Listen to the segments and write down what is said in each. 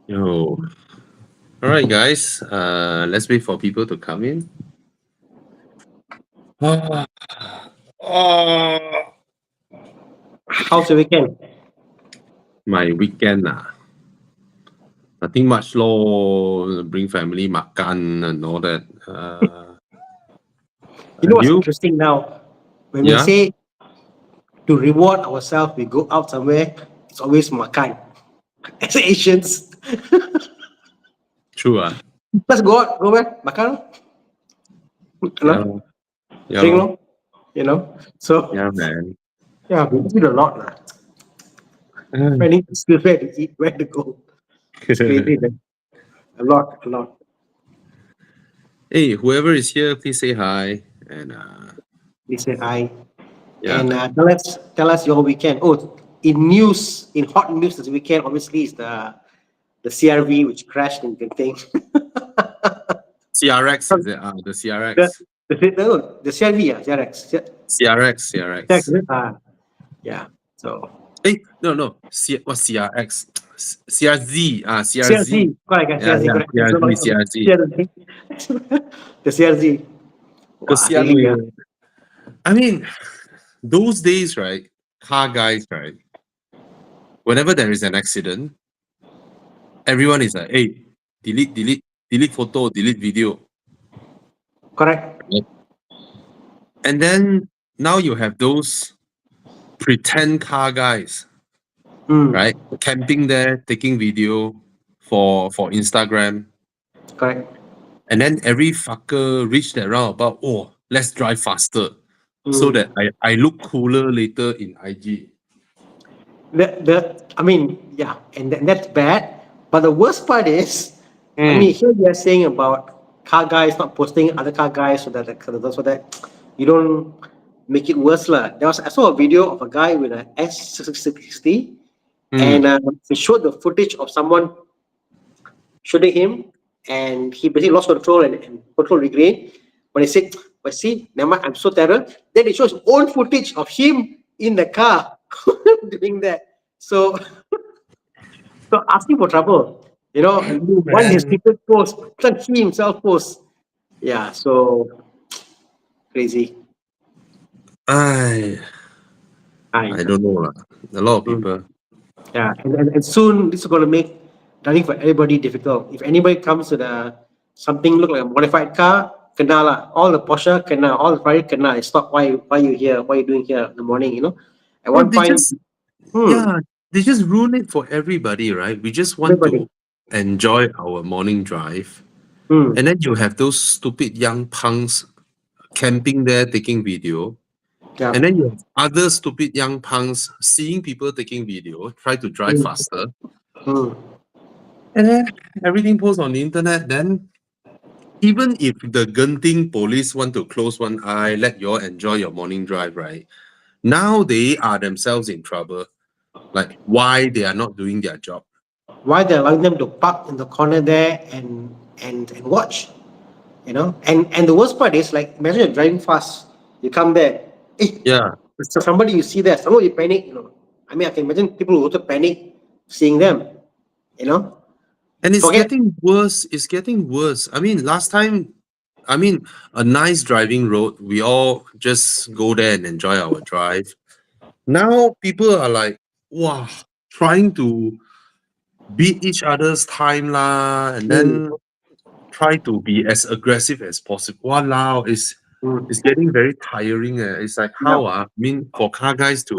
Yo. All right, guys. Let's wait for people to come in. Ah, ah, How's your weekend? my weekend, nothing much lor. Bring family makan and all that. You know And what's you? interesting now? When we Yeah, say to reward ourselves, we go out somewhere, it's always makan. As Asians, true. let's go out, go where? Makan, you Yeah, know, yeah, drink, lor. So, Yeah, man. yeah, we eat a lot. Lah. Finding still where to eat, where to go. It's crazy, man. A lot, a lot. Hey, whoever is here, please say hi. And They say hi. yeah, And tell us your weekend. Oh, in hot news this weekend, obviously, is the CRV which crashed in Genting. CRX is it? The The CRX. the CRV, yeah, CRX. CRX, Check CRX. it. Yeah. So Hey, no. What's CRX? CRZ. CRZ. CRZ, correct, Yeah, CRZ, yeah, correct. CRZ, CRZ. CRZ. The CRZ. Wow, Kesian really, yeah. weh. I mean, those days, right? Car guys, right? Whenever there is an accident, everyone is like, hey, delete photo, delete video. Correct. Right? And then now you have those pretend car guys, Mm, right? Camping there, taking video for Instagram. correct. And then every fucker reach that roundabout, oh, let's drive faster. So Mm. that I look cooler later in IG. I mean, yeah, and that's bad. But the worst part is, I mean, Mm. here they are saying about car guys not posting other car guys so that you don't make it worse lah. I saw a video of a guy with an S660, and Mm. it showed the footage of someone shooting him, and he basically lost control and control regained. But he said, "But see, never mind, I'm so terror." Then it shows own footage of him in the car doing that. So asking for trouble, and one his Man. people post, then he himself post. Yeah, so crazy. I I I don't know lah. A lot of mm, people. yeah, and soon this is going to make driving for everybody difficult. If anybody comes with something look like a modified car, kena lah. All the Porsche kena, all the Ferrari kena. Stop. Why you here? What you doing here in the morning? At Oh, one point, yeah, they just ruin it for everybody, right? We just want everybody. to enjoy our morning drive. Hmm. And then you have those stupid young punks camping there taking video. Yeah. And then you have other stupid young punks seeing people taking video, try to drive Hmm. faster. Hmm. And then everything posts on the internet. Then even if the Genting police want to close one eye, let you all enjoy your morning drive, right? Now they are themselves in trouble. Like why they are not doing their job. Why they allowing them to park in the corner there and watch? And the worst part is, like, imagine you're driving fast, you come there, Yeah. so somebody you see there, someone you panic. I mean, I can imagine people who also panic seeing them. You know, And it's forget. getting worse. It's getting worse. I mean, last time, I mean, a nice driving road, we all just go there and enjoy our drive. Now people are like, wow, trying to beat each other's time lah, and Mm, then try to be as aggressive as possible. Wow, it's mm, getting very tiring. It's like yeah, how I mean for car guys to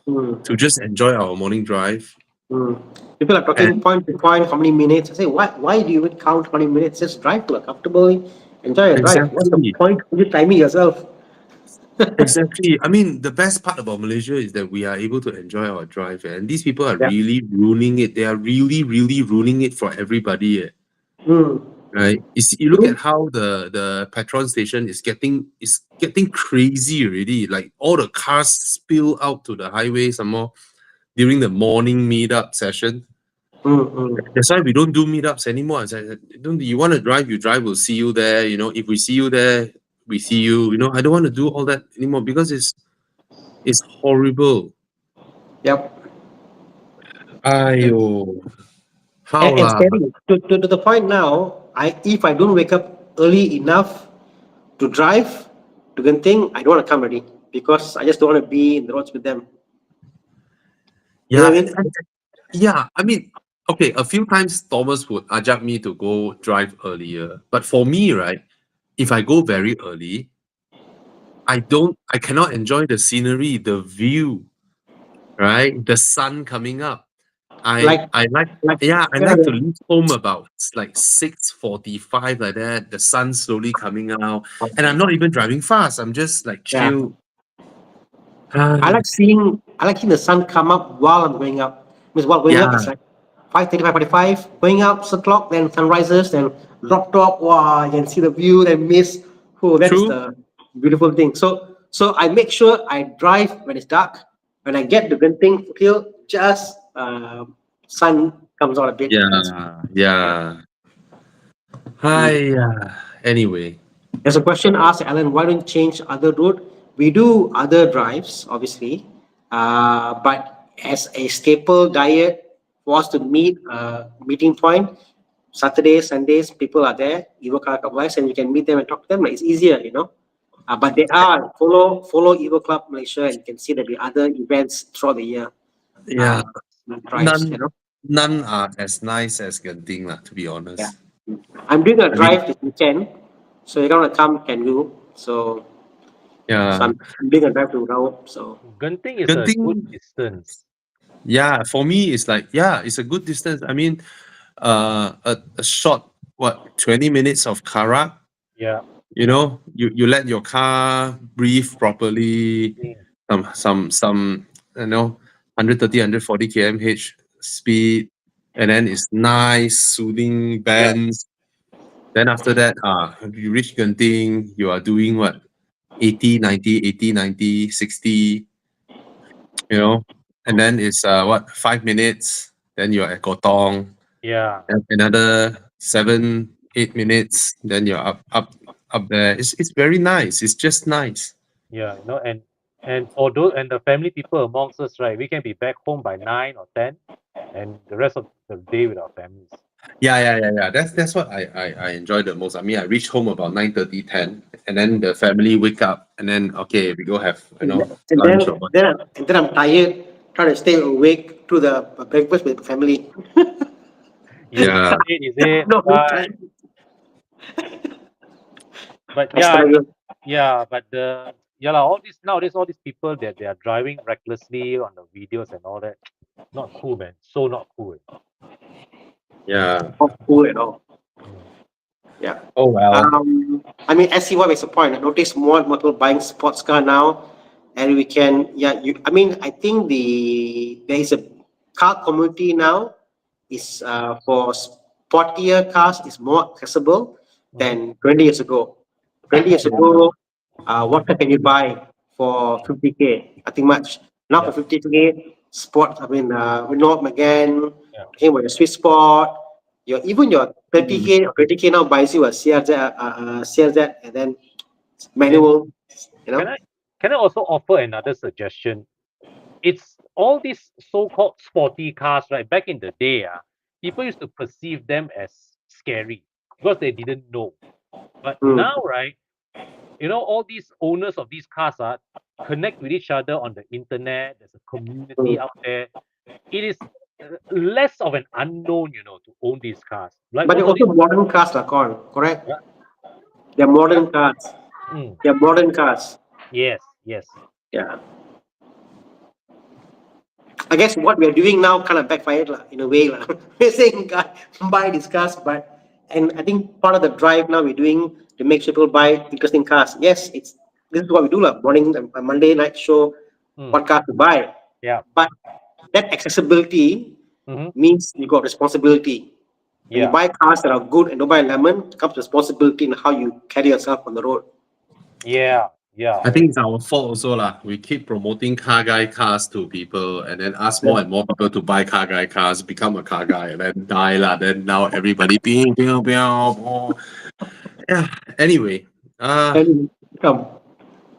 mm, just enjoy our morning drive. mm. People are talking And point to point, how many minutes. I say, why do you even count how many minutes? Just drive comfortably, enjoy your drive. What's the exactly. point of you timing yourself? Exactly. I mean, the best part about Malaysia is that we are able to enjoy our drive, and these people are Yeah. really ruining it. They are really, really ruining it for everybody. Mm. Right? You look at how the petrol station is getting crazy already. Like all the cars spill out to the highway some more during the morning meetup session. Mm, mm. That's why we don't do meetups anymore. It's like, don't you want to drive? You drive. We'll see you there. If we see you there, we see you. I don't want to do all that anymore because it's horrible. Yep. Yep. Ayo. How And lah? scary to the point now. If I don't wake up early enough to drive to Genting, I don't want to come already because I just don't want to be in the roads with them. You know Yeah, what I mean? yeah. I mean, okay. A few times Thomas would ajak me to go drive earlier, but for me, right, if I go very early, I cannot enjoy the scenery, the view, right? The sun coming up. Like I like, like yeah, I yeah, like to leave home about like 6:45 like that. The sun slowly coming out, and I'm not even driving fast. I'm just like yeah. chill. Ah, I like seeing the sun come up while I'm going up. Means while going up, it's yeah, like 5:35, 45. Going up, 6 o'clock, then sun rises, then drop top. Wow, you can see the view, then mist. Oh, that's true. the beautiful thing. So I make sure I drive when it's dark. When I get to Genting Hill, just sun comes out a bit. That's Yeah, yeah. yeah. Mm. Hi. Anyway, There's a question asked, Alan, why don't you change other route? We do other drives, obviously, but as a staple diet for us to meet a meeting point, Saturdays, Sundays, people are there, Evo Car Club Wise, and you can meet them and talk to them. Like, it's easier, you know. But they are follow Evo Club Malaysia, and you can see that the other events throughout the year, yeah, uh, drives, you none know. none are as nice as Genting lah. To be Yeah. honest, I'm doing a I mean, drive this weekend, so you're gonna come, can do. So yeah, I'm doing a drive to Raup. So Genting is a good Genting. distance. Yeah, for me, it's like, yeah, it's a good distance. I mean, a short, what, 20 minutes of Karak. Yeah. You let your car breathe properly. Mm. Some 130, 140 km/h speed, and then it's nice, soothing yeah, bands. Then after that, you reach Genting, you are doing what? 80, 90, 80, 90, 60, you know, and then it's what, 5 minutes, then you're at Kotong, Yeah. and another 7, 8 minutes, then you're up there. It's very nice. It's just nice. Yeah. And for those and the family people amongst us, right? We can be back home by 9 or 10, and the rest of the day with our families. Yeah, yeah, yeah, yeah. That's what I enjoy the most. I mean, I reach home about 9:30, 10, and then the family wake up, and then okay, we go have and lunch or what. then I'm tired, trying to stay awake through the breakfast with family. Is Yeah, is it? No But time. but I yeah, I struggle. mean, yeah, but all these nowadays, all these people that they are driving recklessly on the videos and all that, not cool, man. So not cool. yeah. Not cool at all. Mm. Yeah. Oh well. I mean, SC1 is a point. I notice more people buying sports car now, and we can, yeah. I mean, I think there is a car community now is for sportier cars is more accessible Mm-hmm. than 20 years ago. 20 years Yeah. ago, what car can you buy for 50K? Nothing much. Now for Yeah. 50K, sport. I mean, Renault Megane, Yeah. talking about your Swiss Sport, even your Mm. 30K or 20K now buys you a CRZ and then And manual, you can know. I can I also offer another suggestion? It's all these so-called sporty cars, right? Back in the day, people used to perceive them as scary because they didn't know. But Mm, now, right, all these owners of these cars connect with each other on the internet. There's a community mm. out there. It is less of an unknown, to own these cars. Like But they're most of also these, modern cars, like correct? yeah, They're yeah, modern cars. mm, They're modern cars. yes, yes, Yeah. I guess what we're doing now kind of backfired lah, in a way. Lah. We're saying buy these cars, and I think part of the drive now we're doing to make sure people buy interesting cars. Yes, this is what we do lah. Morning, Monday night show, mm, what car to buy. yeah, But that accessibility hmm, means you got responsibility. When you yeah, buy cars that are good and don't buy lemon, it comes responsibility in how you carry yourself on the road. yeah, yeah, I think it's our fault also lah. We keep promoting car guy cars to people, and then ask more and more people to buy car guy cars, become a car guy, and then die lah. Then now everybody bing, bing, bing, oh. Yeah. Anyway, And come,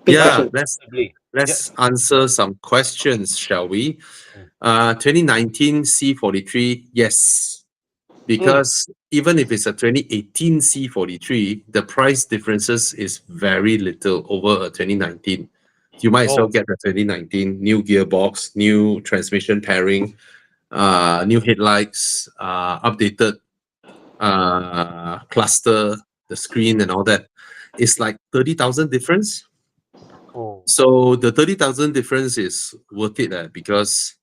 big yeah. question. possibly. Yeah. Let's answer some questions, shall we? Mm. 2019 C43. Yes. because even if it's a 2018 C43, the price differences is very little over a 2019. You might as well Oh, get the 2019 new gearbox, new transmission pairing, new headlights, updated cluster, the screen and all that. It's like 30,000 difference. oh, So the 30,000 difference is worth it because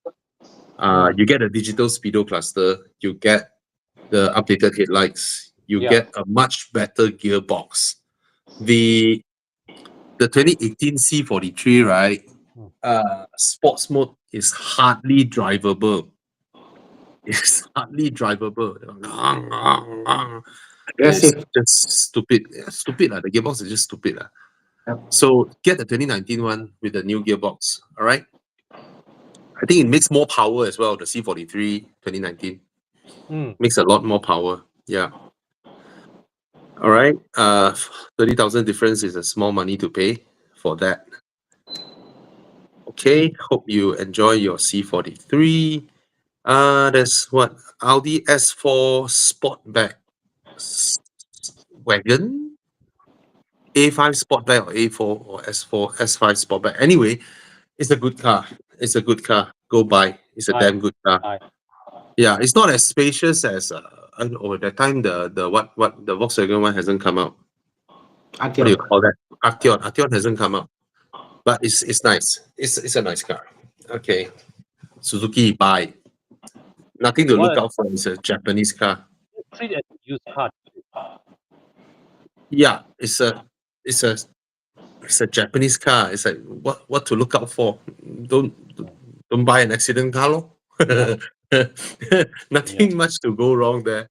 you get a digital speedo cluster, you get the updated headlights, you yeah. get a much better gearbox. The the 2018 C43, right? Mm. Sports mode is hardly drivable. It's hardly drivable. It's Aggressive. just stupid. Yeah, stupid. The gearbox is just stupid. Yep. So get the 2019 one with the new gearbox. All right. I think it makes more power as well. The C43 2019 Mm. makes a lot more power. Yeah. All right. 30,000 difference is a small money to pay for that. Okay. Hope you enjoy your C43. There's what? Audi S4 Sportback wagon? A5 Sportback or A4 or S4, S5 Sportback. Anyway, it's a good car. It's a good car. Go buy. It's a I, damn good car. I, Yeah, it's not as spacious as I don't know, that time the what the Volkswagen one hasn't come out. What do you Artyom. call that? Arteon. Arteon hasn't come out. But it's nice. It's a nice car. Okay. Suzuki buy. Nothing to look what out for. It's a Japanese car. treat as a used car. Yeah, it's a it's a Japanese car. It's like what to look out for. Don't don't buy an accident car, lor. Yeah. Nothing much to go wrong there.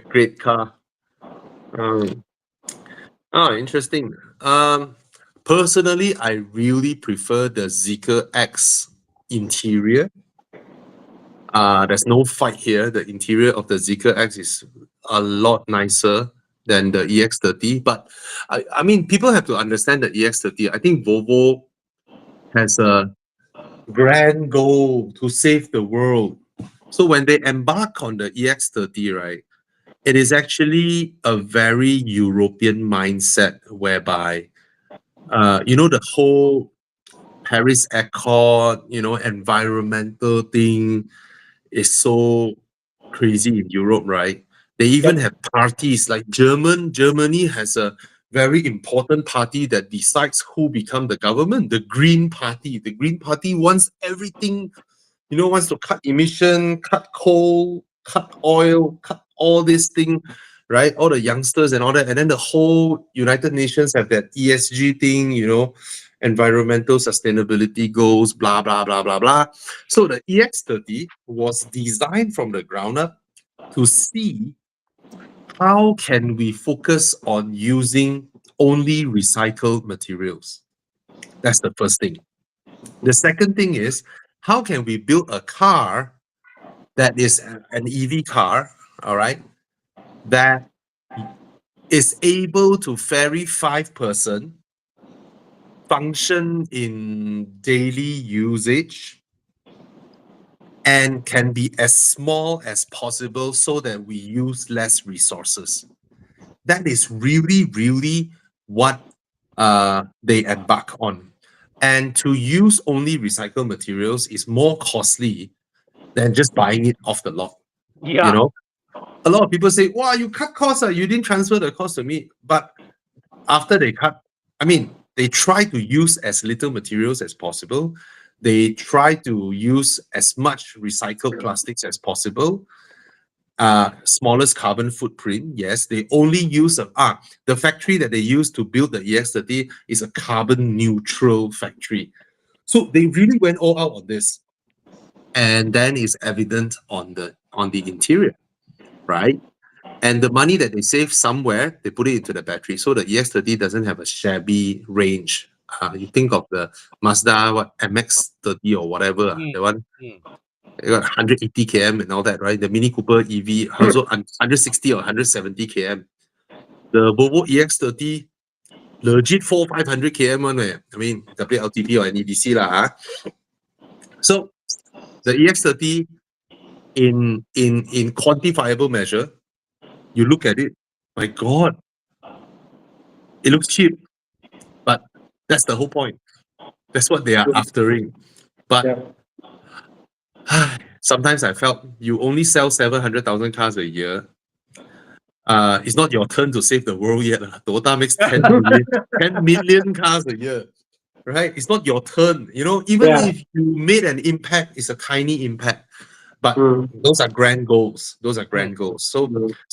Great car. Um, interesting. Personally, I really prefer the Zeekr X interior. There's no fight here. The interior of the Zeekr X is a lot nicer than the EX30. But I mean, people have to understand the EX30. I think Volvo has a grand goal to save the world. So when they embark on the EX30, right, it is actually a very European mindset whereby, the whole Paris Accord, environmental thing is so crazy in Europe, right? They even Yep. have parties like Germany has a very important party that decides who become the government, the Green Party. The Green Party wants everything, wants to cut emission, cut coal, cut oil, cut all this thing, right? All the youngsters and all that. And then the whole United Nations have that ESG thing, environmental sustainability goals, blah, blah, blah, blah, blah. So the EX30 was designed from the ground up to see how can we focus on using only recycled materials. That's the first thing. The second thing is, how can we build a car that is an EV car, all right, that is able to ferry 5-person, function in daily usage, and can be as small as possible so that we use less resources. That is really, really what they embark on. And to use only recycled materials is more costly than just buying it off the lot. You Yeah. know, a lot of people say, "Wow, you cut costs, you didn't transfer the cost to me." But after they cut, I mean, they try to use as little materials as possible. They try to use as much recycled plastics as possible. Smallest carbon footprint. Yes, they only use the factory that they use to build the EX30 is a carbon neutral factory. So they really went all out on this, and then it's evident on the interior, right? And the money that they save somewhere, they put it into the battery. So the EX30 doesn't have a shabby range. You think of the Mazda MX-30 or whatever, Mm, the one mm. it got 180 km and all that, right? The Mini Cooper EV also 160 or 170 km. The Volvo EX30 legit 500 km one. I mean WLTP or NEDC lah. So the EX30 in quantifiable measure, you look at it, my God, it looks cheap, but that's the whole point. That's what they are aftering. But sometimes I felt you only sell 700,000 cars a year. It's not your turn to save the world yet. Toyota makes 10 million cars a year, right? It's not your turn. You know, even Yeah. if you made an impact, it's a tiny impact. But Mm. those are grand goals. Those are grand goals. So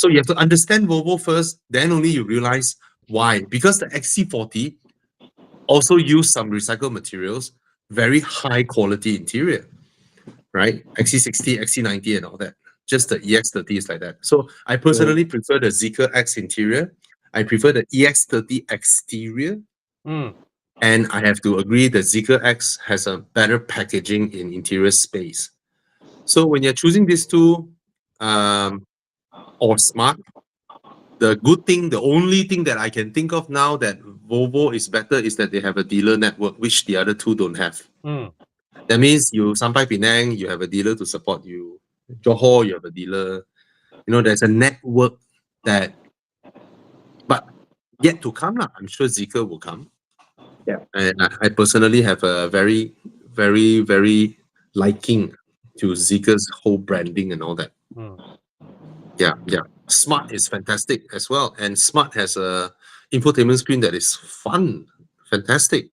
you have to understand Volvo first, then only you realize why. Because the XC40 also use some recycled materials, very high quality interior, right? XC60, XC90 and all that. Just the EX30 is like that. So I personally prefer the Zeekr X interior. I prefer the EX30 exterior. Mm. And I have to agree the Zeekr X has a better packaging in interior space. So when you're choosing these two, or Smart, the good thing, the only thing that I can think of now that Volvo is better is that they have a dealer network, which the other two don't have. Mm. That means you Sampai Penang, you have a dealer to support you. Johor, you have a dealer. You know, there's a network that, but yet to come. I'm sure Zeekr will come. Yeah. And I personally have a very, very, very liking to Zeekr's whole branding and all that. Mm. Yeah, yeah. Smart is fantastic as well. And Smart has a infotainment screen that is fun. Fantastic.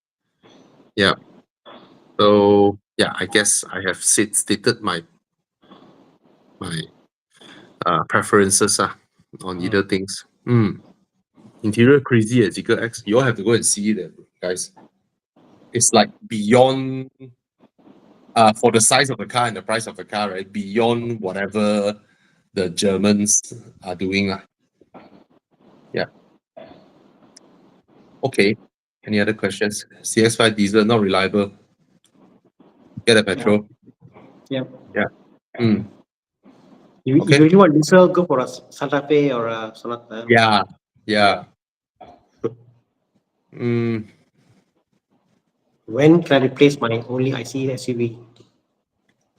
Yeah. So yeah, I guess I have stated my preferences on either things. Interior crazy at Zeekr X. You all have to go and see it, guys. It's like beyond for the size of the car and the price of the car, right? Beyond whatever the Germans are doing. Yeah. Okay. Any other questions? CX5 diesel not reliable. Get a petrol. Yeah. Yeah. Mm. You Okay. really want diesel, go for a Santa Fe or a Sonata. Yeah. Yeah. Mm. When can I replace my only IC SUV?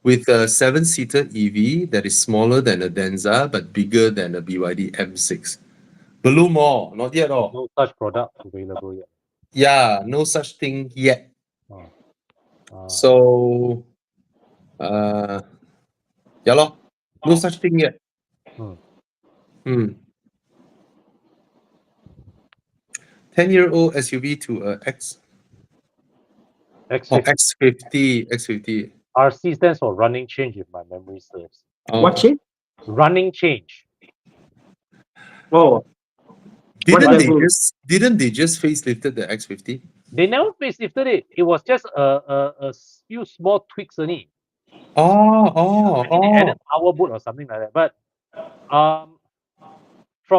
With a 7-seater EV that is smaller than a Denza but bigger than a BYD M6. Below more, not yet all. No such product available yet. Yeah, no such thing yet. Oh. So, yeah lor, no such thing yet. Hmm. 10-year-old SUV to a X or X50 X50. RC stands for running change, if my memory serves. Oh, What shape? Running change. Oh, what does that mean? didn't they just facelifted the X50? They never facelifted it. It was just a few small tweaks only. Oh, I think they added power boot or something like that. But from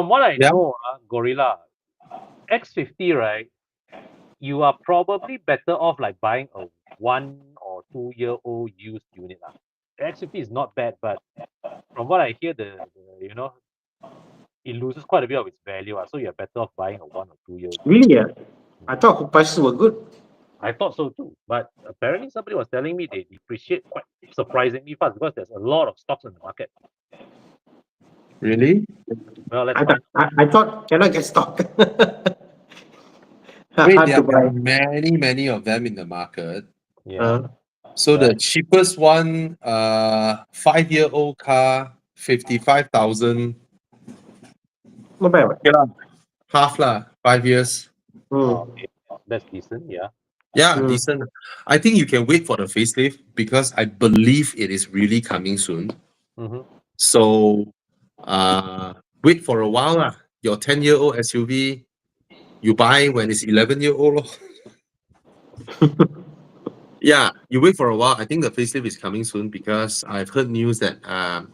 what I Yeah. know, Gorilla X50, right? You are probably better off like buying a 1 or 2-year-old used unit. The X50 is not bad, but from what I hear, it loses quite a bit of its value. So you're better off buying a 1 or 2 year. Really? Yeah. I thought prices were good. I thought so too, but apparently somebody was telling me they depreciate quite surprisingly fast because there's a lot of stocks in the market. Really? Well, let's find. I thought cannot get stock. Wait, Hard there to are buy. many of them in the market. Yeah. So the cheapest one, 5-year-old car, 55,000. Not bad. Okay lah. Half lah, 5 years. Okay. That's decent. Yeah. Yeah, decent. I think you can wait for the facelift because I believe it is really coming soon. Mm-hmm. So, wait for a while lah. Your 10-year-old SUV, you buy when it's 11-year-old lor. Yeah, you wait for a while. I think the facelift is coming soon because I've heard news that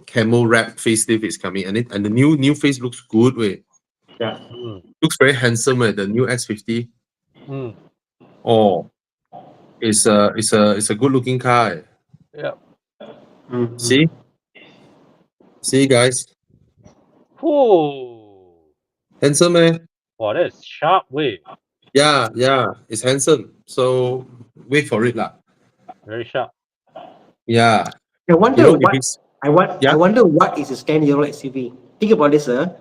camo wrap facelift is coming, and the new face looks good. Wait, Yeah. looks very handsome. The new X50. Mm. Oh, it's a good looking car. Yeah. See, guys, Whoa. handsome eh? Wow, that's sharp way. Yeah, it's handsome. So wait for it lah. Very sharp. Yeah, I wonder you know, what. Yeah. wonder what is this 10-year-old SUV. Think about this, sir.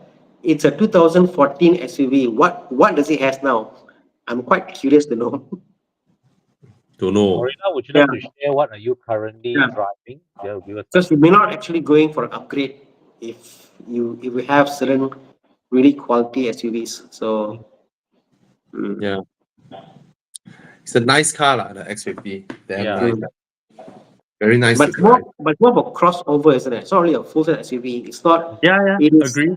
It's a 2014 SUV. What does it has now? I'm quite curious to know. Don't know. Morena, would you Yeah, like to share what are you currently yeah. driving? Yeah, give us Because some. you may not actually going for an upgrade if you have certain really quality SUVs. So Yeah. It's a nice car, lah, the X50. Damn Yeah. nice. mm. Very nice but to drive. it's more of a crossover, isn't it? It's not really a full size SUV. It's not. Yeah, yeah. It is. Agree.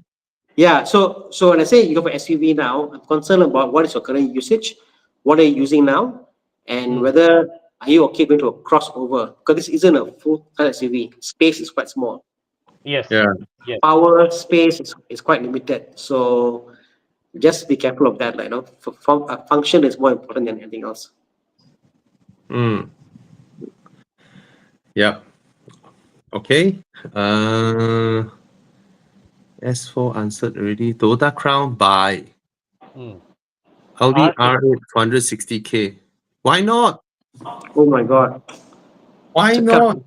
Yeah. So when I say you go for SUV now, I'm concerned about what is your current usage, what are you using now, and Mm. whether are you okay going to a crossover, because this isn't a full size SUV. Space is quite small. Yes. Yeah. Yes. Power space is quite limited. So just be careful of that. Like, function is more important than anything else. Mm. Yeah. Okay. S4 answered already. Toyota Crown buy. Mm. Audi R8. R8 460K. Why not? Oh my God. Why Cakap. not?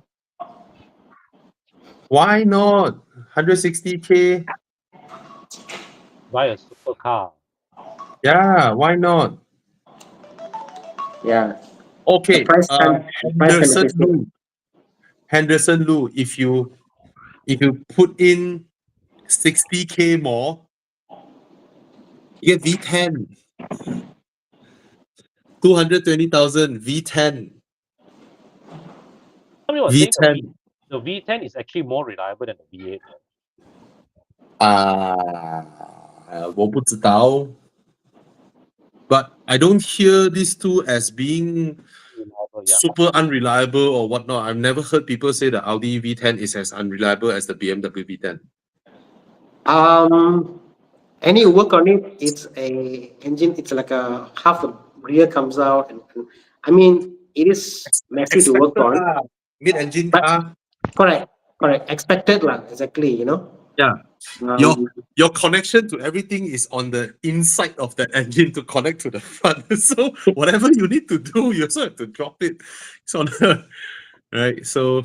Why not? 160K. Buy a supercar. Yeah, why not? Yeah. The Okay. price can Henderson appreciate. Lu. Henderson Lu. If you put in 60K more, you get V10. 220,000 V10. Somebody was saying V10. the V10 is actually more reliable than the V8. 我不知道. But I don't hear these two as being Reliable, yeah. super unreliable or whatnot. I've never heard people say the Audi V10 is as unreliable as the BMW V10. Um, any work on it, it's a engine. It's like a half the rear comes out, and I mean it is messy to work Expected on, lah. Mid-engine but car. correct, correct, expected lah. Exactly, Yeah. Your Um, your connection to everything is on the inside of that engine to connect to the front. So whatever you need to do, you also have to drop it. It's on the right. So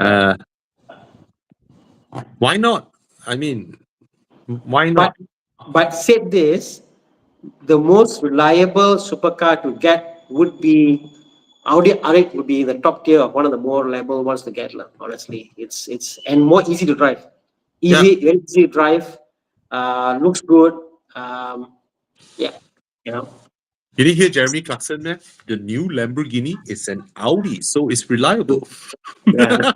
uh why not? I mean, why but not? said this, the most reliable supercar to get would be Audi R8 would be the top tier of one of the more reliable ones to get. Honestly, it's and more easy to drive. Yeah. Very easy to drive. Looks good. Yeah, you know. You didn't hear Jeremy Clarkson, man? The new Lamborghini is an Audi, so it's reliable. Yeah,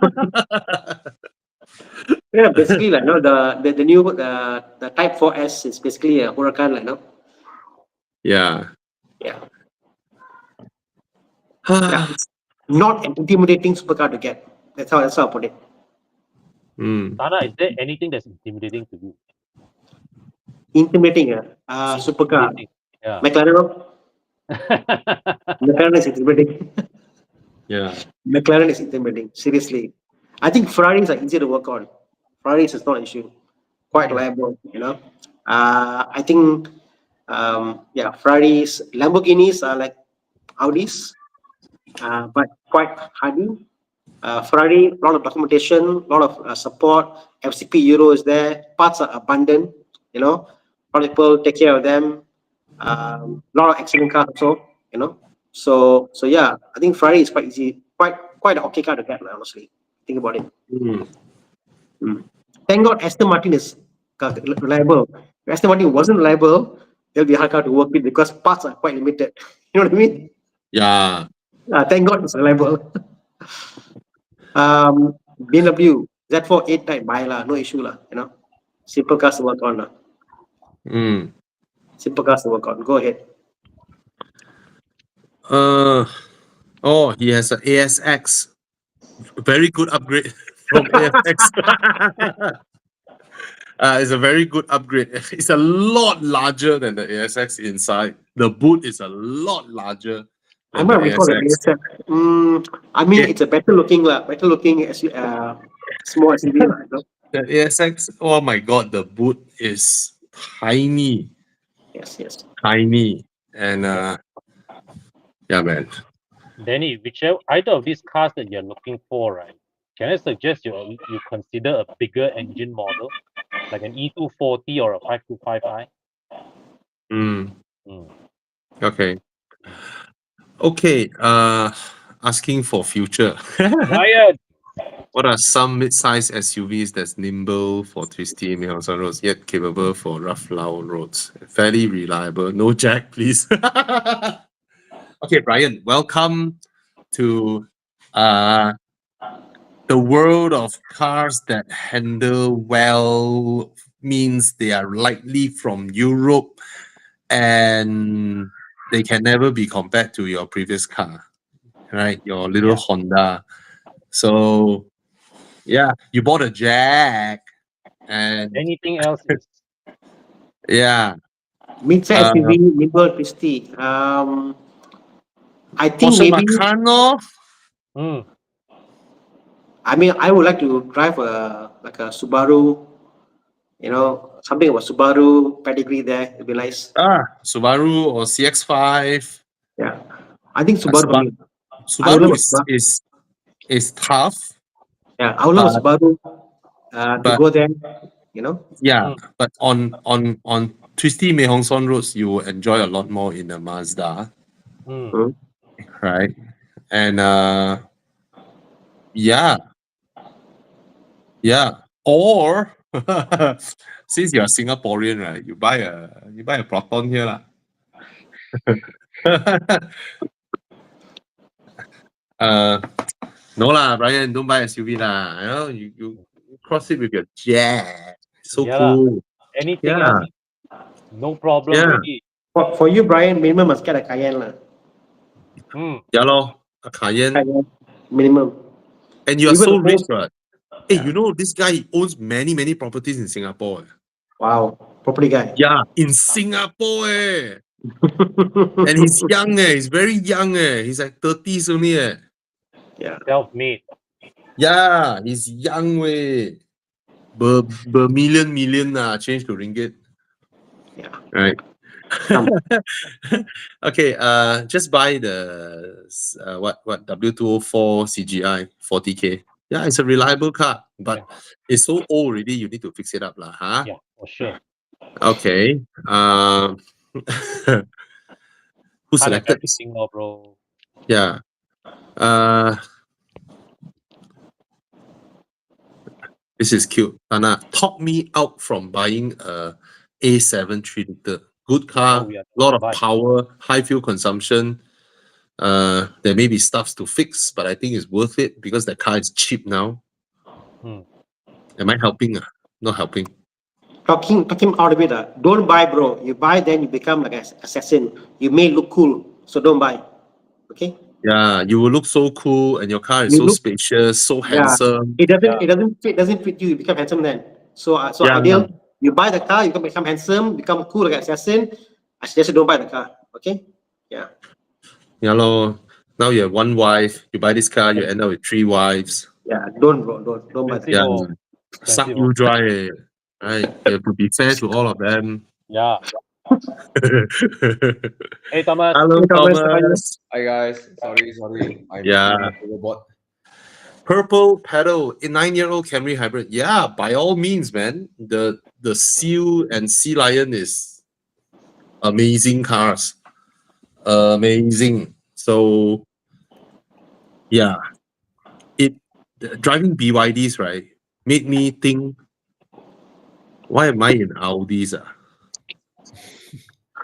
yeah. Basically, like the new the Type 4S is basically a Huracan, Yeah. Yeah, yeah. It's not an intimidating supercar to get. That's how I put it. Mm. Tana, is there anything that's intimidating to you? Intimidating, supercar. Intimidating. Yeah. McLaren, McLaren is intimidating. Yeah. McLaren is intimidating. Seriously, I think Ferraris are easier to work on. Ferraris is not an issue. Quite reliable, I think, yeah, Ferraris, Lamborghinis are like Audis, but quite hardy. Ferrari, a lot of documentation, a lot of support. FCP Euro is there. Parts are abundant. A lot of people take care of them. A lot of excellent cars also. So yeah, I think Ferrari is quite easy, quite an okay car to get. Honestly, think about it. Mm. Thank God Aston Martin is reliable. If Aston Martin wasn't reliable, it'll be a hard car to work with because parts are quite limited. You know what I mean? Yeah. Thank God it's reliable. BMW Z4 8 type buy lah, no issue lah. Simple cars to work on lah. Mm. Simple cars to work on. Go ahead. Oh, he has an ASX. Very good upgrade from ASX. It's a very good upgrade. It's a lot larger than the ASX inside. The boot is a lot larger I than the might recall the ASX. ASX. I mean, Yeah, it's a better looking small SUV lah. the ASX. Oh my god, the boot is tiny, Yes, yes. tiny, and yeah, man. Danny, whichever either of these cars that you're looking for, right? can I suggest you consider a bigger engine model, like an E240 or a 525i? Mm, Mm. okay. Okay. Asking for future. Ryan, What are some mid-size SUVs that's nimble for twisty Mihawson roads, yet capable for rough Lao roads? Fairly reliable. No jack, please. Okay, Brian, welcome to uh, the world of cars that handle well, means they are likely from Europe and they can never be compared to your previous car, right? Your little Yeah. Honda. So, yeah, you bought a jack and Anything else is yeah, Mid-size uh, SUV, nimble, twisty. I think Porsche maybe. Macan, no? mm, I mean, I would like to drive like a Subaru. Something about Subaru pedigree there. It'd be nice. Subaru or CX-5. Yeah, I think Uh, Subaru for me. I would Subaru love a is Subaru. is is tough, Yeah, I would love a but Subaru to but go there. You know. yeah, mm, but on twisty Mei Hong Son roads, you will enjoy a lot more in a Mazda, mm. Mm. right? And yeah, yeah. Or since you're Singaporean, right? You buy a Proton here, lah. uh, no lah, Brian, don't buy SUV lah. You cross it with your jet. So Yeah lah. cool. Anything else, Yeah, no problem yeah, already. For you, Brian, minimum must get a Cayenne lah. Mm. yeah, lor. A Cayenne. Cayenne minimum. And you are Even so the rich, most. right? Hey, Yeah. this guy owns many properties in Singapore. Wow, property guy. Yeah, in Singapore, and he's young, He's very young, He's like 30s only, Yeah. Self-made. Yeah, he's young, million, change to ringgit. Yeah. Right. Some. Okay, just buy the what W204 CGI 40K. Yeah, it's a reliable car, but it's so old already. You need to fix it up, lah, huh? Yeah, for sure. Okay. Who Can't have selected this? everything, no, bro. Yeah. Uh, this is cute. Tana, talk me out from buying a A7 3-liter. Good car, Oh, yeah, lot of buy. power, high fuel consumption. There may be stuffs to fix, but I think it's worth it because that car is cheap now. Hmm. Am I helping? Not helping. Talking out of it. Don't buy, bro. You buy, then you become like an assassin. You may look cool, so don't buy. Okay. Yeah, you will look so cool, and your car is You so look. spacious, so Yeah. handsome. It doesn't. Yeah. It doesn't fit you. You become handsome then. So Yeah, ideal. You buy the car, you can become handsome, become cool like an assassin. I suggest you don't buy the car. Okay. Yeah. yeah, lor. Now you have one wife. You buy this car, you end up with 3 wives. Yeah. Don't, bro. Don't buy the Expensive, car. Yeah, oh. suck Expensive, you oh. dry, right? You have to be fair to all of them. Yeah. Hey, Thomas. Hello, Hey, Thomas, how are you? Thomas. Hi guys, sorry. I'm Yeah. a robot. Purple pedal, a 9-year-old Camry hybrid. Yeah, by all means, man. The Seal and Sea Lion is amazing cars. Amazing. So yeah, driving BYDs, right, made me think, why am I in Audis?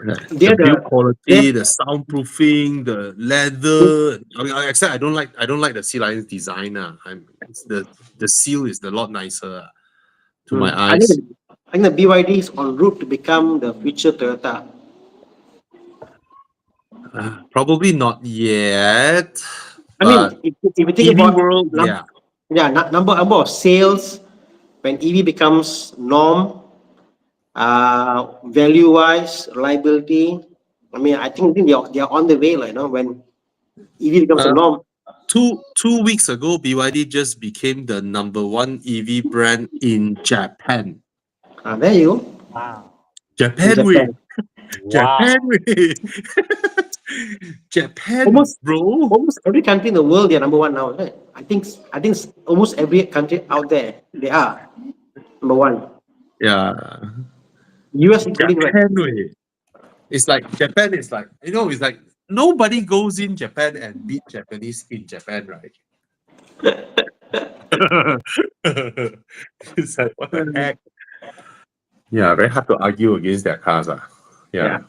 They're The build the quality, the soundproofing, the leather. Except I don't like the Sea Lion's design. The Seal is a lot nicer to my I think eyes. I think the BYD is en route to become the future Toyota. Probably not yet. I mean, But if you think EV about world, yeah. number of sales when EV becomes norm, value wise, reliability. I mean, I think they're on the way, like, when EV becomes a Uh, norm. two weeks ago, BYD just became the #1 EV brand in Japan. There you go. Wow. In Japan way. Japan. Wow. Japan way. Japan, Almost bro. almost every country in the world they're number one now, right? I think almost every country out there they are number one. Yeah, US including, right? Japan way. It's like Japan is like, it's like nobody goes in Japan and beat Japanese in Japan, right? It's like what the heck? Yeah, very hard to argue against their cars. Yeah. Yeah.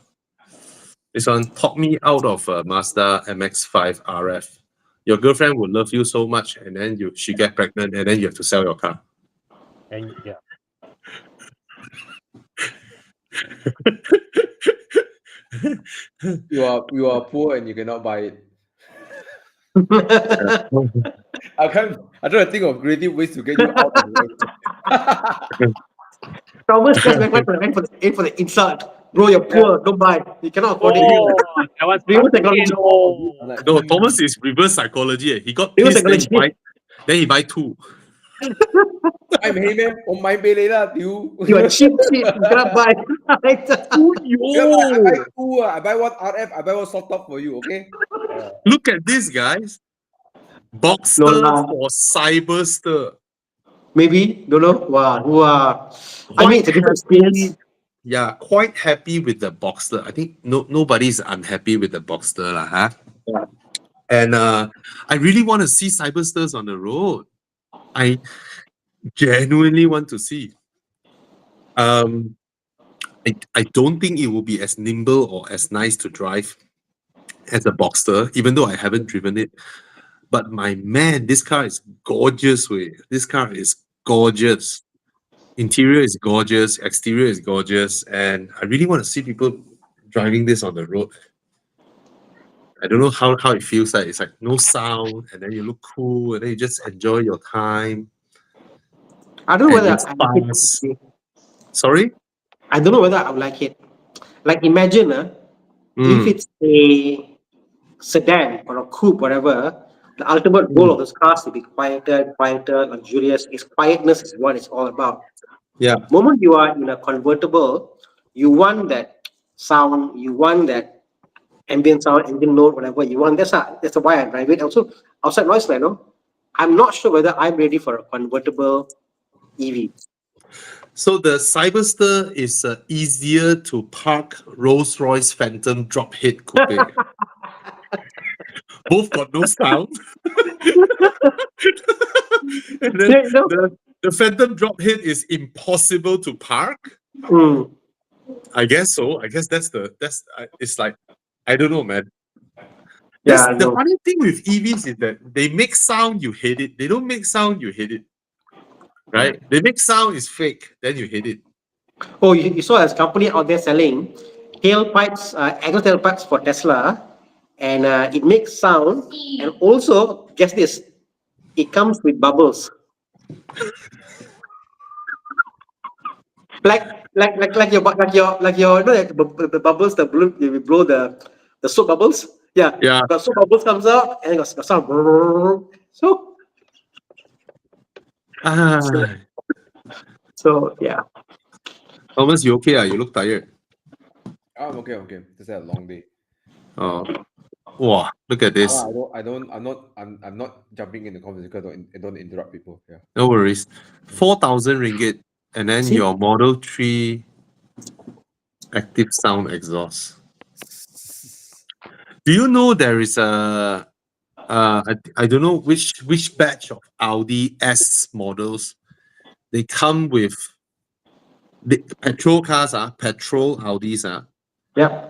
This one talk me out of a Mazda MX-5 RF. Your girlfriend would love you so much, and then she get pregnant, and then you have to sell your car. And yeah, You are poor and you cannot buy it. I try to think of creative ways to get you out of it. Thomas just went for the insult. Bro, you're poor, don't buy. You cannot afford it. oh, that was Reverse psychology. oh. I'm like, No, Thomas is reverse psychology. He got Reverse pissed, psychology. then he buy two. I'm hey man, on my belly lah, you. You are cheap. You cannot buy. Yeah, I buy two. I buy one RF. I buy one soft top for you. Okay. Look at this, guys. Boxster No lah. for Cyberster. Maybe, don't know. Wow. I mean, it's a different experience. Yeah, quite happy with the Boxster. I think nobody's unhappy with the Boxster, lah, huh? Yeah. And I really want to see Cybersters on the road. I genuinely want to see. I don't think it will be as nimble or as nice to drive as a Boxster, even though I haven't driven it. But my man, this car is gorgeous. This car is gorgeous. Interior is gorgeous. Exterior is gorgeous. And I really want to see people driving this on the road. I don't know how it feels like. It's like no sound, and then you look cool, and then you just enjoy your time. I don't know And whether it's I like fast. it. Sorry? I don't know whether I would like it. Like, imagine if it's a sedan or a coupe, whatever, the ultimate goal of this car is to be quieter, luxurious. Its quietness is what it's all about. Yeah. The moment you are in a convertible, you want that sound, you want that ambient sound, engine note, whatever you want. That's why I drive it. Also, outside noise, I'm not sure whether I'm ready for a convertible EV. So the Cyberster is easier to park Rolls-Royce Phantom drop hit coupe. Both got no sound. And then the Phantom drop hit is impossible to park. I guess so. I guess it's like, I don't know, man. The funny thing with EVs is that they make sound, you hate it. They don't make sound, you hate it. Right? They make sound is fake, then you hate it. Oh, you saw there's a company out there selling tailpipes, exhaust tailpipes for Tesla, and it makes sound, and also, guess this, it comes with bubbles. like your the bubbles, the balloon, you blow the soap bubbles. Yeah. The soap bubbles comes out and it goes sound. So. So yeah. Thomas, you okay? You look tired. I'm okay. Just had a long day. Oh, wow! Look at this. I'm not jumping in the conversation because I don't interrupt people. Yeah. No worries. 4,000 ringgit, and then your Model 3 active sound exhaust. Do you know there is I don't know which batch of Audi S models. They come with the petrol cars, petrol Audis, Yeah.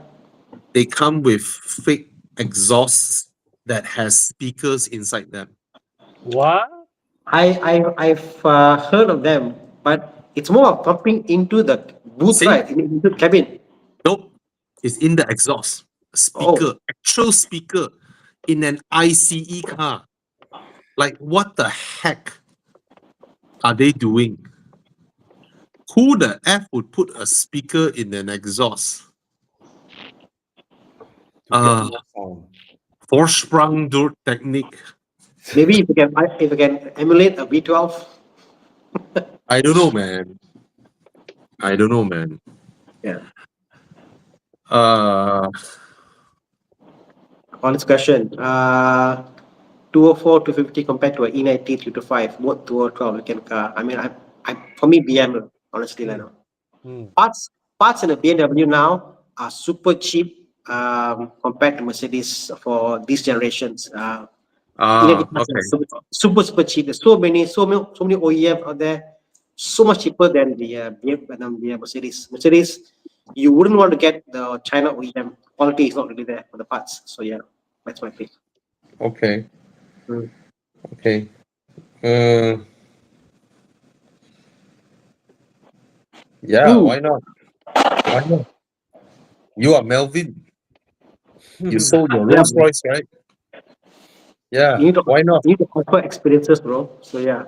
they come with fake exhausts that has speakers inside them. What? I've heard of them, but it's more of pumping into the booth, right? Into the cabin. Nope, it's in the exhaust. Speaker, actual speaker in an ICE car. Like, what the heck are they doing? Who the F would put a speaker in an exhaust? Vorsprung door technique. Maybe if you can emulate a V12. I don't know, man. Yeah. Honest question. 204, 250 compared to an E90 325, both 212 weekend car. I mean, for me, BM, honestly, I know. Mm. Parts in a BMW now are super cheap compared to Mercedes for these generations. E90 parts are Okay. super cheap. There's so many OEMs out there, so much cheaper than the Mercedes. Mercedes, you wouldn't want to get the China OEM. Quality is not really there for the parts. So yeah, that's my pick. Okay. Mm. Okay. Yeah, Ooh, why not? Why not? You are Melvin. You sold your yeah, Rolls Royce, right? Yeah, you need to why not? you need to offer experiences, bro. So yeah.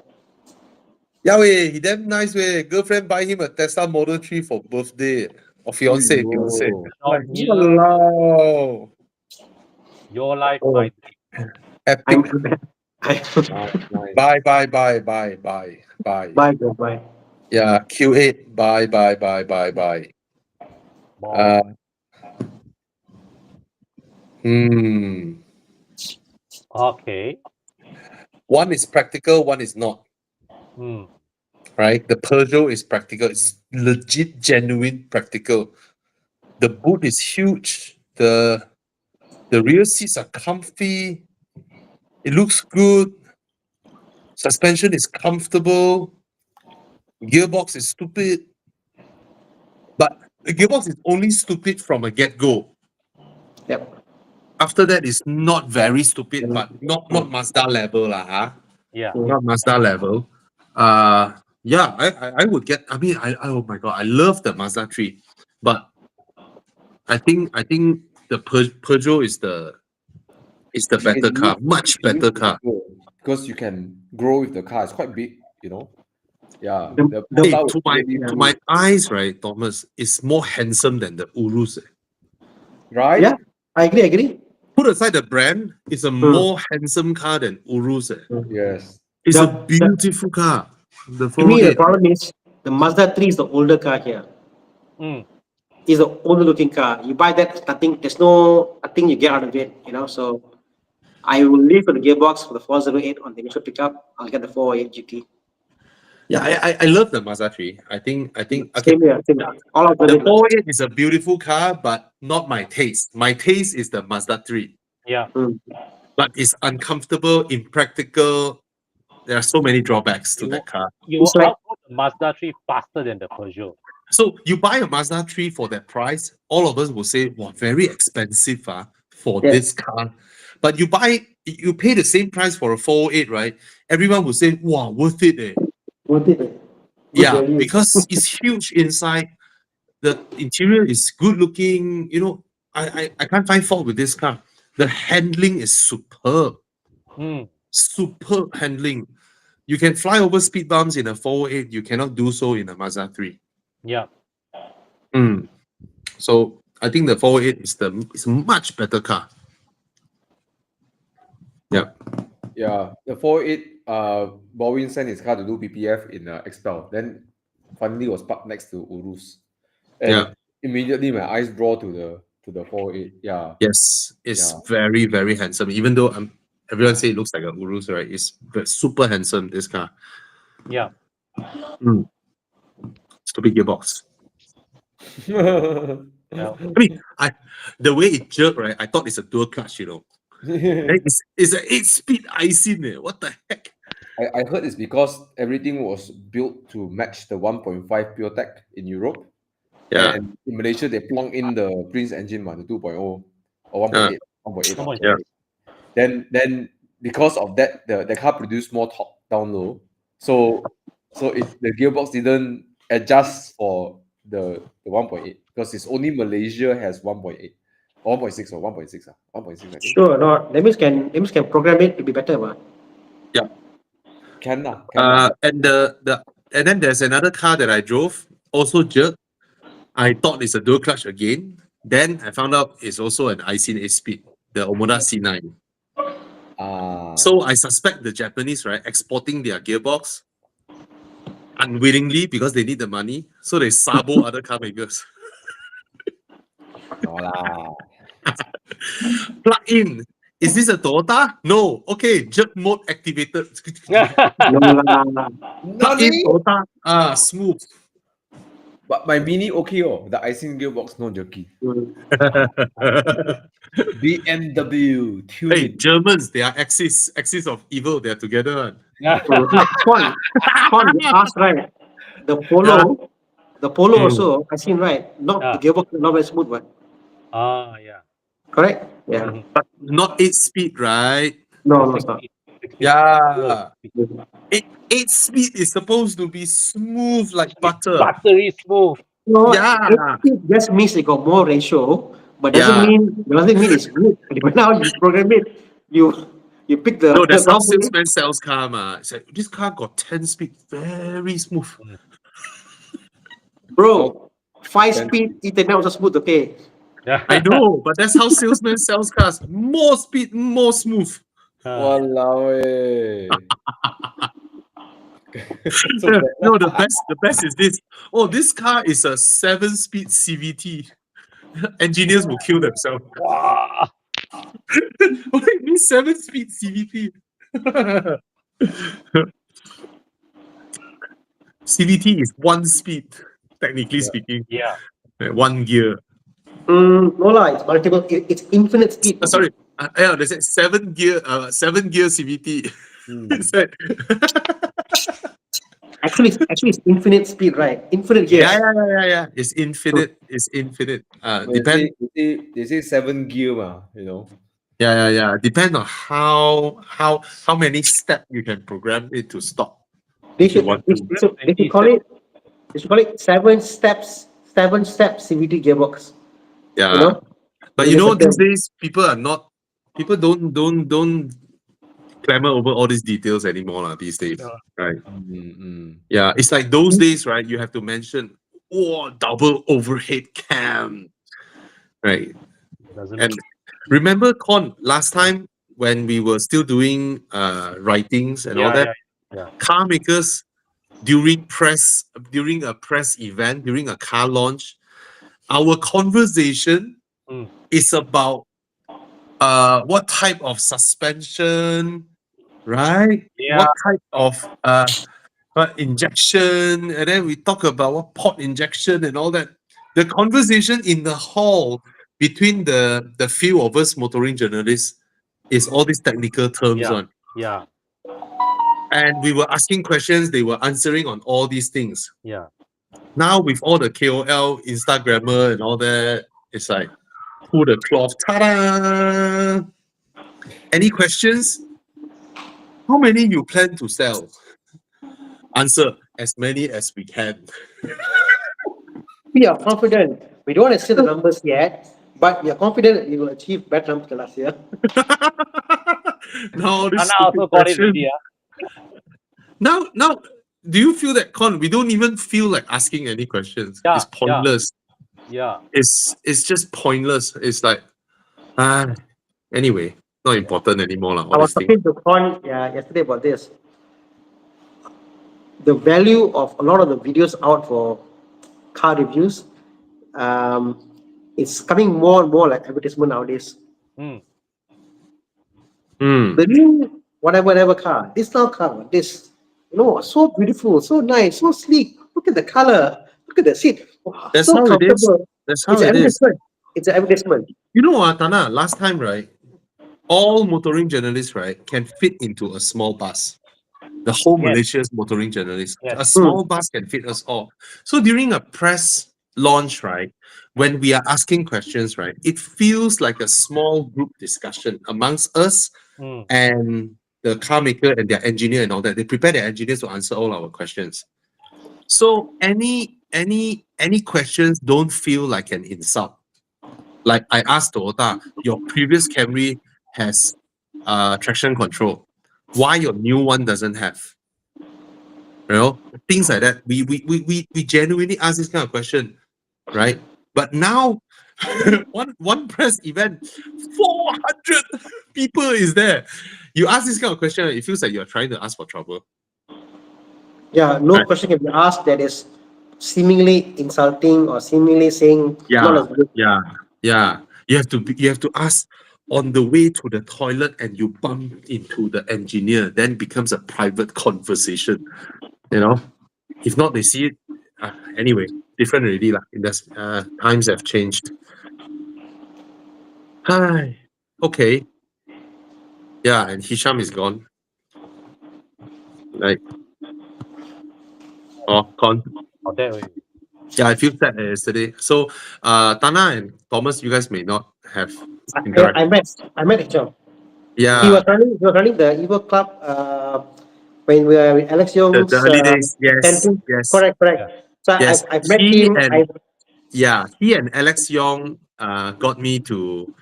Yeah, way, he damn nice way. Girlfriend buy him a Tesla Model 3 for birthday. Or fiance. Aiyo. Like, He walao. Your life, Oh, my I'm epic. I Nice, nice. Bye, bye, bye, bye, bye, bye. bye, bro, bye. Yeah, Q8. Bye, bye, bye, bye, bye. mom. Hmm. Okay. One is practical, one is not. Mm. Right? The Peugeot is practical. It's legit, genuine practical. The boot is huge. The rear seats are comfy. It looks good. Suspension is comfortable. Gearbox is stupid. But the gearbox is only stupid from a get-go. Yep. After that, it's not very stupid, but not Mazda level lah. Huh? Yeah. Not Mazda level. Yeah, I would get. I mean, oh my god, I love the Mazda 3, but I think the Peugeot is the You can better car, use much better the car. Peugeot because you can grow with the car. It's quite big, you know. Yeah, The, the the, Hey, Peugeot to is my really yeah. to good, my eyes, right, Thomas is more handsome than the Urus. right? Yeah, I agree. Put aside the brand, it's a Mm, more handsome car than Urus. mm. Yes. It's a The beautiful car. The To me, the 408. problem is the Mazda 3 is the older car here. Mm. It's the older looking car. You buy that, nothing, there's nothing you get out of it, you know. So I will leave for the gearbox for the 408 on the initial pickup. I'll get the 408 GT. Yeah, I love the Mazda 3. I think okay. Same here, same here. All of The it. 408 is a beautiful car, but not my taste. My taste is the Mazda 3. Yeah. Mm. But it's uncomfortable, impractical. There are so many drawbacks to You that car. you It's will like, outgrow the Mazda 3 faster than the Peugeot. So you buy a Mazda 3 for that price, all of us will say, wow, very expensive for yeah, this car. But you pay the same price for a 408, right? Everyone will say, wow, worth it. Eh. worth it. Good Yeah, value. because it's huge inside. The interior is good looking. I can't find fault with this car. The handling is superb. Mm. Superb handling. You can fly over speed bumps in a 408. You cannot do so in a Mazda 3. Yeah. Mm. So I think the 408 is a much better car. Yeah. Yeah, the 408, Baldwin sent his car to do PPF in Expel. Then finally was parked next to Urus. And Yeah. immediately my eyes draw to the 408. Yeah. Yes. It's Yeah. very, very handsome. Even though everyone say it looks like a Urus, right? It's super handsome, this car. Yeah. Mm. Stupid gearbox. Yeah. I mean, the way it jerked, right? I thought it's a dual clutch, Then it's an 8-speed IC, man. What the heck? I heard it's because everything was built to match the 1.5 PureTech in Europe. Yeah. And in Malaysia, they plunk in the Prince engine, the 2.0 or 1.8. 1.8. Come on, Yeah. Then because of that, the car produced more torque down low. So the gearbox didn't adjust for the 1.8 because it's only Malaysia has 1.8 or 1.6 or 1.6 1.6 I think. Sure, no. That means can program it to be better, man. Can lah. And then there's another car that I drove, also jerked. I thought it's a dual clutch again. Then I found out it's also an IC 8-speed, the Omoda C9. So I suspect the Japanese, right, exporting their gearbox unwillingly because they need the money. So they sabo other car makers. No lah. Plug in. Is this a Toyota? No. Okay, jerk mode activated. No, lah. Plug in Nani? Toyota. Smooth. But my Mini okay the icing gearbox no jerky. BMW tune Hey, it. Germans, they are axis of evil. They are together. Con, you asked right. The Polo also, I seen right. Not the gearbox, not very smooth one. Yeah. Correct? Yeah. Mhm. But not 8-speed, right? No, it's not. 6 speed. Yeah. Slow. 8-speed is supposed to be smooth like butter. Buttery smooth. No, Yeah. it just means it got more ratio, but doesn't Yeah. mean it's good. But now you program it, you pick the No, that's how wrong way. salesman sells car, ma. It's like, this car got 10-speed, very smooth. Bro, 5-speed Ethernet also smooth, okay. I know, but that's how salesman sells cars. More speed, more smooth. Walao eh. So bad. No, the best is this. Oh, this car is a 7-speed CVT. Engineers will kill themselves. Wow. What do you mean 7-speed CVT? CVT is 1 speed, technically speaking. Yeah. 1 gear. No lah, it's multiple. It's infinite speed. Sorry. Yeah, they said 7 gear CVT. Hmm. It's like- Actually, it's infinite speed, right? Infinite gears. yeah. It's infinite. It's infinite. When they say 7 gear Yeah. Depend on how many steps you can program it to stop. They If you should, want they to. should, they should call it. They should call it 7 step CVT gearbox. Yeah. You know. But you know, these days people don't clamor over all these details anymore these days. Yeah. Right. Mm. Yeah. It's like those days, right? You have to mention, double overhead cam. Right. Doesn't And remember, last time when we were still doing writings and all that, yeah. car makers during a press event, during a car launch, our conversation Mm. is about what type of suspension, right? Yeah. What type of injection, and then we talk about what port injection and all that. The conversation in the hall between the few of us motoring journalists is all these technical terms Yeah. on. Yeah. And we were asking questions, they were answering on all these things. Yeah. Now with all the KOL, Instagrammer and all that, it's like pull the cloth. Ta-da! Any questions? How many you plan to sell? Answer, as many as we can. We are confident. We don't want to say the numbers yet, but we are confident that we will achieve better numbers than last year. Now this And I also stupid got it question. already. Now, do you feel that, we don't even feel like asking any questions? Yeah, It's pointless. Yeah. It's just pointless. It's like, anyway, not important anymore. I was Honestly. talking to Con yesterday about this. The value of a lot of the videos out for car reviews, it's coming more and more like advertisement nowadays. Mm. The new whatever car, this now car, this, so beautiful, so nice, so sleek. Look at the color, look at the seat. Wow, That's so how it is. comfortable. That's how It's an it is. advertisement. It's an advertisement. You know what, Tana? Last time, right? All motoring journalists, right, can fit into a small bus. The whole Yes. Malaysia's motoring journalists. Yes. A small bus can fit us all. So during a press launch, right, when we are asking questions, right, it feels like a small group discussion amongst us Mm. and the car maker and their engineer and all that. They prepare their engineers to answer all our questions. So any questions don't feel like an insult. Like I asked Toyota, your previous Camry has traction control. Why your new one doesn't have? Things like that. We genuinely ask this kind of question, right? But now, one press event, 400 people is there. You ask this kind of question, it feels like you're trying to ask for trouble. Yeah, no Right. question can be asked that is seemingly insulting or seemingly saying not as good. Yeah. You have to ask on the way to the toilet, and you bump into the engineer. Then becomes a private conversation. You know, if not, they see it. Anyway, different already lah. Times have changed. Hi. Okay. Yeah, and Hisham is gone. Like, gone. Oh, that way. Yeah, I feel sad yesterday. So, Tana and Thomas, you guys may not have I, interact. I met Hisham. Yeah, He was running the Evo Club when we were with Alex Young's the early days. Yes, canteen. yes, Correct, correct. Yeah. So yes. I've met He him. and he and Alex Yong got me to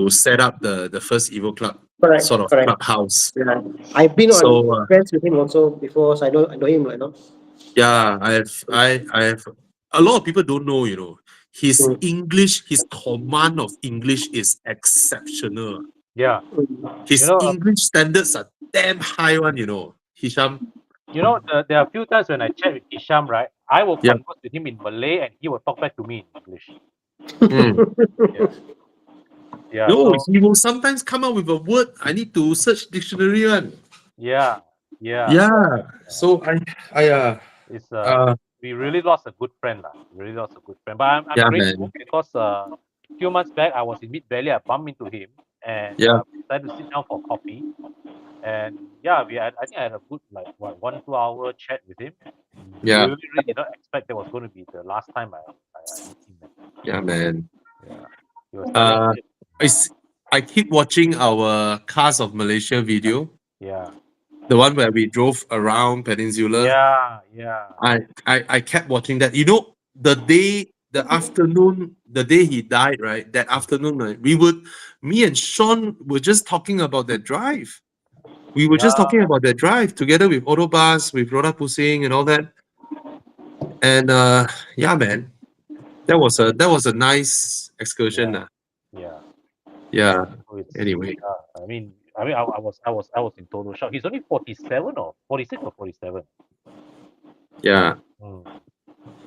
set up the first Evo Club Correct, sort of correct. clubhouse. Yeah. I've been on So friends with him also before, so I know him, you know. yeah, I have a lot of people don't know. You know, his Mm. English, his command of English is exceptional. Yeah. His You know, English standards are damn high one. You know, Hisham. there are a few times when I chat with Hisham, right? I will Yeah. converse with him in Malay, and he will talk back to me in English. Mm. Yeah. No, So he will sometimes come up with a word I need to search dictionary one. yeah. Yeah. So It's uh we really lost a good friend, lah. Really lost a good friend. But I'm yeah, grateful man. because a few months back I was in Mid Valley. I bumped into him, and Yeah. we decided to sit down for coffee. And yeah, I think I had a good 1-2 hour chat with him. Yeah. Really did not expect that was going to be the last time I meet him. Man. Yeah, man. Yeah, he was telling me. I keep watching our Cars of Malaysia video, Yeah, the one where we drove around Peninsula. yeah. I kept watching that. You know, the afternoon, the day he died, right? That afternoon, right? Me and Sean were just talking about that drive. We were just Yeah, talking about that drive together with Autobus, with Roda Pusing and all that. And yeah, man, that was a nice excursion. yeah, yeah. Yeah. So it's Anyway, I was in total shock. He's only 47 or 46 or 47. yeah, Mm.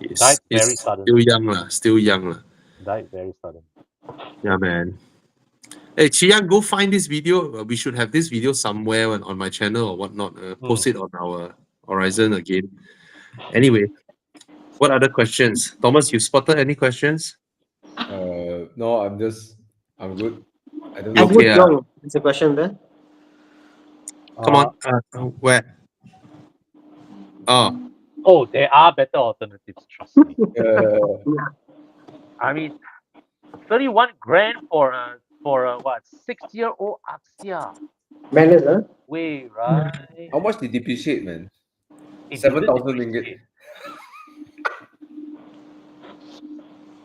it's Died it's very sudden. still young lah, still young lah. Died very sudden. Yeah, man. Hey, Chiang, go find this video. We should have this video somewhere on my channel or whatnot. Post it on our horizon again. Anyway, what other questions? Thomas, you spotted any questions? No, I'm good. I don't know. Edward Okay, Young is a question there. come on. Where? Oh, Oh, there are better alternatives. Trust me. I mean, 31 grand for a what 6-year-old Axia. Manners, huh? Way, right? How much did depreciate, man? It 7,000 didn't ringgit. depreciate.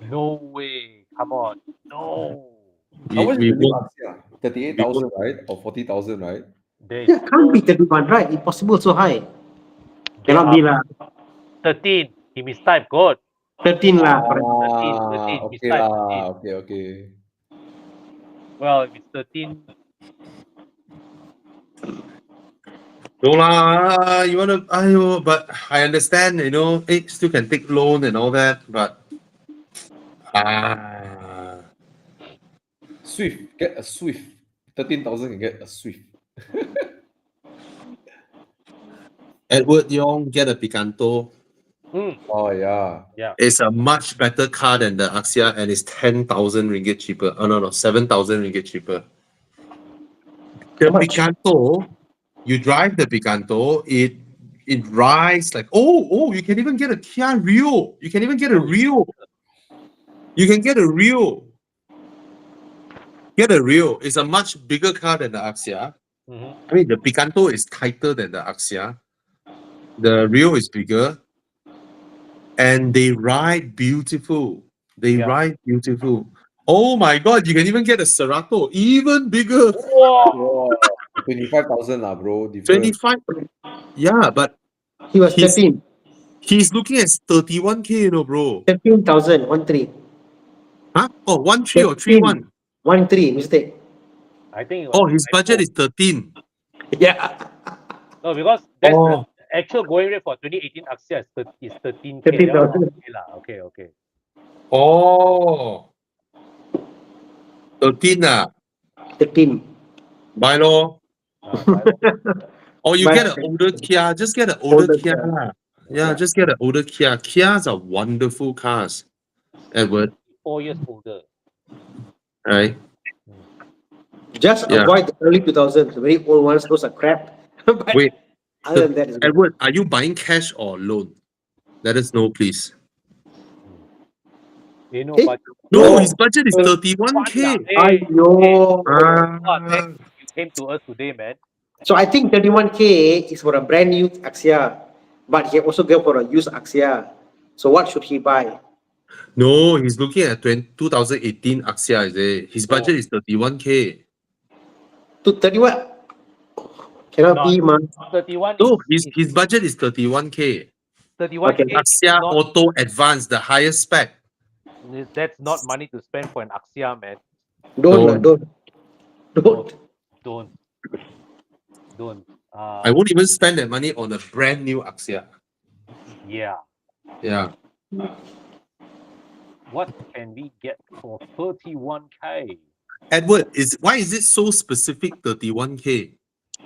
No way. Come on. No. How much we is the new won't. Axia? 38,000, right? Or 40,000, right? There is Yeah, can't be 31, right? Impossible so high. there Cannot are be lah. 13. He mistyped. God. 13 lah. Correct. 13. Okay Mistyped. lah. 13. Okay. Well, if it's 13, No lah, you wanna, but I understand, you know, still can take loan and all that, but Swift. Get a Swift. 13,000 can get a Swift. Edward Yong get a Picanto. Oh yeah. It's a much better car than the Axia, and it's 10,000 ringgit cheaper. Oh no, 7,000 ringgit cheaper. The How much? Picanto, you drive the Picanto, it rides like you can even get a Kia Rio. You can even get a Rio. You can get a Rio. Get a Rio. It's a much bigger car than the Axia. I mean, the Picanto is tighter than the Axia. The Rio is bigger. And they ride beautiful. They ride beautiful. Oh my god, you can even get a Cerato, even bigger. Wow. 25,000 lah, bro. Different. 25. Yeah, but He was 13. he's looking at 31K, you know, bro. 13,000, 1-3. Huh? Oh, 1-3 or 3-1. 1-3, mistake. I think. Oh, his budget is 13. Yeah. No, because that's the actual going rate for 2018 Axia is 13K. 13,000. Okay. Oh. 13 13. buy lor. Buy lor. Or you Buy get an older Kia, just get an older older Kia Kia. lah. Yeah, Yeah. just get an older Kia. Kias are wonderful cars, Edward, 4 years older. right? Just Yeah. avoid the early 2000s, the very old ones. Those are crap. But Wait, other than that, it's good. Edward, are you buying cash or loan? Let us know, please. You know, Eh? but No, No. his budget is 31K. Aiyo. thanks you came to us today, man. So I think 31K is for a brand new Axia, but he also go for a used Axia. So what should he buy? No, he's looking at 2018 Axia, is it? His budget is 31K. To 31? Cannot No, be, man. 31 No, is his budget is 31K. 31K Okay. is Axia not, Auto Advanced, the highest spec. that's not money to spend for an Axia, man. Don't. Don't. Don't. Don't. I won't even spend that money on a brand new Axia. Yeah. Yeah. What can we get for 31K? Edward, why is it so specific 31K?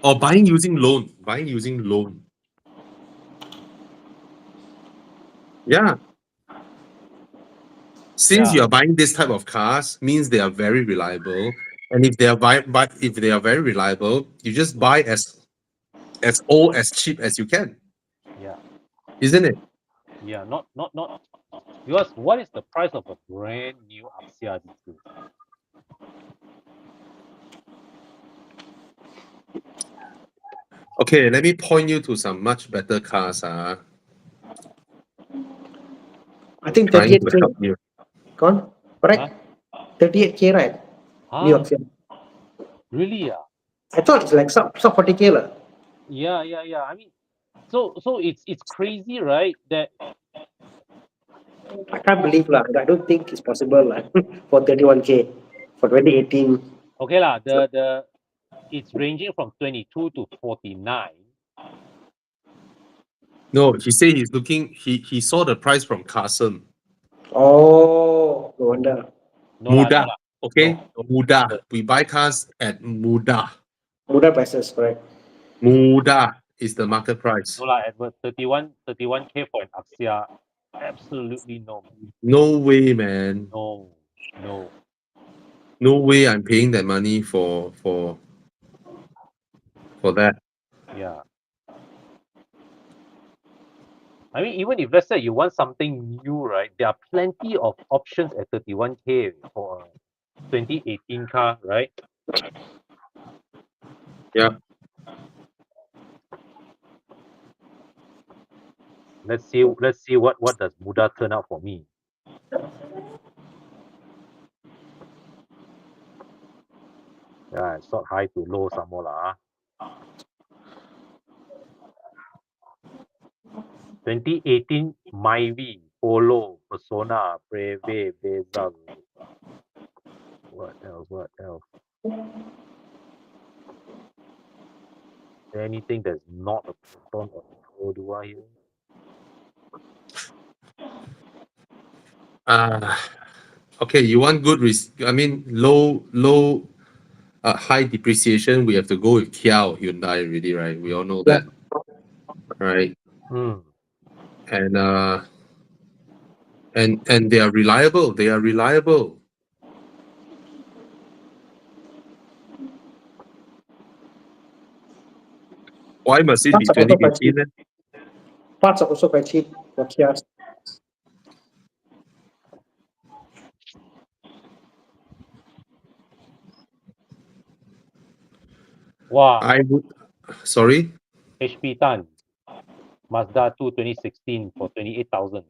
Or buying using loan. Buying using loan. Yeah. Since Yeah. you are buying this type of cars, means they are very reliable. And if they are if they are very reliable, you just buy as old as cheap as you can, Yeah. isn't it? Yeah. Not. Because what is the price of a brand new Axia these days? Okay, let me point you to some much better cars. I think Trying to 38K. help you. Gone? Correct? 38K, right? New Huh? Axia. Really? Yeah. I thought it's like sub 40K. lah. Yeah. I mean, so it's crazy, right? That I can't believe lah. I don't think it's possible lah for 31K for 2018. okay lah. The it's ranging from 22 to 49. No, he said he's looking. He saw the price from Carson. Oh, no wonder. No lah. Muda. Okay, No. Muda. We buy cars at Muda. Muda prices, correct? Muda is the market price. No lah. Edward, 31K for an Axia. Absolutely no. No way, man. No. No way. I'm paying that money for that. Yeah. I mean, even if let's say you want something new, right? There are plenty of options at 31K for a 2018 car, right? Yeah. Let's see what does Muda turn out for me. Yeah, it's not high to low some more lah. 2018 Myvi, Polo, Persona, Breve, Bezal. What else? Is there anything that's not a Proton or Odua here? Okay, you want good low high depreciation, we have to go with Kia or Hyundai already, right? We all know that. Right? Hmm. And they are reliable. Why must it be Parts are also quite 2018 cheap. then? Parts are also quite cheap for Kias. Wow. I would sorry? HP Tan, Mazda 2 2016 for 28,000.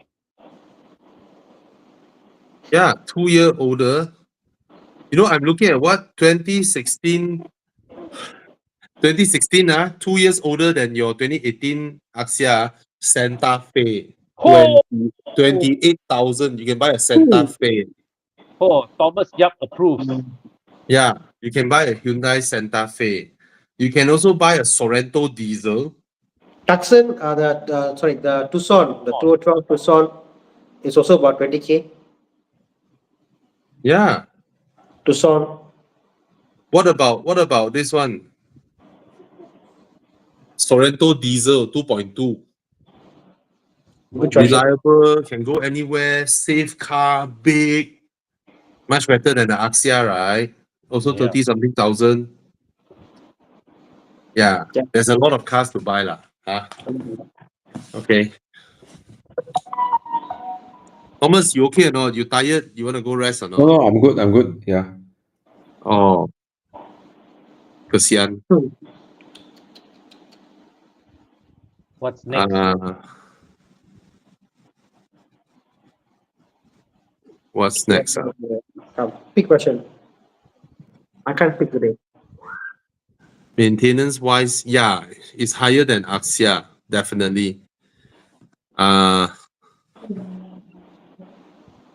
Yeah, 2 year older. You know, I'm looking at what 2016, 2 years older than your 2018 Axia Santa Fe. 28,000. You can buy a Santa Fe. Oh, Thomas Yap approves. Yeah, you can buy a Hyundai Santa Fe. You can also buy a Sorento diesel. Tucson, the Tucson, the 212 Tucson is also about 20K. Yeah. Tucson. What about this one? Sorrento diesel 2.2. Good choice. Reliable, can go anywhere, safe car, big, much better than the Axia, right? Also Yeah. 30 something thousand. Yeah, Yeah. there's a lot of cars to buy lah. Huh? Okay. Thomas, you okay or not? You tired? You want to go rest or No, not? no, I'm good. I'm good. Yeah. Oh, kesian. What's next? What's next? Big question. I can't pick today. Maintenance wise, yeah, it's higher than Axia, definitely.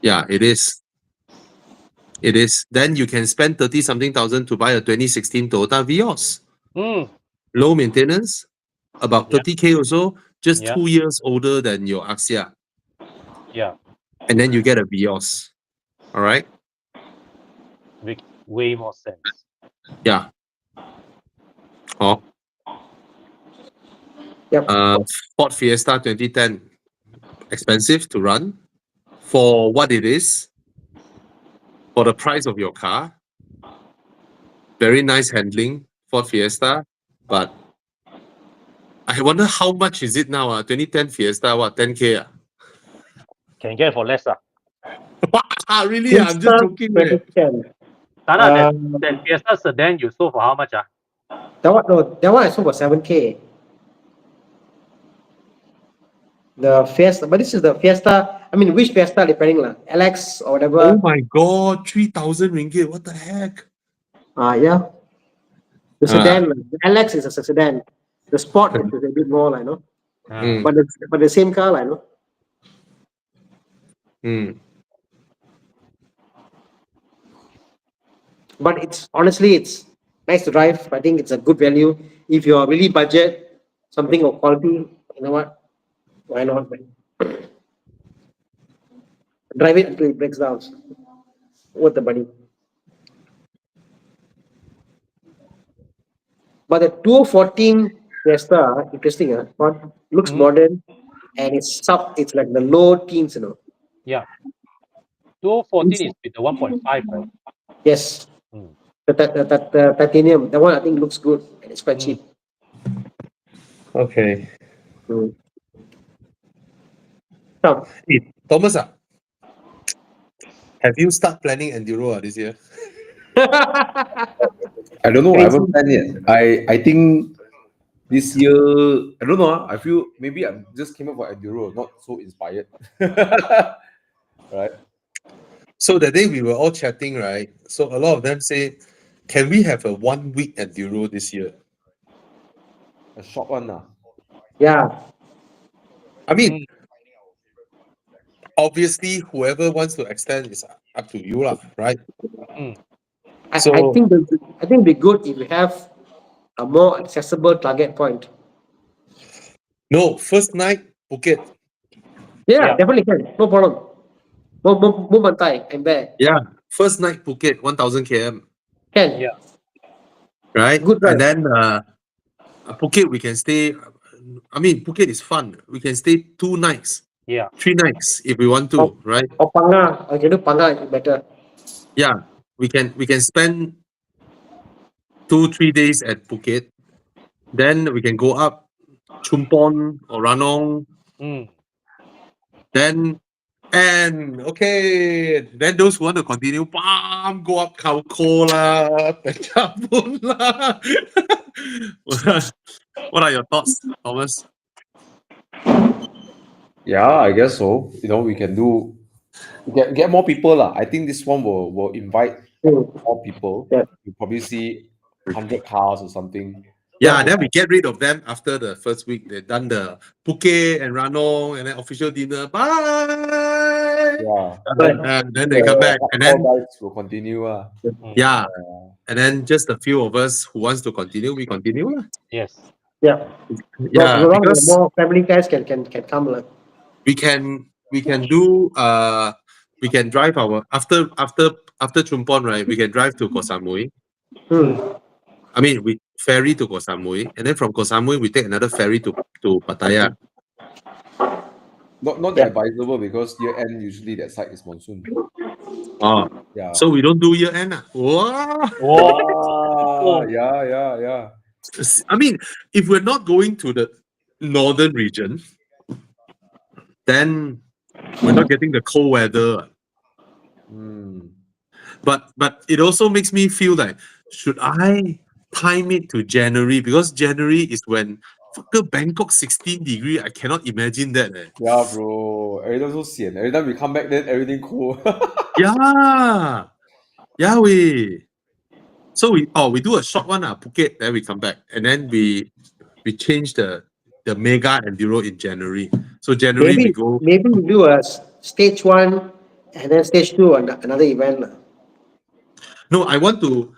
Yeah, it is. It is. Then you can spend 30 something thousand to buy a 2016 Toyota Vios. Mm, Low maintenance, about Yeah. 30K also, just Yeah. 2 years older than your Axia. Yeah. And then you get a Vios. All right. Makes way more sense. Yeah. Oh. Yep. Ford Fiesta 2010. Expensive to run for what it is, for the price of your car. Very nice handling, Ford Fiesta, but I wonder how much is it now? 2010 Fiesta, what, 10K? Can get for less. Really? I'm just joking. Eh. 2010. Tana, that Fiesta sedan you sold for how much? That one I sold for 7K. The Fiesta, but this is the Fiesta. I mean, which Fiesta depending lah, LX or whatever. Oh my god, 3,000 ringgit. What the heck? Yeah. The sedan, the LX is a sedan. The Sport is a bit more, like, Mm. but the same car, like, Mm. But it's honestly, it's nice to drive. I think it's a good value if you're really budget something of quality. You know what? Why not? Man? Drive it until it breaks down. Worth the money. But the 214 Fiesta, interesting, looks modern and it's like the low teens, Yeah. 2014 is with the 1.5, right? Yes. Mm. The titanium, that one I think looks good and it's quite cheap. Okay. Mm. Hey, Thomas, have you start planning Enduro this year? I don't know. I haven't planned yet. I think this year, I don't know. I feel maybe I just came up for Enduro, not so inspired. Right? So that day we were all chatting, right? So a lot of them say, can we have a 1 week Enduro this year? A short one. Yeah. I mean, obviously, whoever wants to extend is up to you, lah, right? I So- think it'd be good if we have a more accessible target point. No, first night, Phuket. Yeah, Yeah. definitely can. No problem. More Bantai and there. Yeah, first night, Phuket, 1,000 km, Can. Yeah. right? Good drive. And then Phuket, we can stay. I mean, Phuket is fun. We can stay 2 nights, Yeah. 3 nights if we want to, right? Or Panga. I can do Panga, it's better. Yeah, we can spend 2-3 days at Phuket. Then we can go up Chumpon or Ranong. Mm. Then then those who want to continue, bam, go up Kauko lah, Penchabun lah. What are your thoughts, Thomas? Yeah, I guess so. We can do get more people lah. I think this one will invite more people. Yeah. You probably see 100 cars or something. Yeah, then we get rid of them after the first week. They've done the Phuket and Ranong and then official dinner. Bye. Yeah. Then they come back and then all guys will continue. yeah, and then just a few of us who wants to continue, we continue lah. Yes. Yeah. Yeah, because more family guys can come. Like. we can do we can drive our after Chumpon, right? We can drive to Koh Samui. I mean, we ferry to Koh Samui, and then from Koh Samui we take another ferry to Pattaya. Not Yeah. advisable because year end usually that side is monsoon. Oh, Yeah. so we don't do year end. Wow. Yeah. I mean, if we're not going to the northern region, then we're not getting the cold weather. Mm. But it also makes me feel like, should I time it to January? Because January is when fucker Bangkok 16 degree. I cannot imagine that. Yeah, bro. Every time so sian. Every time we come back, then everything cool. Yeah. Yeah, so we do a short one Phuket, then we come back. And then we change the mega enduro in January. So January we go. Maybe we do a stage one and then stage two another event. Lah. No, I want to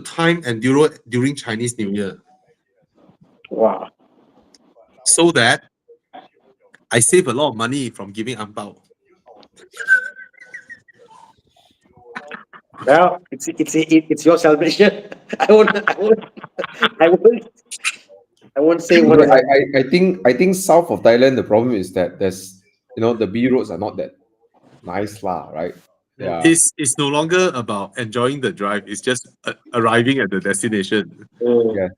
time enduro during Chinese New Year Wow. so that I save a lot of money from giving ampao. Well, it's your celebration. I won't I won't say what Okay, is. I think south of Thailand the problem is that there's the B roads are not that nice lah, right? Yeah. It's no longer about enjoying the drive. It's just arriving at the destination.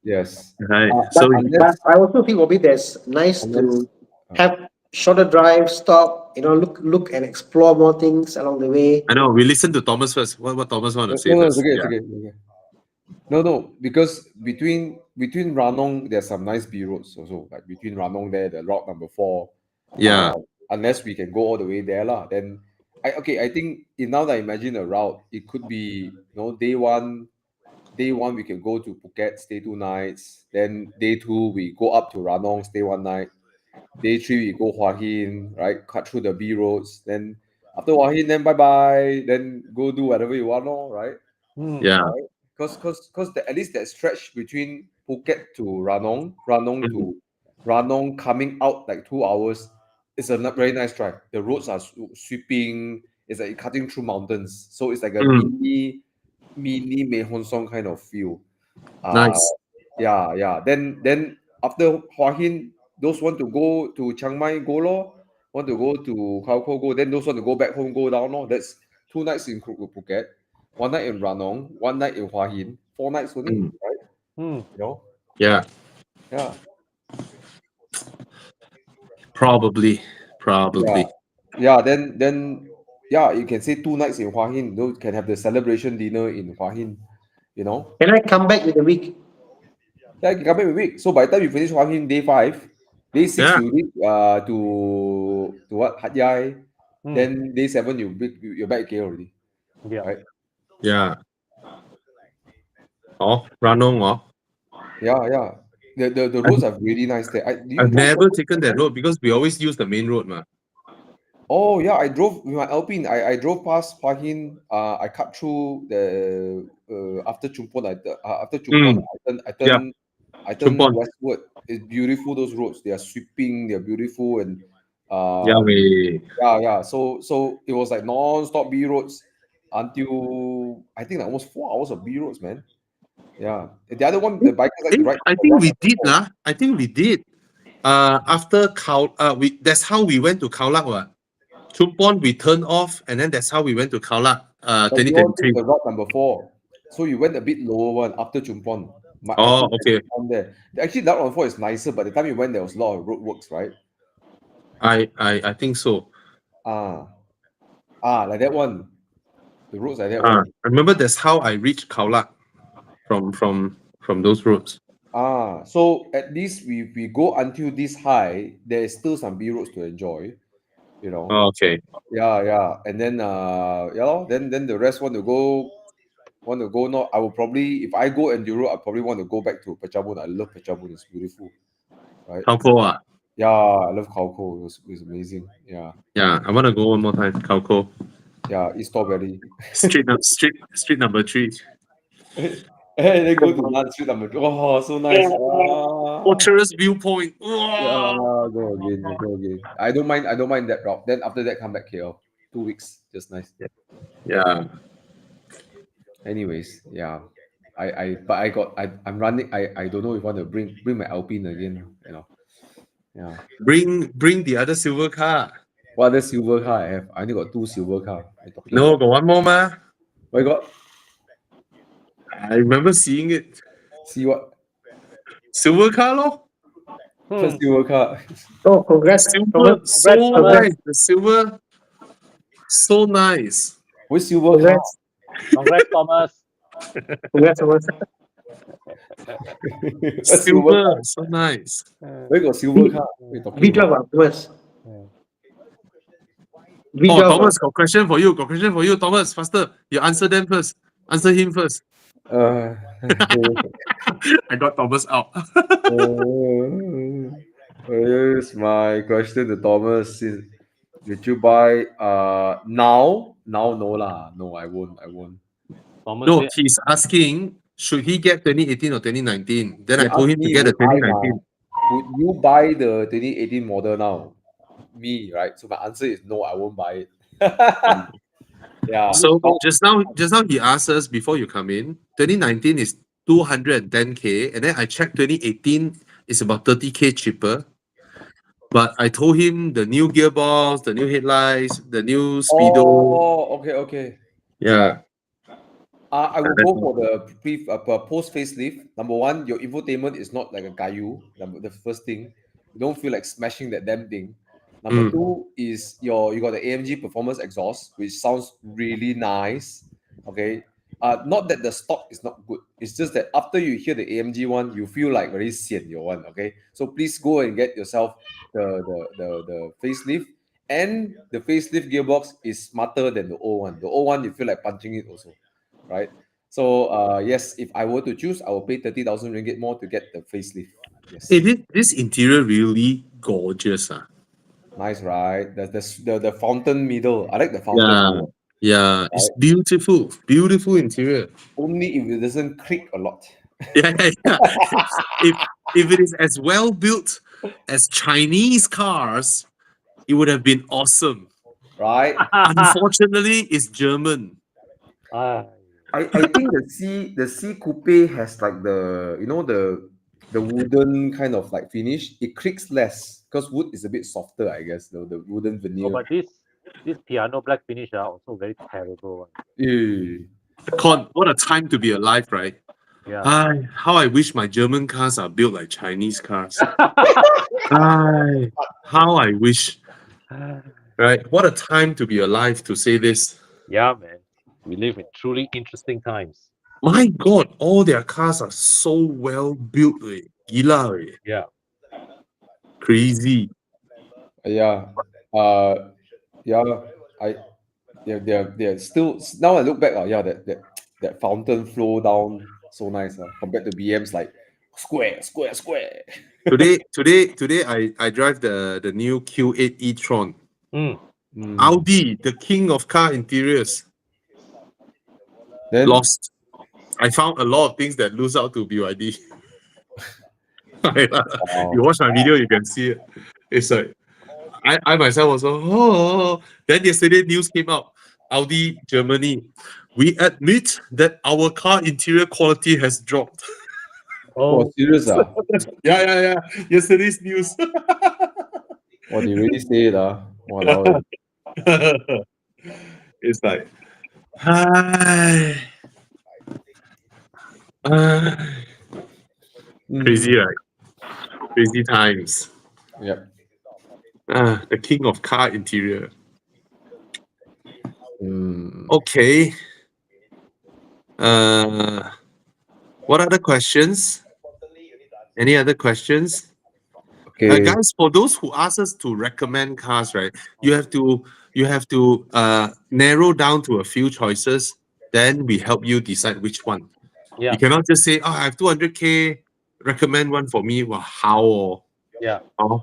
Yes. Right. But, So but I also think maybe there's nice Unless to have shorter drive, stop, look and explore more things along the way. I know we listen to Thomas first. What Thomas want to say no, it's first? okay, Yeah. it's okay. No, because between Ranong there's some nice B roads also. Like between Ranong there, the route number 4. Yeah. Unless we can go all the way there lah. Then I think now that I imagine a route, it could be day one we can go to Phuket, stay 2 nights. Then day 2 we go up to Ranong, stay 1 night. Day 3 we go Hua Hin, right? Cut through the B roads. Then after Hua Hin, then bye bye. Then go do whatever you want, right? Yeah. Because at least that stretch between Phuket to Ranong to Ranong coming out like 2 hours is a very nice drive. The roads are sweeping. It's like cutting through mountains, so it's like a mini Mei Hon Song kind of feel. Nice. Yeah. Then after Hua Hin, those want to go to Chiang Mai, go lor. Want to go to Khao Ko, go. Then those want to go back home, go down lor. That's 2 nights in Phuket, 1 night in Ranong, 1 night in Hua Hin, 4 nights only, right? Yeah. Yeah. Probably. Yeah. Then you can say 2 nights in Hua Hin. You can have the celebration dinner in Hua Hin. Can I come back with a week? Yeah, you can come back a week. So by the time you finish Hua Hin day 5, day 6 Yeah. you reach to what Hat Yai. Then day 7 you're back here already. Yeah. Right? Yeah. Oh, Ranong. Oh. Yeah. The roads are really nice there. I've never taken that road because we always use the main road, ma. Oh yeah, I drove with my Alpine. I drove past Hua Hin. I cut through the after Chumpon. After Chumpon, I turn Chumpon. westward. It's beautiful. Those roads, they are sweeping. They are beautiful and yeah. So it was like non-stop B roads until I think like almost 4 hours of B roads, man. Yeah. The other one, the bikers like to ride. I think we did, lah. I think we did. After that's how we went to Khao Lak, what? Chumpon we turned off, and then that's how we went to Khao Lak, But you all took 2023. the route number 4, so you went a bit lower one after Chumpon. Oh, okay. There. Actually, that one 4 is nicer, but the time you went, there was a lot of roadworks, right? I think so. Like that one. The roads like that I one. remember that's how I reached Khao Lak from those roads. So at least we go until this high, there is still some B roads to enjoy, Oh, okay. Yeah. And then then the rest want to go not. I will probably, if I go enduro, I probably want to go back to Pechabun. I love Pechabun, it's beautiful. Right? Khao Ko. Yeah, I love Khao Ko. It was amazing. Yeah. Yeah, I want to go one more time. Khao Ko. Yeah, East Valley. Street number 3. And then go to Nan Street number 2. Oh, so nice. Fortress viewpoint. Yeah, go again. I don't mind that route. Then after that, come back KL. 2 weeks, just nice. Yeah. Anyways, yeah. I'm running. I don't know if I want to bring my Alpine again. Yeah. Bring the other silver car. What other silver car I have? I only got 2 silver car. What are you talking No, about? got one more ma. What you got? I remember seeing it. See what? Silver car lor. First Hmm. silver car. Oh, congrats, Silver, Thomas. so Congrats, Thomas. nice. The silver, so nice. Which silver car? Congrats, Congrats, Thomas. congrats, Thomas. A silver Silver, car. so nice. Where got silver car? What are you talking Good job, about? Thomas. Hmm. Good Oh, job. Thomas, got question for you. Got question for you, Thomas. Faster. You answer them first. Answer him first. Uh, I got Thomas out. Here's my question to Thomas. Did you buy now? Now no lah. No, I won't. I won't. Thomas No, said, he's asking, should he get 2018 or 2019? Then He I told asked him to me get a would I now. 2019. Would you buy the 2018 model now? Me, right? So my answer is no, I won't buy it. Yeah. So just now he asked us before you come in, 2019 is 210K, and then I checked 2018 is about 30K cheaper. But I told him the new gearbox, the new headlights, the new speedo. Oh, okay. Yeah. I will that's go all. for the post facelift. Number one, your infotainment is not like a Gayu. The first thing, you don't feel like smashing that damn thing. Number Mm. two is you got the AMG performance exhaust, which sounds really nice. Okay. Not that the stock is not good. It's just that after you hear the AMG one, you feel like very sian your one. Okay. So please go and get yourself the facelift. And the facelift gearbox is smarter than the old one. The old one, you feel like punching it also, right? So yes, if I were to choose, I will pay 30,000 ringgit more to get the facelift. Yes, Hey, this interior really gorgeous. nice, right? The fountain middle. I like the fountain Yeah. middle. Yeah. It's Right? beautiful. Beautiful interior. Only if it doesn't creak a lot, Yeah, yeah, yeah. if if it is as well built as Chinese cars, it would have been awesome. right? Unfortunately, it's German. ah, I think the C coupe has like the wooden kind of like finish. It creaks less because wood is a bit softer, I guess. The wooden oh, veneer. but this piano black finish are also very terrible one. Eh. Con, what a time to be alive, right? Yeah. How I wish my German cars are built like Chinese cars. Ay, how I wish, right? What a time to be alive to say this. Yeah, man. We live in truly interesting times. My God, all their cars are so well built. Gila, Yeah. crazy. Yeah. Yeah. I they're still now I look back, yeah, that fountain flow down so nice, compared to BM's like square. Today, I drive the new Q8 e-tron. Mm. Audi, the king of car interiors, Then lost. I found a lot of things that lose out to BYD. You watch my video, you can see it. It's like I myself also. Oh, then yesterday news came out. Audi Germany. We admit that our car interior quality has dropped. Oh, serious Yeah. Yesterday's news. they really say it Walao. It's like, hi. Crazy, right? Crazy times. Yep. The king of car interior. Mm. Okay. What other questions? Any other questions? Okay. Guys, for those who ask us to recommend cars, right? You have to narrow down to a few choices. Then we help you decide which one. yeah. You cannot just say, "Oh, I have 200K. Recommend one for me." Well, how? Yeah. Oh.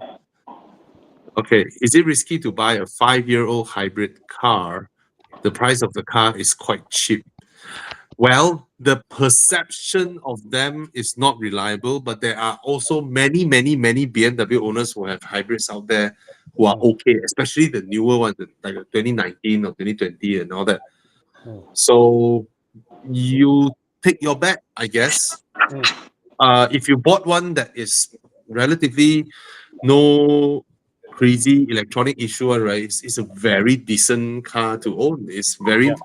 Okay. Is it risky to buy a 5-year-old hybrid car? The price of the car is quite cheap. Well, the perception of them is not reliable, but there are also many, many, many BMW owners who have hybrids out there who are Mm. okay, especially the newer ones, like the 2019 or 2020 and all that. Mm. So you take your bet, I guess. Mm. If you bought one that is relatively no crazy electronic issue, right? It's a very decent car to own. It's very Yeah.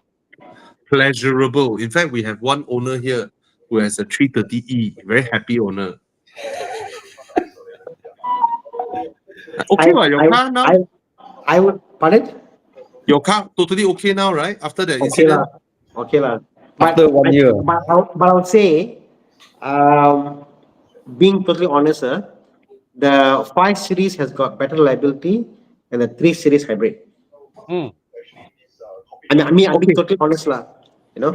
pleasurable. In fact, we have one owner here who has a 330E, very happy owner. I, Okay, well, your I, car now, I, I would, pardon? your car totally okay now, right? After the Okay lah, incident. okay lah. After 1 year. But I would say, um, being totally honest, the 5 series has got better reliability than the 3 series hybrid. Mm. I'm being Okay. totally honest lah. You know.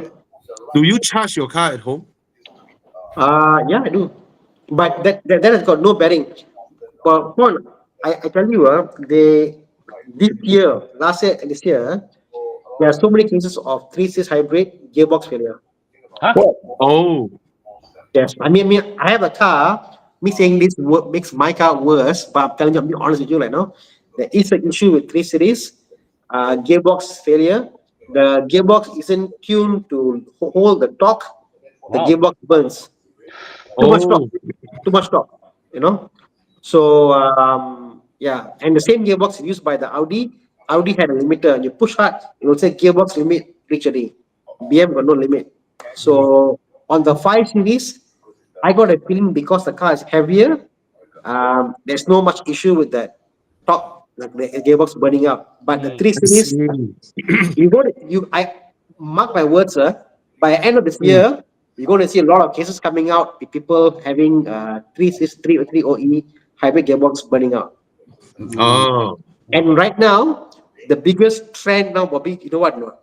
Do you charge your car at home? Yeah, I do. But that has got no bearing. For one, I tell you, this year, last year and this year, there are so many cases of 3 series hybrid gearbox failure. Huh? Oh, Yes, I have a car. Me saying this makes my car worse, but I'm telling you, I'm being honest with you right now. There is an issue with 3 series, gearbox failure. The gearbox isn't tuned to hold the torque. The Wow. gearbox burns. Too much torque. oh, Too much torque. You know. So yeah, and the same gearbox is used by the Audi. Audi had a limiter. You push hard, it will say gearbox limit reach a day. BM got no limit. So on the 5 series, I got a feeling because the car is heavier, there's no much issue with that top, like the gearbox burning up. But the Mm. 3 series, see. I mark my words, sir. By the end of this Mm. year, you're going to see a lot of cases coming out with people having 3 OE hybrid gearbox burning out. Oh, And right now, the biggest trend now, Bobby, you know what? No?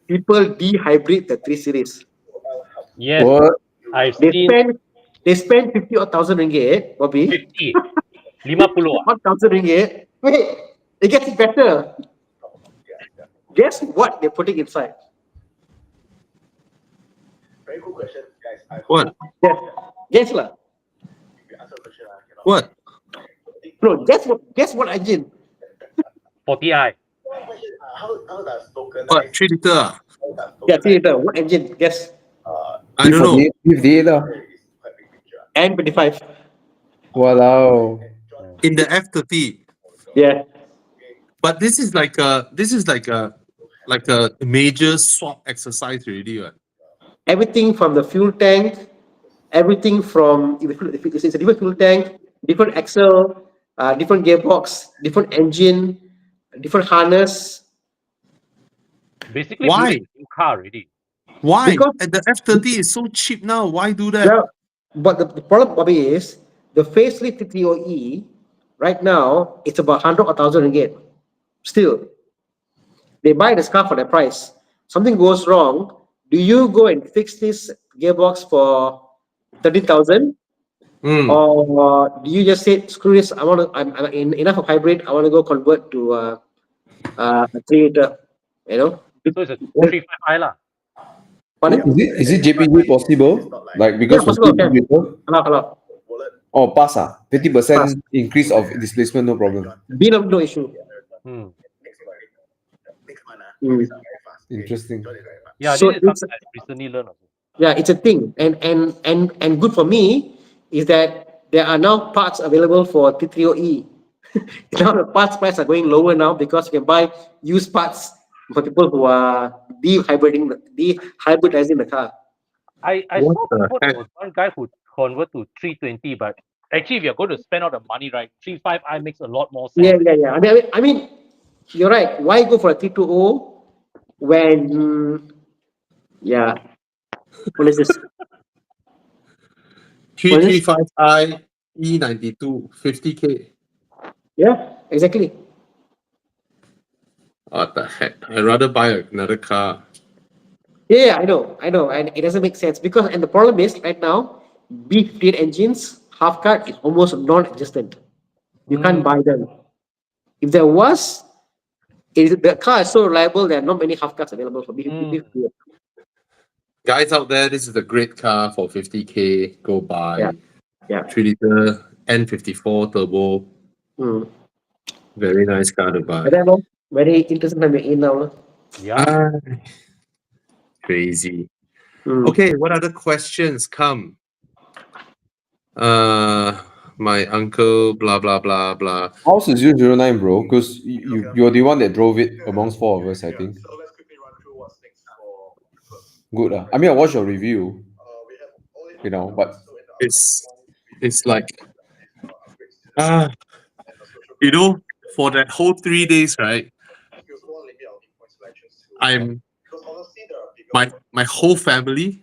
People de-hybrid the 3 series. Yes, What? I've They seen spend they spend 50 or thousand ringgit, Bobby. 50, 50 ah. 1,000 ringgit. Wait, it gets better. Guess what they're putting inside? what? Guess, guess lah. What? No, guess what engine? 40i. What? 3 liter? Ah? Yeah, see later. What engine? Guess. I don't know. P48 lah. N25. Walao. In the F30. Yeah. But this is like a major swap exercise already, right? Everything from the fuel tank, everything from if it's a different fuel tank, different axle, different gearbox, different engine, different harness. Basically, Why? building a new car already. Why? Because And the F30 is so cheap now. Why do that? yeah, but the problem, Bobby, is the facelift 3OE right now it's about 100 or 1,000 ringgit. Still, they buy this car for the price. Something goes wrong. Do you go and fix this gearbox for 30,000? Mm. Or do you just say, screw this, I'm enough of hybrid, I want to go convert to a 3 liter, you know? So it's a 35i lah. Pardon? Is it JPG possible? Like Yeah, because of possible, can. people? Hello. Oh, pass ah. Pass. 50% increase of displacement, no problem. No issue. Hmm. Mm. Interesting. Yeah, So this is something I recently learned also. yeah, it's a thing. And good for me is that there are now parts available for T3OE. Now the parts price are going lower now because you can buy used parts for people who are dehybridizing the car. I What saw the before there heck? was one guy who convert to 320, but actually, if you're going to spend all the money, right, 35i makes a lot more sense. Yeah. I mean, you're right. Why go for a T2O when yeah? What is this? What is this? 335i E92 50K. Yeah, exactly. What the heck? I'd rather buy another car. Yeah, I know, and it doesn't make sense because and the problem is right now, B58 engines half cut is almost non-existent. You can't buy them. If there was, the car is so reliable. There are not many half cuts available for B58. Guys out there, this is a great car for 50K. Go Yeah. buy. Yeah. 3-liter N54 turbo. Mm. Very nice car to buy. And then, very interesting time we're in now. Yeah. Ah, crazy. Mm. Okay, what other questions come? Uh, my uncle, blah blah blah blah. How's the 009, bro? Because you're the one that drove it amongst four of us, I think. Good. I mean, I watched your review, but It's like ah, you know, for that whole 3 days, right? I'm my whole family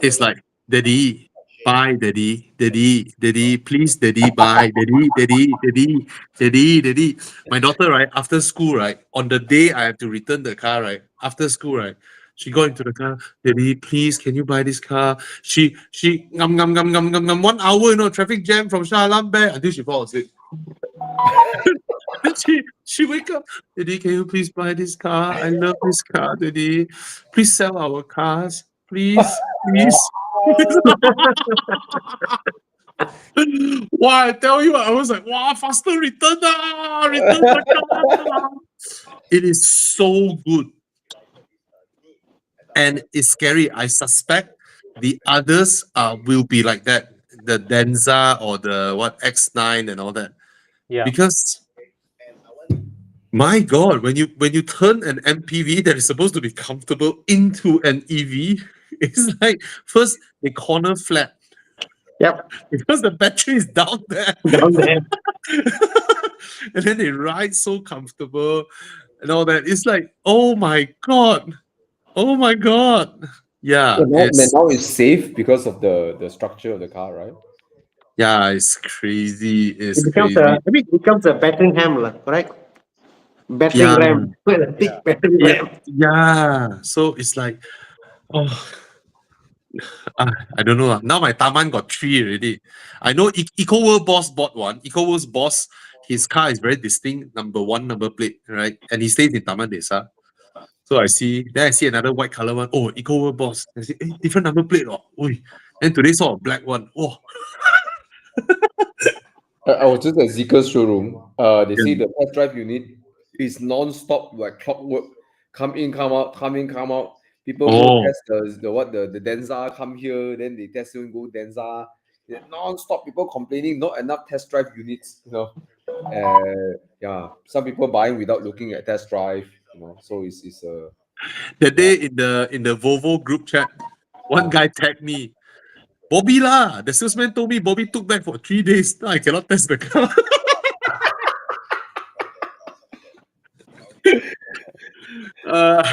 is like, Daddy, buy, Daddy, Daddy, Daddy, please, Daddy, buy, Daddy, Daddy, Daddy, Daddy, Daddy. My daughter, right, after school, right, on the day I have to return the car, right, after school, right, she got into the car, Daddy, please, can you buy this car? She ngum 1 hour, traffic jam from Shah Alam back until she falls asleep. She wake up, Daddy, can you please buy this car? I love this car, Daddy. Please sell our cars. Please, please. Wow, I tell you, I was like, wow, faster return, return the car. It is so good. And it's scary. I suspect the others will be like that. The Denza or the X9 and all that. Yeah. Because my God, when you turn an MPV that is supposed to be comfortable into an EV, it's like first they corner flat Yep. because the battery is down there. Down there. And then they ride so comfortable and all that. It's like, oh my God. Oh my God. Yeah, now it's safe because of the structure of the car, right? it's crazy. It's It becomes a, crazy. I mean, it becomes a battering ram, correct? Battering Yeah, ram. Well, a big Yeah. battering yeah, ram. yeah. So it's like, oh, I don't know. Now my Taman got 3 already. I know EcoWorld Boss bought one. EcoWorld's boss, his car is very distinct, number 1 number plate, right? And he stays in Taman Desa. So I see another white color one. Oh, EcoWorld Boss. I see, different number plate. Oh, oi. Then today saw a black one. Oh, I was just at Zeker's showroom. They say yeah. the test drive unit is non-stop like clockwork. Come in, come out, come in, come out. People go Oh, test the Denza, come here, then they test and go Denza. Non-stop people complaining, not enough test drive units. Yeah, some people buying without looking at test drive. So it's that yeah. day in the Volvo group chat, one guy tagged me, Bobby lah. The salesman told me Bobby took back for 3 days. Now I cannot test the car. uh,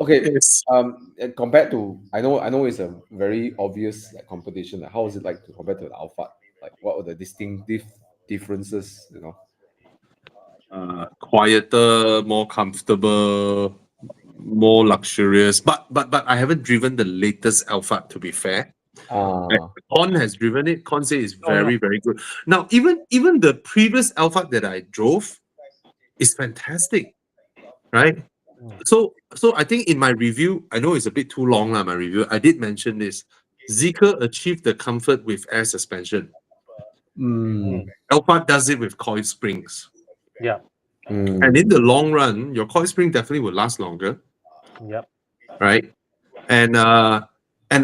Okay. yes. And compared to I know it's a very obvious like competition. Like, how is it like to compare to the Alphard? Like, what are the distinctive differences? Quieter, more comfortable, more luxurious. But I haven't driven the latest Alpha, to be fair. Ah, Con has driven it. Con say it's Oh, yeah. very, very good. Now, even the previous Alpha that I drove is fantastic, right? Mm. So I think in my review, I know it's a bit too long, my review. I did mention this. Zeekr achieved the comfort with air suspension. mm, Mm. Alpha does it with coil springs. Yeah. And in the long run, your coil spring definitely will last longer, Yep. right? And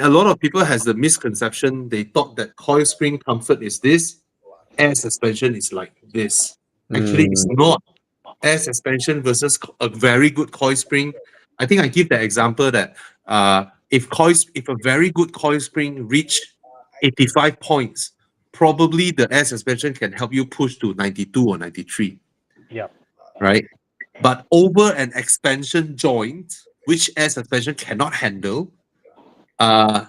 a lot of people has the misconception. They thought that coil spring comfort is this, air suspension is like this. Actually, it's mm, not. Air suspension versus a very good coil spring. I think I give the example that if a very good coil spring reach 85 points, probably the air suspension can help you push to 92 or 93, Yep. right? But over an expansion joint, which air suspension cannot handle, uh,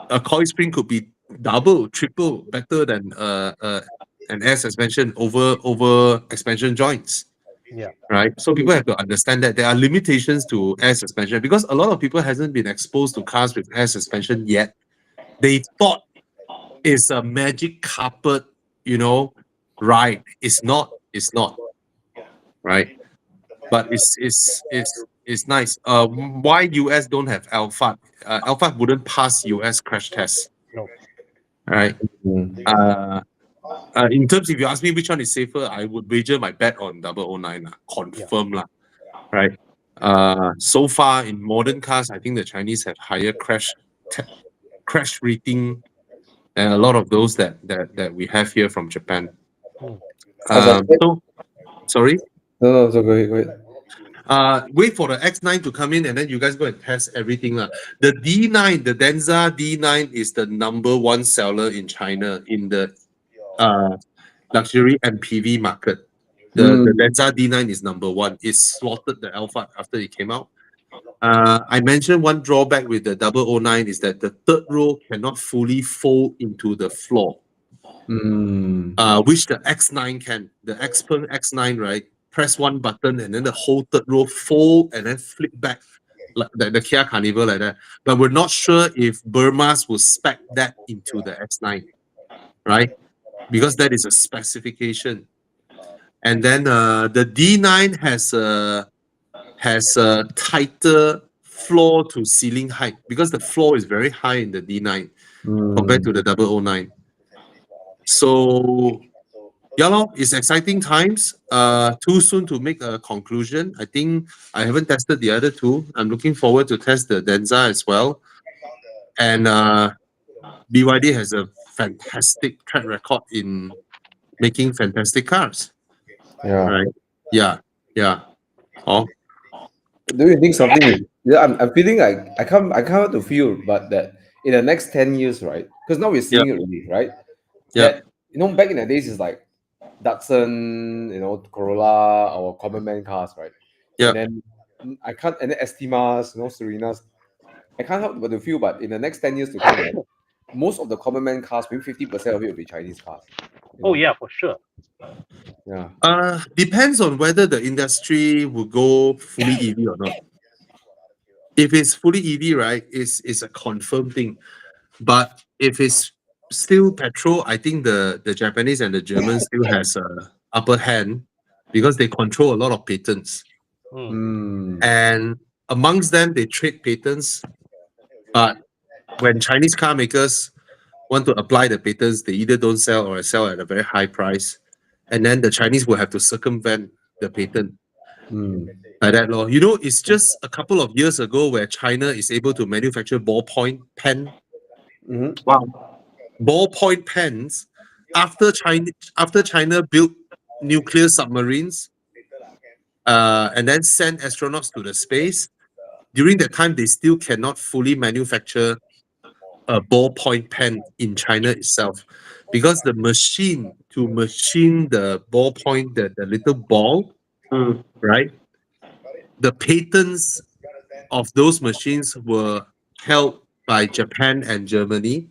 a coil spring could be double, triple better than an air suspension over expansion joints, Yeah. right? So people have to understand that there are limitations to air suspension because a lot of people hasn't been exposed to cars with air suspension yet. They thought it's a magic carpet, ride. It's not. It's not, right? But it's It's nice. Why US don't have Alpha? Alpha wouldn't pass US crash tests, No. right? Mm. In terms, if you ask me which one is safer, I would wager my bet on 009, confirm lah, right? So far in modern cars, I think the Chinese have higher crash rating and a lot of those that we have here from Japan. Mm. As I said, So sorry. no, so go ahead, go ahead. Wait for the X9 to come in and then you guys go and test everything. The D9, the Denza D9 is the number one seller in China in the luxury MPV market. The Denza D9 is number one. It slaughtered the Alpha after it came out. I mentioned one drawback with the 009 is that the third row cannot fully fold into the floor, which the X9 can. The Xpeng X9, right? Press one button and then the whole third row fold and then flip back like the Kia Carnival like that. But we're not sure if Burma's will spec that into the X9, right? Because that is a specification. And then the D9 has a tighter floor to ceiling height because the floor is very high in the D9 compared to the 009. So yeah, it's exciting times. Too soon to make a conclusion. I think I haven't tested the other two. I'm looking forward to test the Denza as well. And BYD has a fantastic track record in making fantastic cars. Yeah. Right? Yeah. Oh, Do you think something is, yeah, I'm feeling like I can't to feel, but that in the next 10 years, right? Because now we're seeing it already, right? yeah, That, back in the days is like Datsun, Corolla, our common man cars, right? yeah. And then and then Estimas, Serenas. I can't help but to feel, but in the next 10 years to come, right, most of the common man cars, maybe 50% of it will be Chinese cars. Oh yeah, for sure. Yeah. Depends on whether the industry will go fully EV or not. If it's fully EV, right, it's a confirmed thing. But if it's still petrol, I think the Japanese and the Germans still has a upper hand because they control a lot of patents. And amongst them, they trade patents. But when Chinese car makers want to apply the patents, they either don't sell or sell at a very high price. And then the Chinese will have to circumvent the patent. Like that, law. It's just a couple of years ago where China is able to manufacture ballpoint pen. Wow. Ballpoint pens after China built nuclear submarines and then sent astronauts to the space. During that time, they still cannot fully manufacture a ballpoint pen in China itself because the machine to machine the ballpoint, the little ball, right? The patents of those machines were held by Japan and Germany,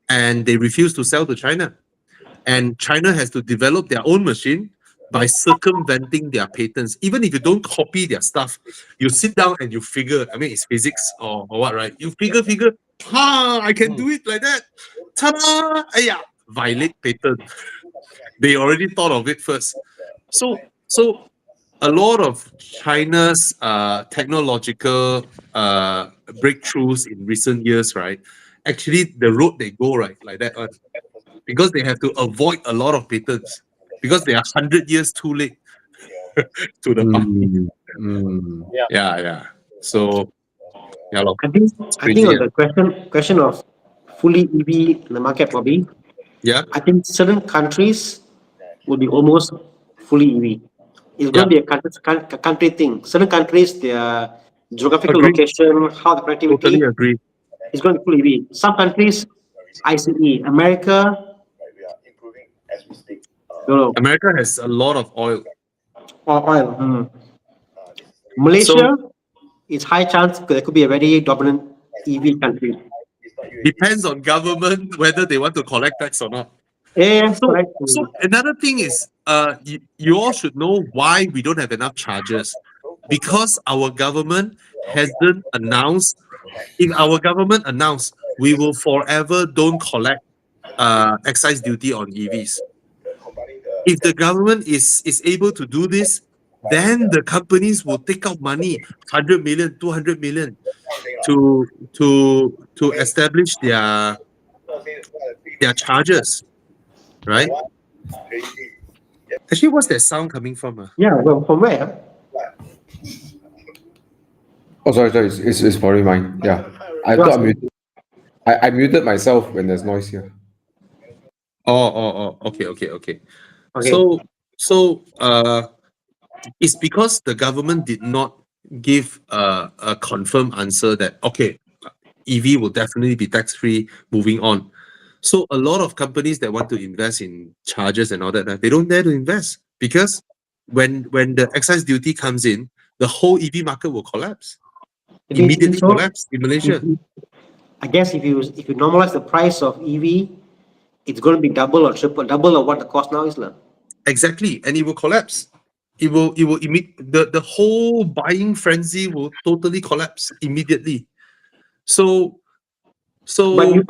and they refused to sell to China. And China has to develop their own machine by circumventing their patents. Even if you don't copy their stuff, you sit down and you figure, I mean, it's physics or what, right? You figure, I can do it like that. Ta-da! Ayah, violate patent. They already thought of it first. So a lot of China's technological breakthroughs in recent years, right? Actually, the road they go, right, like that one, because they have to avoid a lot of patents because they are 100 years too late to the party. Yeah. So, yeah, lor. I think crazy, on the question of fully EV in the market, Bobby, yeah, I think certain countries will be almost fully EV. It's going to be a country thing. Certain countries, their geographical Agree. location, how the Totally connectivity agree. is going to be fully EV. Some countries, ICE. America, no, America has a lot of oil. oil. Malaysia, it's high chance there could be a very dominant EV country. Depends on government whether they want to collect tax or not. Yeah, correct. So another thing is, you all should know why we don't have enough chargers, because our government hasn't announced. If our government announced, we will forever don't collect excise duty on EVs. If the government is able to do this, then the companies will take out money, 100 million, 200 million, to establish their charges, right? Actually, what's that sound coming from? Yeah, well, from where? Oh, sorry, it's probably mine. Yeah, I thought I muted. I muted myself when there's noise here. Okay. Okay. So it's because the government did not give a confirmed answer that okay, EV will definitely be tax free moving on. So a lot of companies that want to invest in chargers and all that, they don't dare to invest because when the excise duty comes in, the whole EV market will collapse. You think Immediately so? collapse in Malaysia. I guess if you normalize the price of EV, it's going to be double or triple, double of what the cost now is, lah. Exactly, and it will collapse. It will the whole buying frenzy will totally collapse immediately. So But so you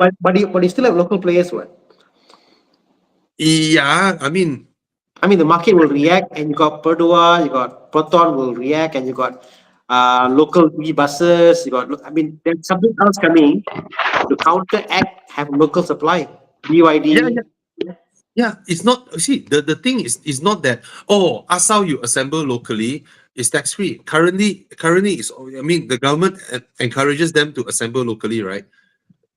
still have local players, what? yeah, I mean, the market will react, and you got Perdua, you got Proton will react, and you got local EV buses. You got, I mean, there's something else coming to counteract, have local supply. yeah, BYD. yeah. It's not, see, the thing is not that, oh, asal you assemble locally is tax free. Currently is, the government encourages them to assemble locally, right?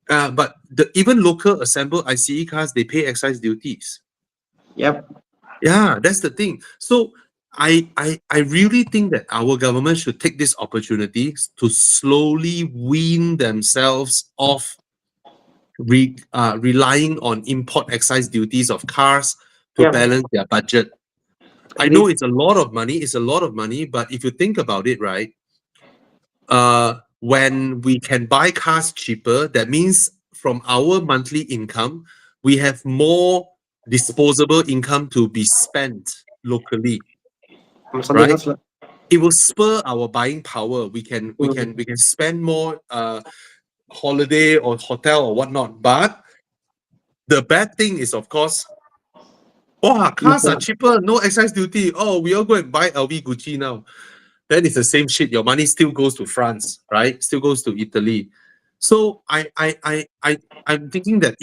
But even local assembled ICE cars, they pay excise duties. Yep. Yeah, that's the thing. So I really think that our government should take this opportunity to slowly wean themselves off relying on import excise duties of cars to Yeah. balance their budget. I know it's a lot of money. It's a lot of money, but if you think about it, right? When we can buy cars cheaper, that means from our monthly income, we have more disposable income to be spent locally, Something right? else, lah. It will spur our buying power. We can spend more holiday or hotel or whatnot. But the bad thing is, of course, cars are cheaper, no excise duty. Oh, we all go and buy LV Gucci now. Then it's the same shit. Your money still goes to France, right? Still goes to Italy. So I'm thinking that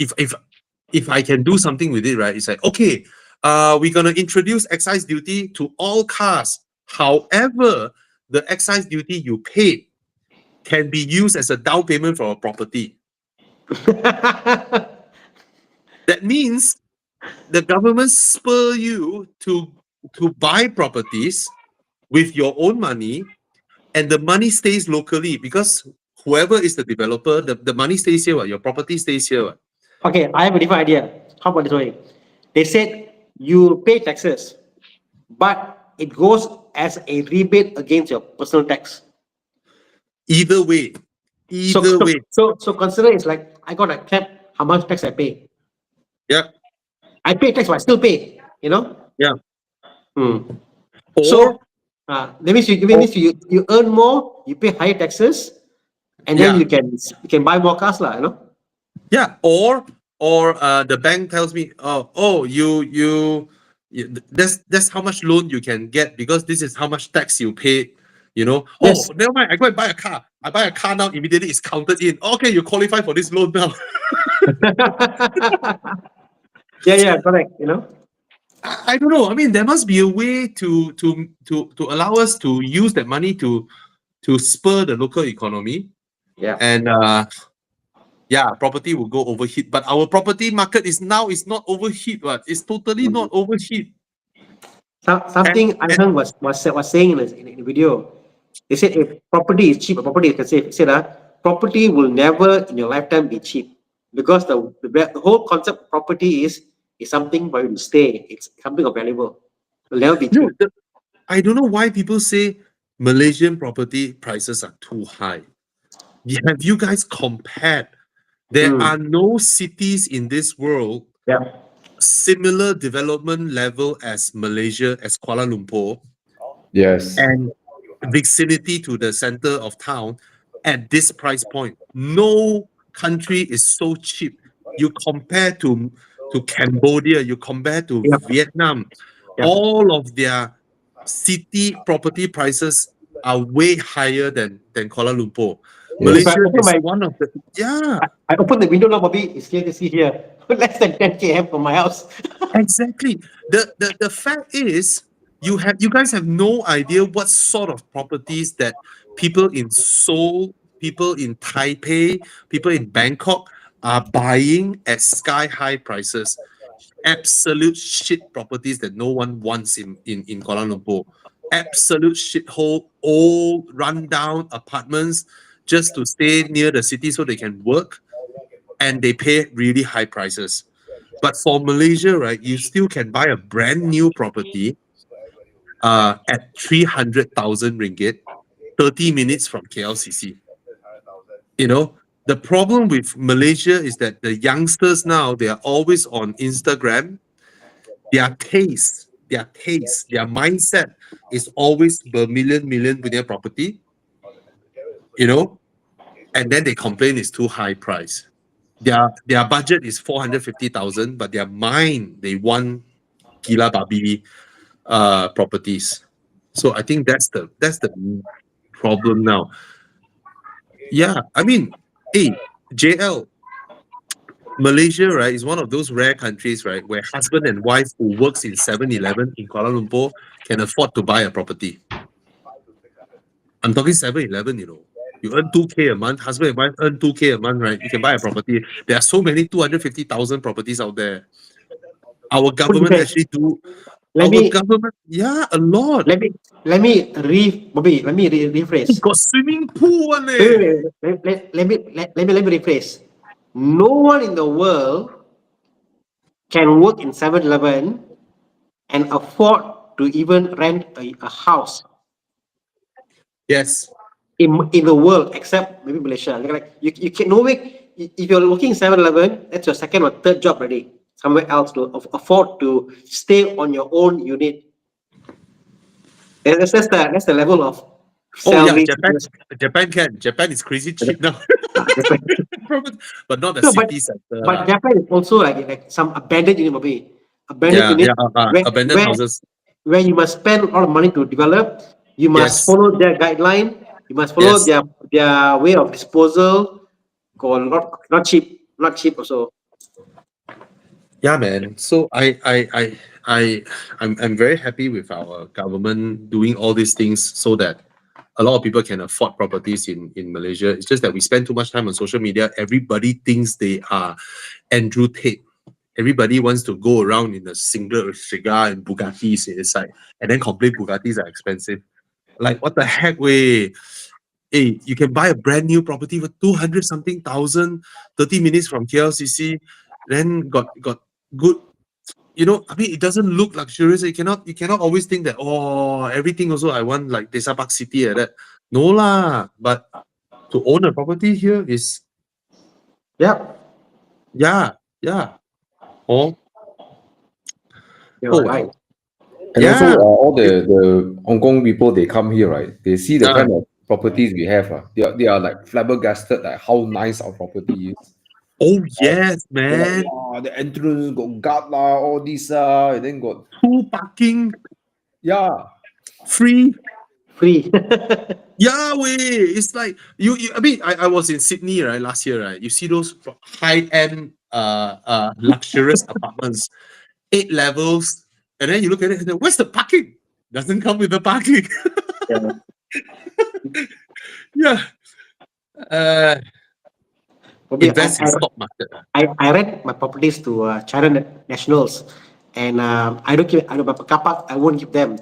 if I can do something with it, right? It's like, okay, we're gonna introduce excise duty to all cars. However, the excise duty you paid can be used as a down payment for a property. That means the government spur you to buy properties with your own money, and the money stays locally because whoever is the developer, the money stays here, your property stays here. Okay, I have a different idea. How about this way? They said you pay taxes, but it goes as a rebate against your personal tax. Either way, So consider it's like I got a cap how much tax I pay. yeah, I pay tax, but I still pay. You know. yeah. So Or that means you earn more, you pay higher taxes, and then yeah, you can buy more cars, lah. You know. yeah, or the bank tells me, that's how much loan you can get because this is how much tax you pay. Yes. Never mind. I go and buy a car. I buy a car now. Immediately, it's counted in. Okay, you qualify for this loan now. Yeah, correct. You know. I don't know. There must be a way to allow us to use that money to spur the local economy, Yeah. and property will go overheat. But our property market is not overheat. What? It's totally not overheat. Something And Anhang was saying in the video. They said if property is cheap, or property is expensive, he said property will never in your lifetime be cheap because the whole concept of property is something for you to stay. It's something of valuable. It will never be cheap. no, I don't know why people say Malaysian property prices are too high. Have you guys compared? There are no cities in this world Yeah. similar development level as Malaysia, as Kuala Lumpur, Yes. and vicinity to the center of town at this price point. No country is so cheap. You compare to Cambodia, you compare to Yeah. Vietnam, Yeah. all of their city property prices are way higher than Kuala Lumpur. If I Malaysia open is my, one of the I open the window now, Bobby. It's clear to see here. Less than 10 km from my house. exactly. The fact is you guys have no idea what sort of properties that people in Seoul, people in Taipei, people in Bangkok are buying at sky high prices. Absolute shit properties that no one wants in Kuala Lumpur. Absolute shithole, old, rundown apartments just to stay near the city so they can work, and they pay really high prices. But for Malaysia, right, you still can buy a brand new property at 300,000 ringgit, 30 minutes from KLCC. You know, the problem with Malaysia is that the youngsters now, they are always on Instagram. Their mindset is always the million punya property, you know, and then they complain it's too high price. Their budget is 450,000, but their mind, they want gila babi properties. So I think that's the problem now. Yeah, I mean, hey, JL, Malaysia, right, is one of those rare countries, right, where husband and wife who works in 7-Eleven in Kuala Lumpur can afford to buy a property. I'm talking 7-Eleven, you know. You earn 2K a month, husband and wife earn 2K a month, right? You can buy a property. There are so many 250,000 properties out there. Our Put it government this way, actually do, Let our me government, yeah, a lot. let me let me Bobby, let me It rephrase. got swimming pool one Wait, eh. wait, wait. Let me rephrase. No one in the world can work in 7-Eleven and afford to even rent a house Yes. in the world except maybe Malaysia. Like you can no way if you're working in 7-Eleven, that's your second or third job already. Somewhere else to afford to stay on your own unit. That's the level of Oh yeah, salary. Japan is crazy cheap now. But not the No, city center but lah. Japan is also like some abandoned unit, maybe abandoned Yeah, unit yeah, where abandoned where houses. where you must spend a lot of money to develop. You must Yes, follow their guideline. You must follow yes. their way of disposal. Called not cheap, not cheap also. Yeah, man. So I'm very happy with our government doing all these things so that a lot of people can afford properties in Malaysia. It's just that we spend too much time on social media. Everybody thinks they are Andrew Tate. Everybody wants to go around in a singlet with cigar and Bugattis inside, and then complain Bugattis are expensive. Like what the heck, way? Hey, you can buy a brand new property for 200 something thousand, 30 minutes from KLCC, then got good. You know, I mean, it doesn't look luxurious. You cannot always think that, oh, everything also I want like Desa Park City like that. No lah. But to own a property here is, Yeah, yeah, yeah. Oh, you're oh right. well. And also, Yeah. all the Hong Kong people, they come here, right? They see the Uh, kind of properties we have. They are like flabbergasted, like how nice our property is. oh Right? yes, They're like, man. wow, the entrance got guard lah, all this and then got, Full parking, yeah, free. Free. Yeah, way. It's like you I mean, I was in Sydney, right, last year, right? You see those high-end luxurious apartments, 8 levels, and then you look at it and then, where's the parking? Doesn't come with the parking. Yeah. Yeah. Uh Maybe invest in stock market. I rent my properties to China nationals, and I don't give I don't car park. I won't give them.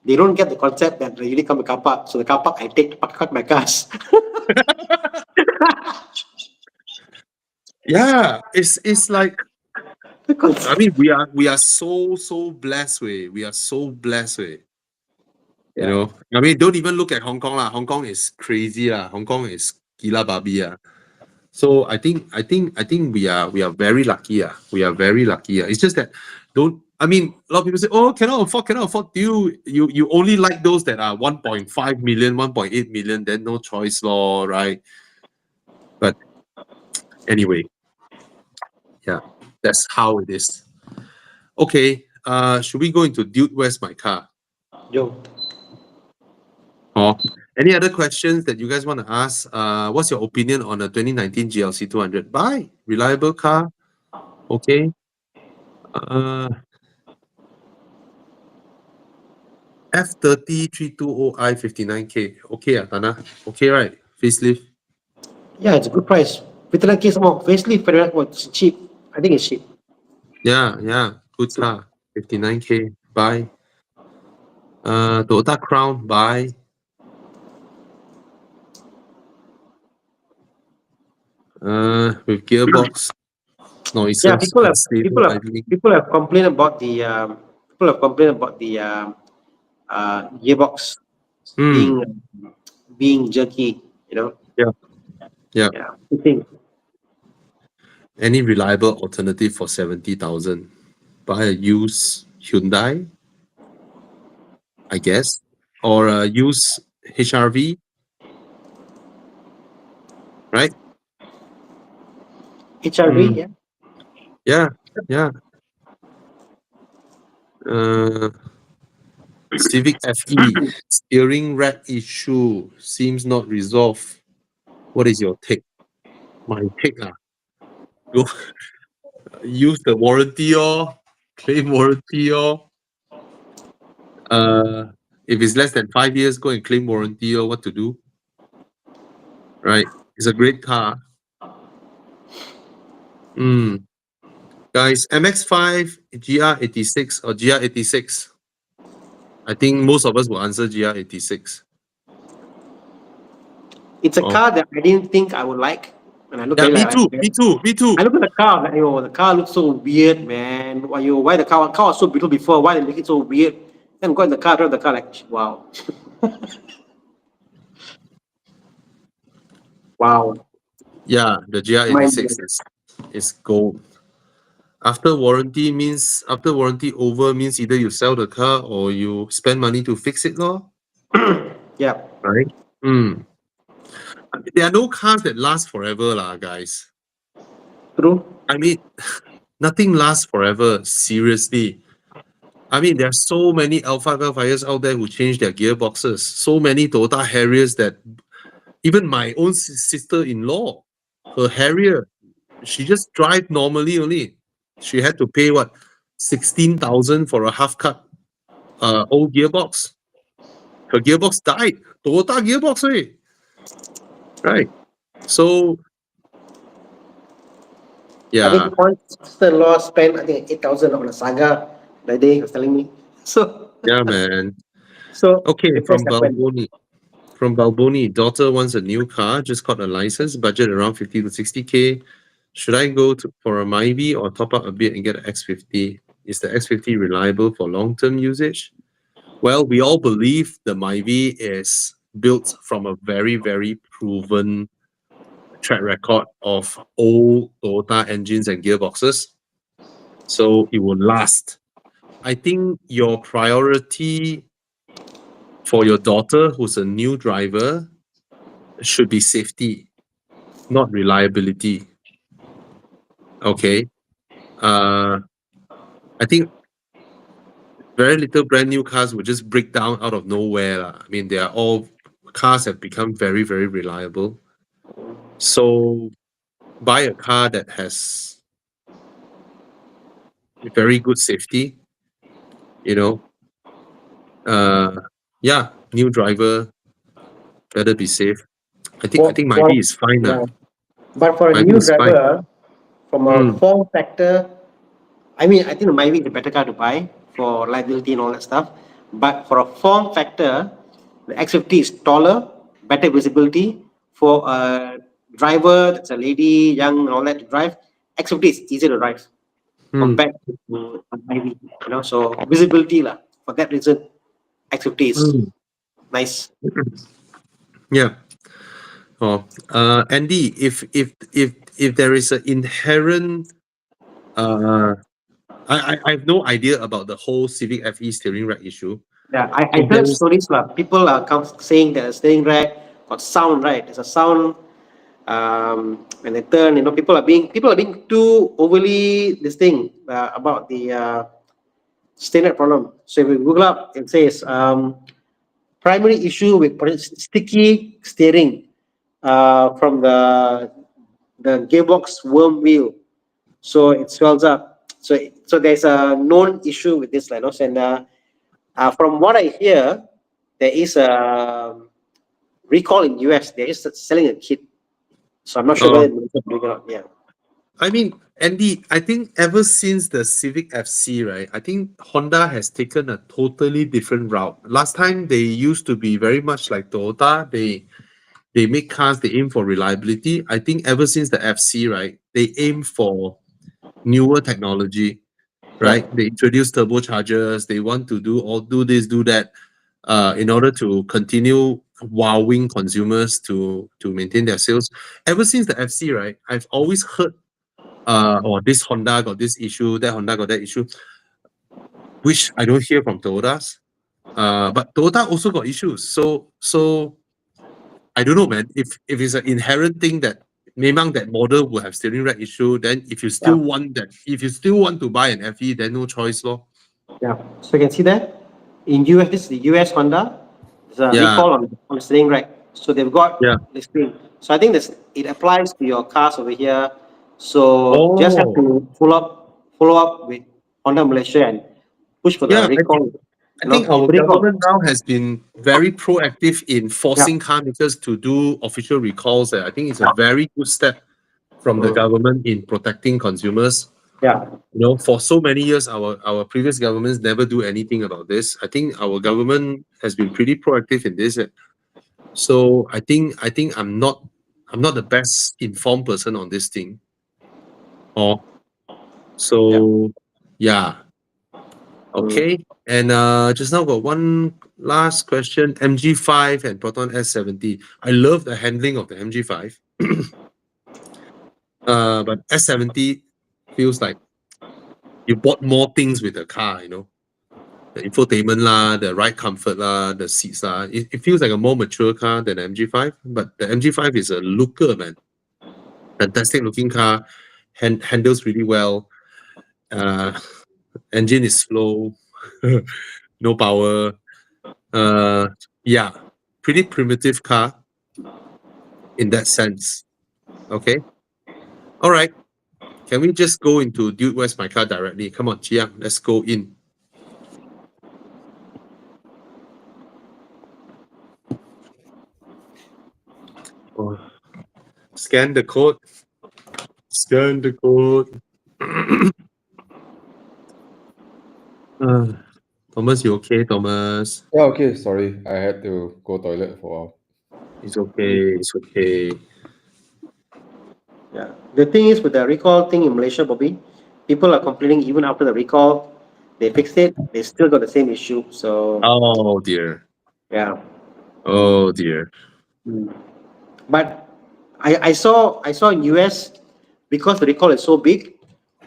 They don't get the concept that they really come to car park. So the car park I take to park my cars. Yeah, it's like, The I concept. mean, we are so blessed way. We are so blessed way. You Yeah. know, I mean, don't even look at Hong Kong lah. Hong Kong is crazy lah. Hong Kong is gila babi ah. So I think we are very lucky. We are very lucky. It's just that don't I mean a lot of people say, oh, cannot afford. You only like those that are 1.5 million, 1.8 million, then no choice law, right? But anyway, yeah, that's how it is. Okay. Should we go into Dude, Where's My Car? Jom. Oh, any other questions that you guys want to ask? What's your opinion on a 2019 GLC 200? Buy reliable car. Okay. F30 320i 59K. Okay, Tana. Okay, right? Facelift. Yeah, it's a good price. 59K some more. Facelift, it's cheap. I think it's cheap. Yeah. Good car. 59K. Buy. Toyota Crown. Buy. With gearbox, Yeah, noises, unstable idling. people have complained about the gearbox Hmm. being being jerky. You know. Yeah. Yeah. Yeah. I think. Any reliable alternative for 70,000? Buy a used Hyundai, I guess, or a used HRV, right? HRV. Mm, Yeah. yeah, yeah. Uh, Civic FE steering rack issue seems not resolved. What is your take? My take, go use the warranty or claim warranty or uh, if it's less than 5 years, go and claim warranty or what to do. Right? It's a great car. Mm. Guys, MX5, GR86 or GR86? I think most of us will answer GR86. It's a Oh, car that I didn't think I would like, and I look yeah, at it me like too, me too, me too. I look at the car, like, the car looks so weird, man. Why the car was so beautiful before? Why they make it so weird? Then go in the car, drive the car, like, wow, wow, Yeah, the mind GR86 blowing. is gold. After warranty over means either you sell the car or you spend money to fix it, lor. Yeah, Right? Mm. There are no cars that last forever, lah, guys. true. I mean, nothing lasts forever. Seriously. I mean, there are so many Alpha Fires out there who change their gearboxes. So many Toyota Harriers that even my own sister-in-law, her Harrier, she just drive normally only. She had to pay what 16,000 for a half cut old gearbox. Her gearbox died. Toyota gearbox, right? So I yeah, think one sister-in-law spent, I think, 8,000 on a saga that day. He was telling me. So, yeah, man. so Okay, the price happened. From Balboni, daughter wants a new car, just got a license, budget around 50 to 60K. Should I go for a Myvi or top up a bit and get an X50? Is the X50 reliable for long-term usage? Well, we all believe the Myvi is built from a very, very proven track record of old Toyota engines and gearboxes. So it will last. I think your priority for your daughter, who's a new driver, should be safety, not reliability. Okay. I think very little brand new cars will just break down out of nowhere, lah. I mean, they are all cars have become very, very reliable. So buy a car that has very good safety, you know. Yeah, new driver better be safe. I think my B For is fine. yeah, but for a My B new is fine. driver, from a Mm, form factor, I mean, I think the Myvi is a better car to buy for liability and all that stuff. But for a form factor, the X50 is taller, better visibility. For a driver that's a lady, young, and all that to drive, X50 is easier to drive mm, compared to a Myvi. So visibility lah. For that reason, X50 is mm. nice. Yeah. Oh, Andy, if there is an inherent, I have no idea about the whole Civic FE steering rack issue. Yeah, I If there heard is, stories lah. People are saying that the steering rack got sound, right? There's a sound when they turn. People are being too overly this thing about the standard problem. So if we Google up, it says primary issue with sticky steering from the gearbox worm wheel. So it swells up. So there's a known issue with this, like, and from what I hear, there is a recall in US. There is selling a kit. So I'm not sure Oh, whether it's big or not. Yeah. I mean, Andy, I think ever since the Civic FC, right, I think Honda has taken a totally different route. Last time they used to be very much like Toyota. They make cars, they aim for reliability. I think ever since the FC, right, they aim for newer technology, right? Yeah. They introduce turbochargers. They want to do this, do that, in order to continue wowing consumers to maintain their sales. Ever since the FC, right, I've always heard, or this Honda got this issue, that Honda got that issue, which I don't hear from Toyotas. But Toyota also got issues. So I don't know, man. If it's an inherent thing that memang that model will have steering rack issue, then Yeah. if you still want to buy an FE, then no choice, lor. Yeah. So you can see that in US, this is the US Honda. There's a Yeah, recall on the steering rack. So they've got yeah. this thing. So I think this it applies to your cars over here. So just have Oh, to follow up with Honda Malaysia and push for the yeah. recall. I think our The recall. government now has been very proactive in Yeah. forcing car makers to do official recalls. I think it's a very good step from the Mm. government in protecting consumers. Yeah. You know, for so many years, our previous governments never do anything about this. I think our government has been pretty proactive in this. So I think I'm not the best informed person on this thing. Oh, so yeah, okay. And just now got one last question. MG5 and Proton S70. I love the handling of the MG5. But S70 feels like you bought more things with the car, you know. The infotainment lah, the ride comfort lah, the seats lah. It feels like a more mature car than the MG5, but the MG5 is a looker, man. Fantastic looking car, handles really well. Uh, engine is slow, no power. Yeah, pretty primitive car in that sense. Okay, all right. Can we just go into Dude, Where's My Car directly? Come on, Chiang, let's go in. Oh, scan the code. Scan the code. Thomas, you okay, Thomas? Yeah, okay, sorry. I had to go toilet for a while. It's okay. It's okay. Yeah. The thing is with the recall thing in Malaysia, Bobby, people are complaining even after the recall. They fixed it, they still got the same issue. So Oh dear. yeah. Oh dear. But I saw in US, because the recall is so big,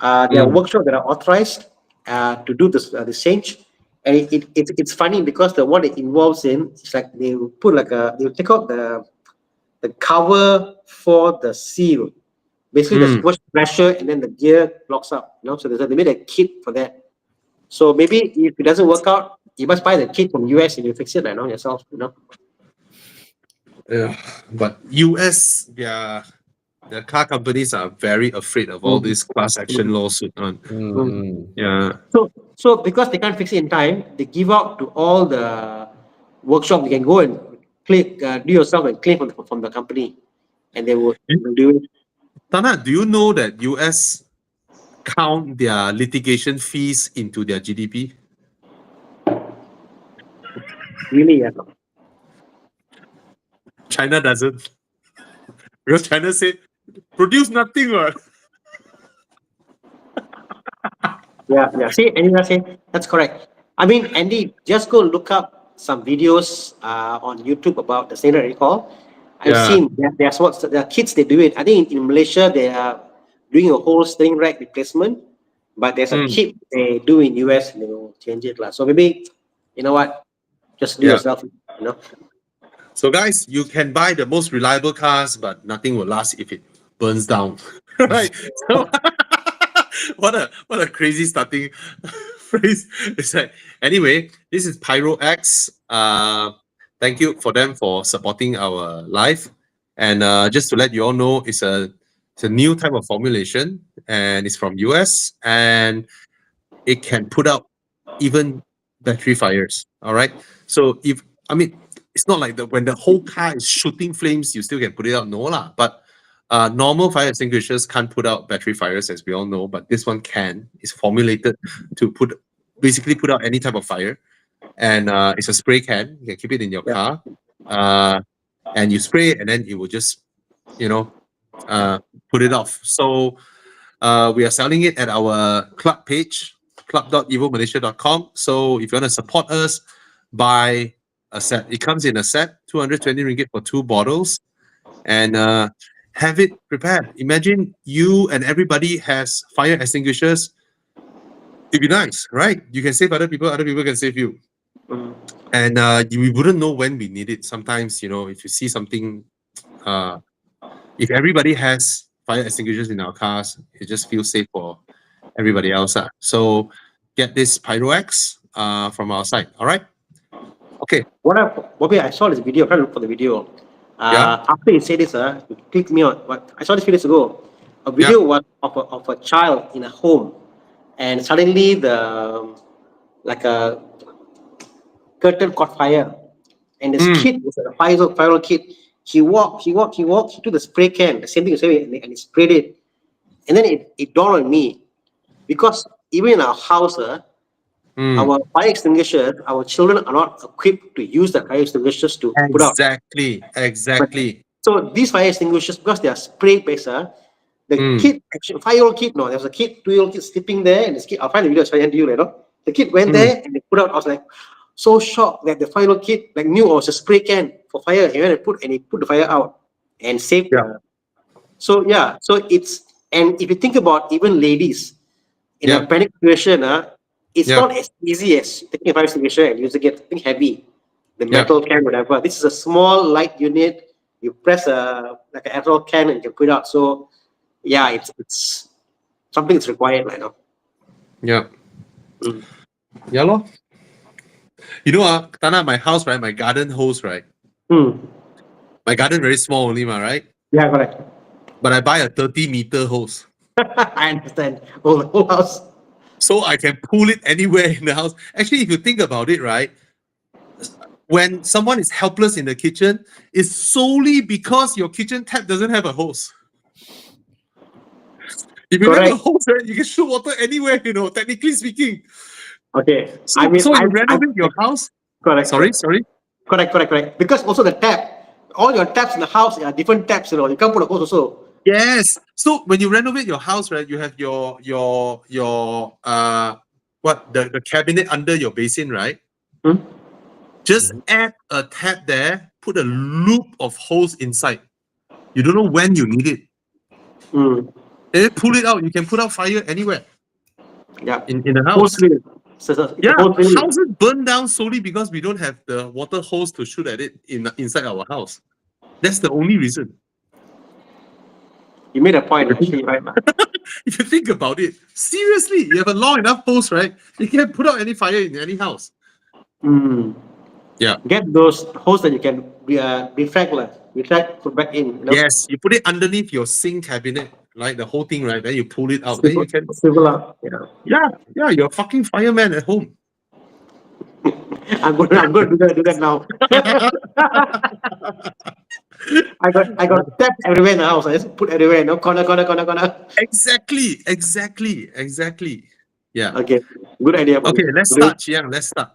there are workshops that are authorized to do this the change. And it's funny because the what it involves in, it's like they will put like they'll take out the cover for the seal. Basically, there's too much pressure and then the gear locks up. So they made a kit for that. So maybe if it doesn't work out, you must buy the kit from US and you fix it yourself. Yeah, but US, the car companies are very afraid of all this class action lawsuit on. Yeah. So because they can't fix it in time, they give out to all the workshop. You can go and click, do yourself and claim from the company, and they will do it. Tana, do you know that US count their litigation fees into their GDP? Really, yeah. China doesn't. Because China said, produce nothing. What? Yeah. See, anyway, that's correct. I mean, Andy, just go look up some videos on YouTube about the standard recall. I've seen there's what the kids they do it. I think in Malaysia they are doing a whole steering rack replacement, but there's a kit they do in US and they will change it lah. So maybe you know what, just do yourself. So guys, you can buy the most reliable cars, but nothing will last if it burns down. Right? So what a crazy starting phrase. It's like, anyway, this is Pyro X. Thank you for them for supporting our life. And just to let you all know, it's a new type of formulation, and it's from US, and it can put out even battery fires. All right. So if I mean, it's not like when the whole car is shooting flames, you still can put it out. No lah. But normal fire extinguishers can't put out battery fires, as we all know. But this one can. It's formulated to basically put out any type of fire, and it's a spray can. You can keep it in your car, and you spray it, and then it will just, you know, put it off. So we are selling it at our club page, club.evomalaysia.com. So if you want to support us, buy a set. It comes in a set, 220 ringgit for 2 bottles, and have it prepared. Imagine you and everybody has fire extinguishers. It'd be nice, right? You can save other people can save you. And we wouldn't know when we need it. Sometimes, if you see something, if everybody has fire extinguishers in our cars, it just feels safe for everybody else. So get this Pyro X from our site. All right. Okay. Bobby, I saw this video. I'm trying to look for the video. After you say this, you clicked me on. What I saw this few days ago. A video was of a child in a home, and suddenly like a curtain caught fire, and this kid was a 5-year-old kid. He walked. He took the spray can, the same thing you say, and he sprayed it. And then it dawned on me, because even in our house, our fire extinguishers, our children are not equipped to use the fire extinguishers to put out. Exactly. So these fire extinguishers, because they are spray based, the kid, actually 5-year-old kid, no, there was a kid, 2-year-old kid sleeping there, and this kid, I'll find the video, I'll send to you later. The kid went there and they put out. I was like, so shocked that the 5-year-old kid knew it was a spray can for fire. He went and he put the fire out and saved. So it's, and if you think about even ladies in a panic situation, it's not as easy as taking a fire extinguisher and using it, something heavy, the metal can, whatever. This is a small light unit. You press like an aerosol can and you can put it out. So it's something that's required right now. Yeah, lor. Tana, my house, right? My garden hose, right? My garden very small only, right? Yeah, correct. But I buy a 30-meter hose. I understand. Whole house. So I can pull it anywhere in the house. Actually, if you think about it, right? When someone is helpless in the kitchen, it's solely because your kitchen tap doesn't have a hose. If you have a hose, right, you can shoot water anywhere, technically speaking. Okay. So you renovate your house? Correct. Sorry? Correct. Because also the tap, all your taps in the house are different taps, you can't put a hose also. Yes. So when you renovate your house, right, you have your the cabinet under your basin, right? Just add a tap there, put a loop of hose inside. You don't know when you need it. And then pull it out. You can put out fire anywhere. Yeah. In the house. Houses Houses burn down solely because we don't have the water hose to shoot at it inside our house. That's the only reason. You made a point, actually, right? If you think about it, seriously, you have a long enough hose, right? You can put out any fire in any house. Yeah. Get those hose that you can retract, put back in. Yes, you put it underneath your sink cabinet, right? The whole thing, right? Then you pull it out. Then you can swivel up. Yeah, you're a fucking fireman at home. I'm going to do that now. I got taps everywhere in the house. I just put everywhere, corner. Exactly. Yeah. Okay, good idea. Okay, let's start, Chiang. Let's start.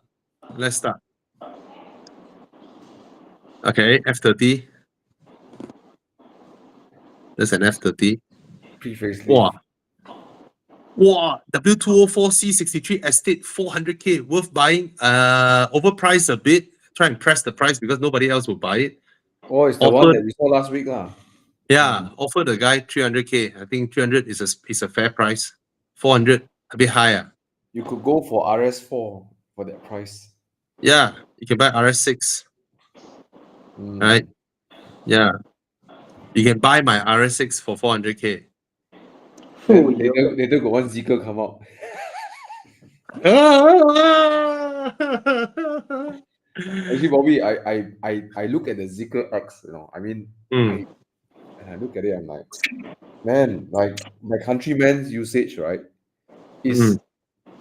Okay, F30. There's an F30. Wow, W204C63 Estate 400K, worth buying. Overpriced a bit. Try and press the price because nobody else will buy it. Oh, it's the one that we saw last week, lah. Yeah, offer the guy 300K. I think 300 is a fair price. 400 a bit higher. You could go for RS4 for that price. Yeah, you can buy RS6. Right? Yeah. You can buy my RS6 for 400K. Later got one Zeekr come out. Actually, Bobby, I look at the Zeekr X, I mean, Mm, and I look at it, I'm like, man, like my countryman's usage, right? mm. Is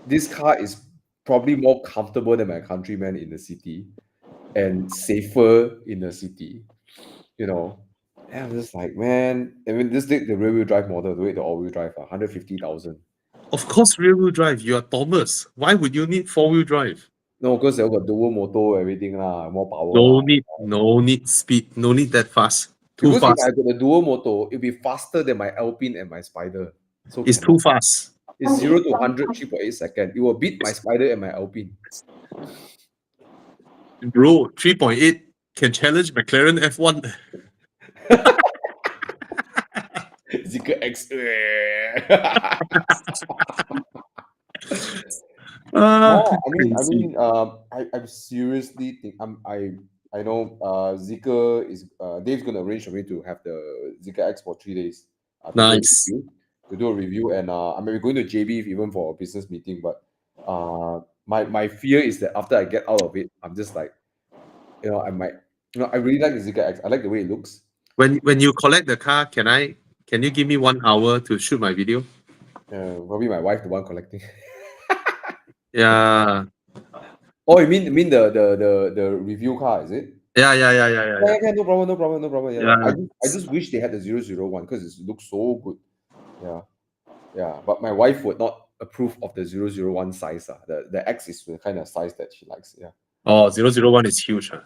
this car is probably more comfortable than my countryman in the city and safer in the city, you know. And I'm just like, man, I mean, this the rear wheel drive model, the all wheel drive, 150,000. Of course, rear wheel drive. You are Thomas. Why would you need four wheel drive? No, because they got dual motor, everything lah, more power No lah. need, no need speed, no need that fast. Too Because if I fast. got a dual motor, it'll be faster than my Alpine and my Spider. So It's too cannot. fast. It's 0 to 100, 3.8 seconds. It will beat my Spider and my Alpine. Bro, 3.8 can challenge McLaren F1. Zeekr X. Ah, No, I crazy. mean, I seriously think I know Zeekr is Dave's gonna arrange for me to have the Zeekr X for 3 days Nice. to do a review, and I mean we're going to JB even for a business meeting, but my fear is that after I get out of it, I'm just like, I might, I really like the Zeekr X. I like the way it looks. When you collect the car, can you give me 1 hour to shoot my video? Probably my wife the one collecting. Yeah. Oh, you mean the review car, is it? Yeah. Yeah, no problem, no problem, no problem. Yeah, yeah. Yeah. I just wish they had the 001 because it looks so good. Yeah, yeah. But my wife would not approve of the 001 size. The X is the kind of size that she likes. Yeah. Oh, 001 is huge. Huh?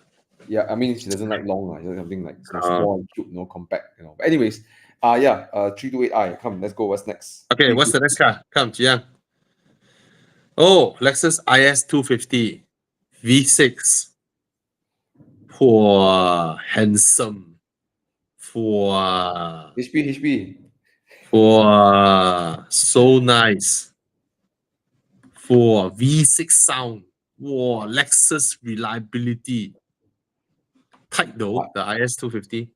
Yeah, I mean she doesn't like long, she likes something like Uh, small and cute, compact. But anyways, yeah, 328i. Come, let's go. What's next? okay, what's the next car? Come, Jiang. Oh, Lexus IS 250 V6. For handsome. For HP. for so nice. For V6 sound. Wow, Lexus reliability. Tight though, the IS 250.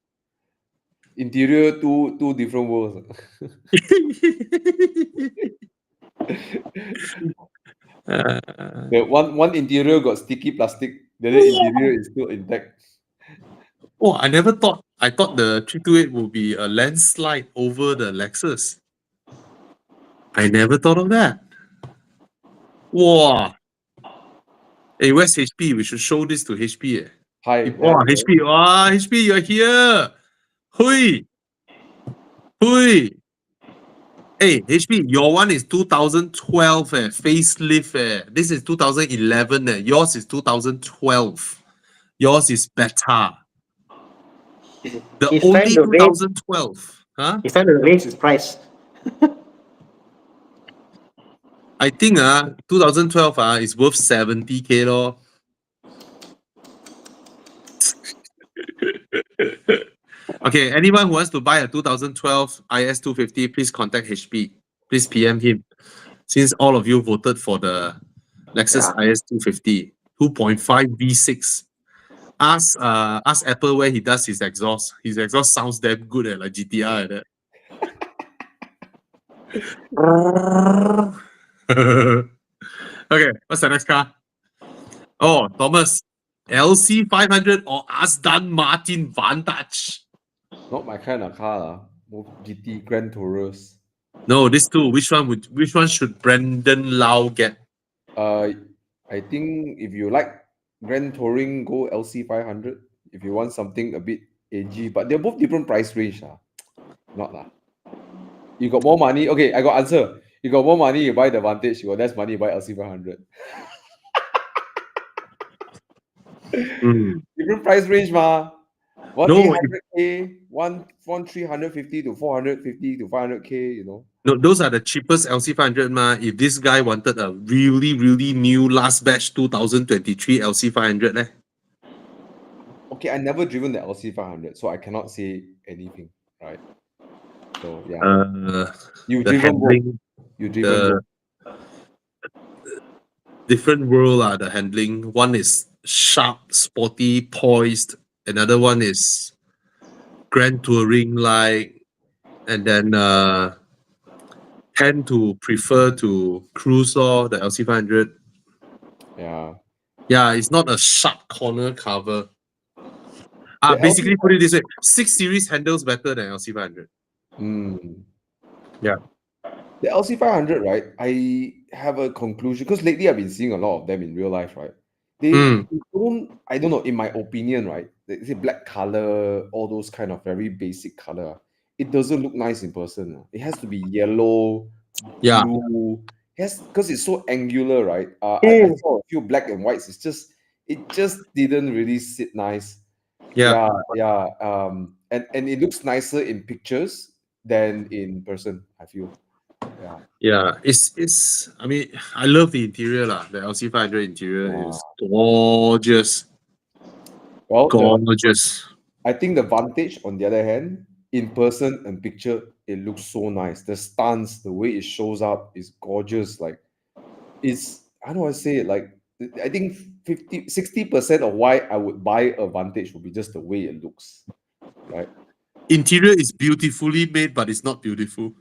Interior, two different worlds. The one interior got sticky plastic. The other interior is still intact. Oh, I never thought. I thought the 328 would be a landslide over the Lexus. I never thought of that. Wow. Hey, where's HP? We should show this to HP. Hi, Wow, there we go. HP. Wow, HP, you're here. Hui. Hui. Hey, HP, your one is 2012, facelift. This is 2011. Yours is 2012. Yours is better. The He's only trying to raise. 2012. Huh? He's trying to raise his price. I think 2012 is worth 70K lor. Okay, anyone who wants to buy a 2012 IS 250, please contact HP. Please PM him. Since all of you voted for the Lexus Yeah. IS 250, 2.5 V6. Ask Apple where he does his exhaust. His exhaust sounds damn good like GTR like that. Okay, what's the next car? Oh, Thomas, LC 500 or Aston Martin Vantage? Not my kind of car, more GT Grand Taurus. No, these two. Which one should Brandon Lau get? I think if you like Grand Touring, go LC 500. If you want something a bit edgy, but they're both different price range. Not lah. You got more money. Okay, I got answer. You got more money, you buy the Vantage. You got less money, you buy LC 500. Different price range, ma. One No, 800K, one 350 to 450 to 500K. no, those are the cheapest LC 500 ma. If this guy wanted a really, really new last batch 2023 LC 500 eh? Okay, I never driven the LC 500, so I cannot say anything, right? So yeah, you've The driven both. handling, You've driven both. different world the handling. One is sharp, sporty, poised. Another one is grand touring like, and then tend to prefer to cruise or the LC500. Yeah. Yeah, it's not a sharp corner cover. The Basically, LC, put it this way: 6 Series handles better than LC500. mm, Yeah. the LC500, right? I have a conclusion because lately I've been seeing a lot of them in real life, right? Mm. They don't, I don't know, in my opinion, right? They black color, all those kind of very basic color. It doesn't look nice in person. It has to be yellow, Yeah. blue. Yes, because it's so angular, right? I Mm. saw a few black and whites. It just didn't really sit nice. Yeah. Yeah, yeah. And it looks nicer in pictures than in person, I feel. Yeah. Yeah. It's. I mean, I love the interior lah. The LC500 interior Yeah. is gorgeous. Well, Gorgeous. I think the Vantage, on the other hand, in person and picture, it looks so nice. The stance, the way it shows up is gorgeous. Like, it's, how do I say it? Like, I think 60% of why I would buy a Vantage would be just the way it looks, right? Interior is beautifully made, but it's not beautiful.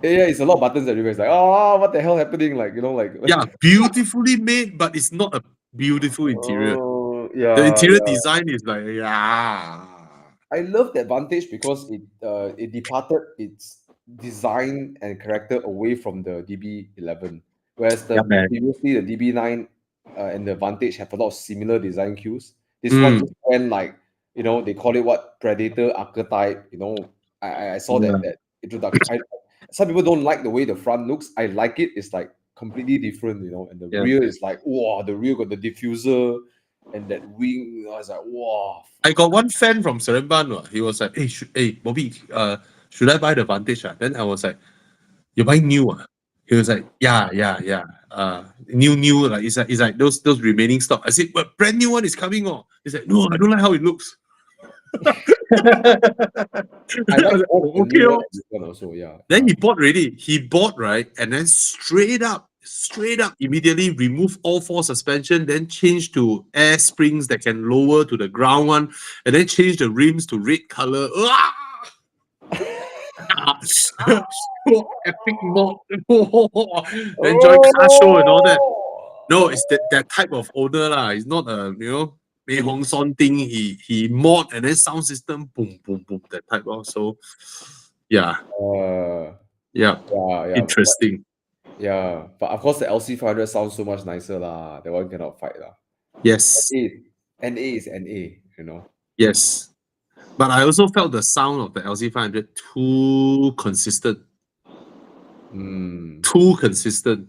Yeah, it's a lot of buttons that you guys like, oh, what the hell happening? Like, like, Yeah, beautifully made, but it's not a beautiful interior. oh, The yeah, interior yeah. design is like, yeah. I love the Advantage because it departed its design and character away from the DB11, whereas Yeah, the man. previously the DB9 and the Vantage have a lot of similar design cues. This one Mm. just went like, they call it what, Predator archetype. I saw Yeah. that introduction. Some people don't like the way the front looks. I like it. It's like completely different, and the Yeah. rear is like, wow, the rear got the diffuser and that wing. I was like, wow. I got one fan from Seremban. He was like, hey, Bobby, should I buy the Vantage? Then I was like, you're buying new? He was like, yeah. New. Like it's like those remaining stock. I said, but brand new one is coming on. He's like, no, I don't like how it looks. I I like was like, both oh, the okay. new one Oh. and this one also. Yeah, Then yeah. he bought already. He bought, right? And then straight up, immediately remove all four suspension, then change to air springs that can lower to the ground one, and then change the rims to red color. Epic mod. Then join car show and all that. No, it's that type of owner lah. It's not a Mei Hong Son thing. He mod and then sound system boom boom boom that type of. So yeah, Uh, yeah, yeah. interesting. Yeah, but of course the LC500 sounds so much nicer lah. That one cannot fight lah. Yes, NA is NA. yes. But I also felt the sound of the LC500 too consistent. Mm. Too consistent.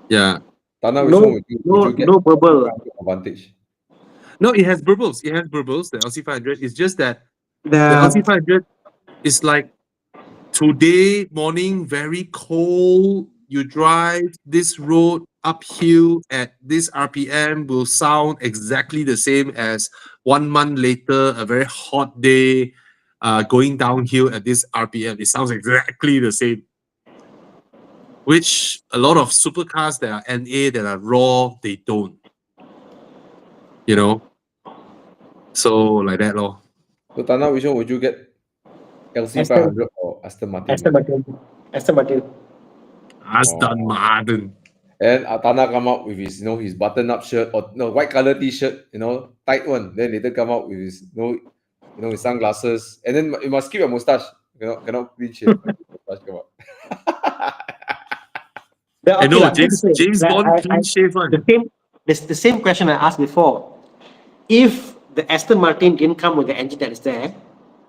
Yeah. Tana, which No, one would you get? no bubble. Advantage. No, it has burbles. It has burbles. The LC500. It's just that the The LC500 is like today morning, very cold. You drive this road uphill at this RPM will sound exactly the same as 1 month later, a very hot day, going downhill at this RPM. It sounds exactly the same. Which a lot of supercars that are NA that are raw, they don't. So like that, lor. So Tana, which one would you get? LC500 or Aston Martin? Aston Martin. Aston Martin. Aston Martin. And Tana come out with his button-up shirt or no white color T-shirt, tight one. Then later come out with his his sunglasses, and then you must keep your mustache. Cannot clean shave. Mustache come out. Yeah, I know lah, James this is- James like, Bond clean shave one. the same question I asked before. If the Aston Martin didn't come with the engine that is there,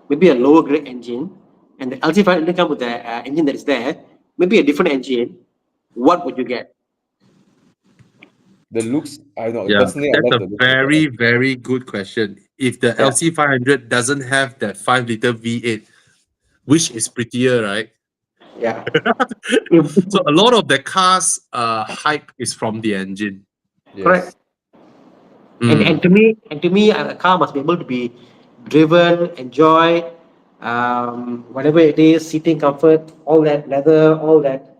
maybe a lower grade engine, and the LT5 didn't come with the engine that is there, maybe a different engine, what would you get? The looks, I know. Yeah, Personally, I that's love a the looks. very, very good question. If the Yeah. LC500 doesn't have that 5-liter V8, which is prettier, right? Yeah. So a lot of the cars' hype is from the engine. Yes. Correct. Mm. And to me, a car must be able to be driven, enjoy, whatever it is, seating comfort, all that leather, all that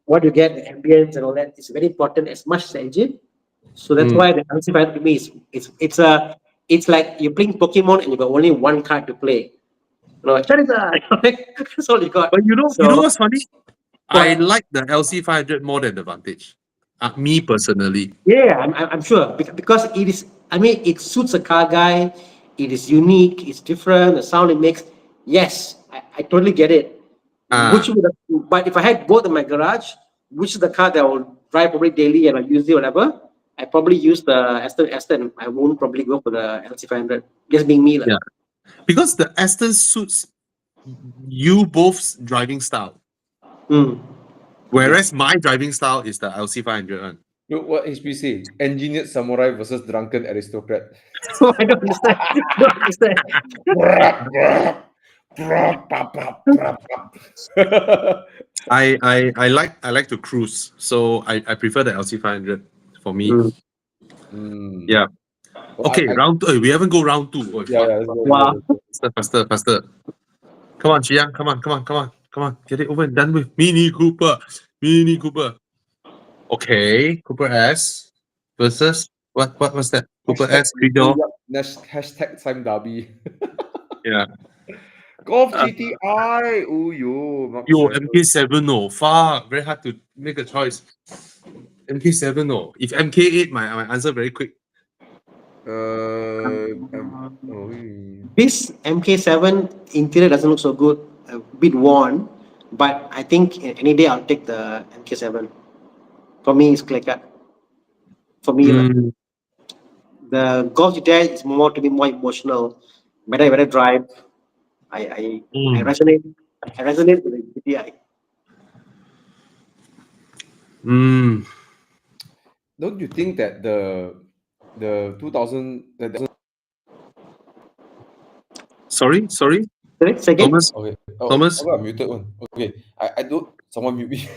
what you get, the ambience and all that is very important as much as the engine. So that's why the LC5 to me it's like you're playing Pokemon and you got only one card to play. Charizard. That's all you got. But you know So what's funny? I what? like the LC500 more than the Vantage. Me personally. Yeah, I'm sure because it is. I mean, it suits a car guy. It is unique. It's different. The sound it makes. Yes, I totally get it. Which Ah, would have, but if I had both in my garage, which is the car that I will drive probably daily and I use it whatever, I probably use the Aston. I won't probably go for the LC500. Just being me, lah. yeah. Because the Aston suits you both's driving style. Mm. Whereas my driving style is the LC500 one. Look what HP say. Engineered samurai versus drunken aristocrat. So I don't understand. Don't understand. I like to cruise, so I prefer the LC500 for me. Mm. Mm. Yeah. Well, Okay, round two. We haven't go round two. Oh, yeah, fuck. yeah, let's go, Wow. let's go. Faster. Come on, Chiang. Come on. Get it over and done with. Mini Cooper. Okay, Cooper S versus what's that? Cooper S, three door. Hashtag time derby. Yeah. Golf Uh, GTI. Oh yo, Mark Yo, 7. MK7 no. Fuck. Very hard to make a choice. MK7 no. If MK8, my answer very quick. This MK7 interior doesn't look so good, a bit worn, but I think any day I'll take the MK7. For me, it's clear cut. For me, lah. Mm, The Golf GTI is more to be more emotional. Better drive. I mm, resonate. I resonate with the GTI. mm. Don't you think that the 2000 Sorry. Correct? Second? Thomas. okay, Thomas. I muted one. Okay, I don't, someone mute me.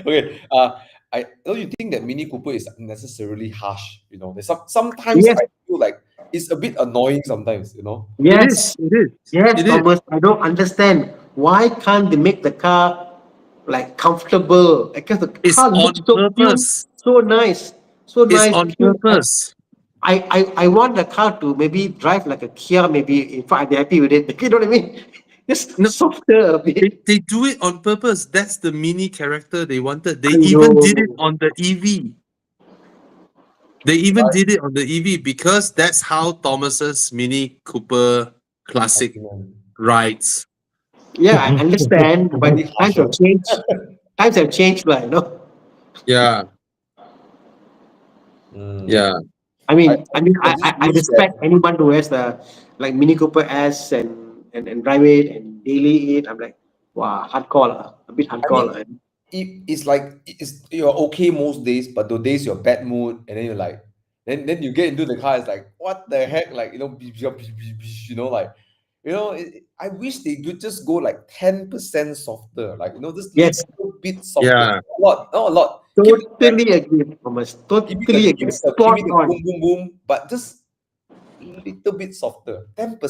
Okay, I don't you think that Mini Cooper is unnecessarily harsh? You know, there's sometimes Yes. I feel like it's a bit annoying sometimes. You know. It Yes. is. It is. Yes, It is. Thomas. I don't understand. Why can't they make the car like comfortable? Because the It's car looks on so cute, purpose. so nice, so It's nice, on cute. purpose. I want the car to maybe drive like a Kia, maybe. In fact, I'd be happy with it. You know what I mean? Just No, softer a bit. they do it on purpose. That's the mini character they wanted. They Aiyo. even did it on the EV. They even did it on the EV because that's how Thomas's Mini Cooper Classic Argument. rides. Yeah, I understand, but Very times harsher. have changed. Times have changed, like, you know. Yeah, Mm. yeah. I mean, I just I wish that respect anyone who has the like Mini Cooper S and drive it and daily it. I'm like, wow, hardcore lah, a bit I hardcore mean lah. it's like you're okay most days, but the days you're bad mood, and then you're like, then you get into the car, it's like, what the heck, like, you know, you know, like, you know, I wish they could just go like 10% softer, like, you know, just Yes, little bit softer, Yeah. not a lot, not a lot. Keep it totally agree, Thomas. Totally agree. keep Spot it the on. boom boom boom, but just little bit softer, 10%,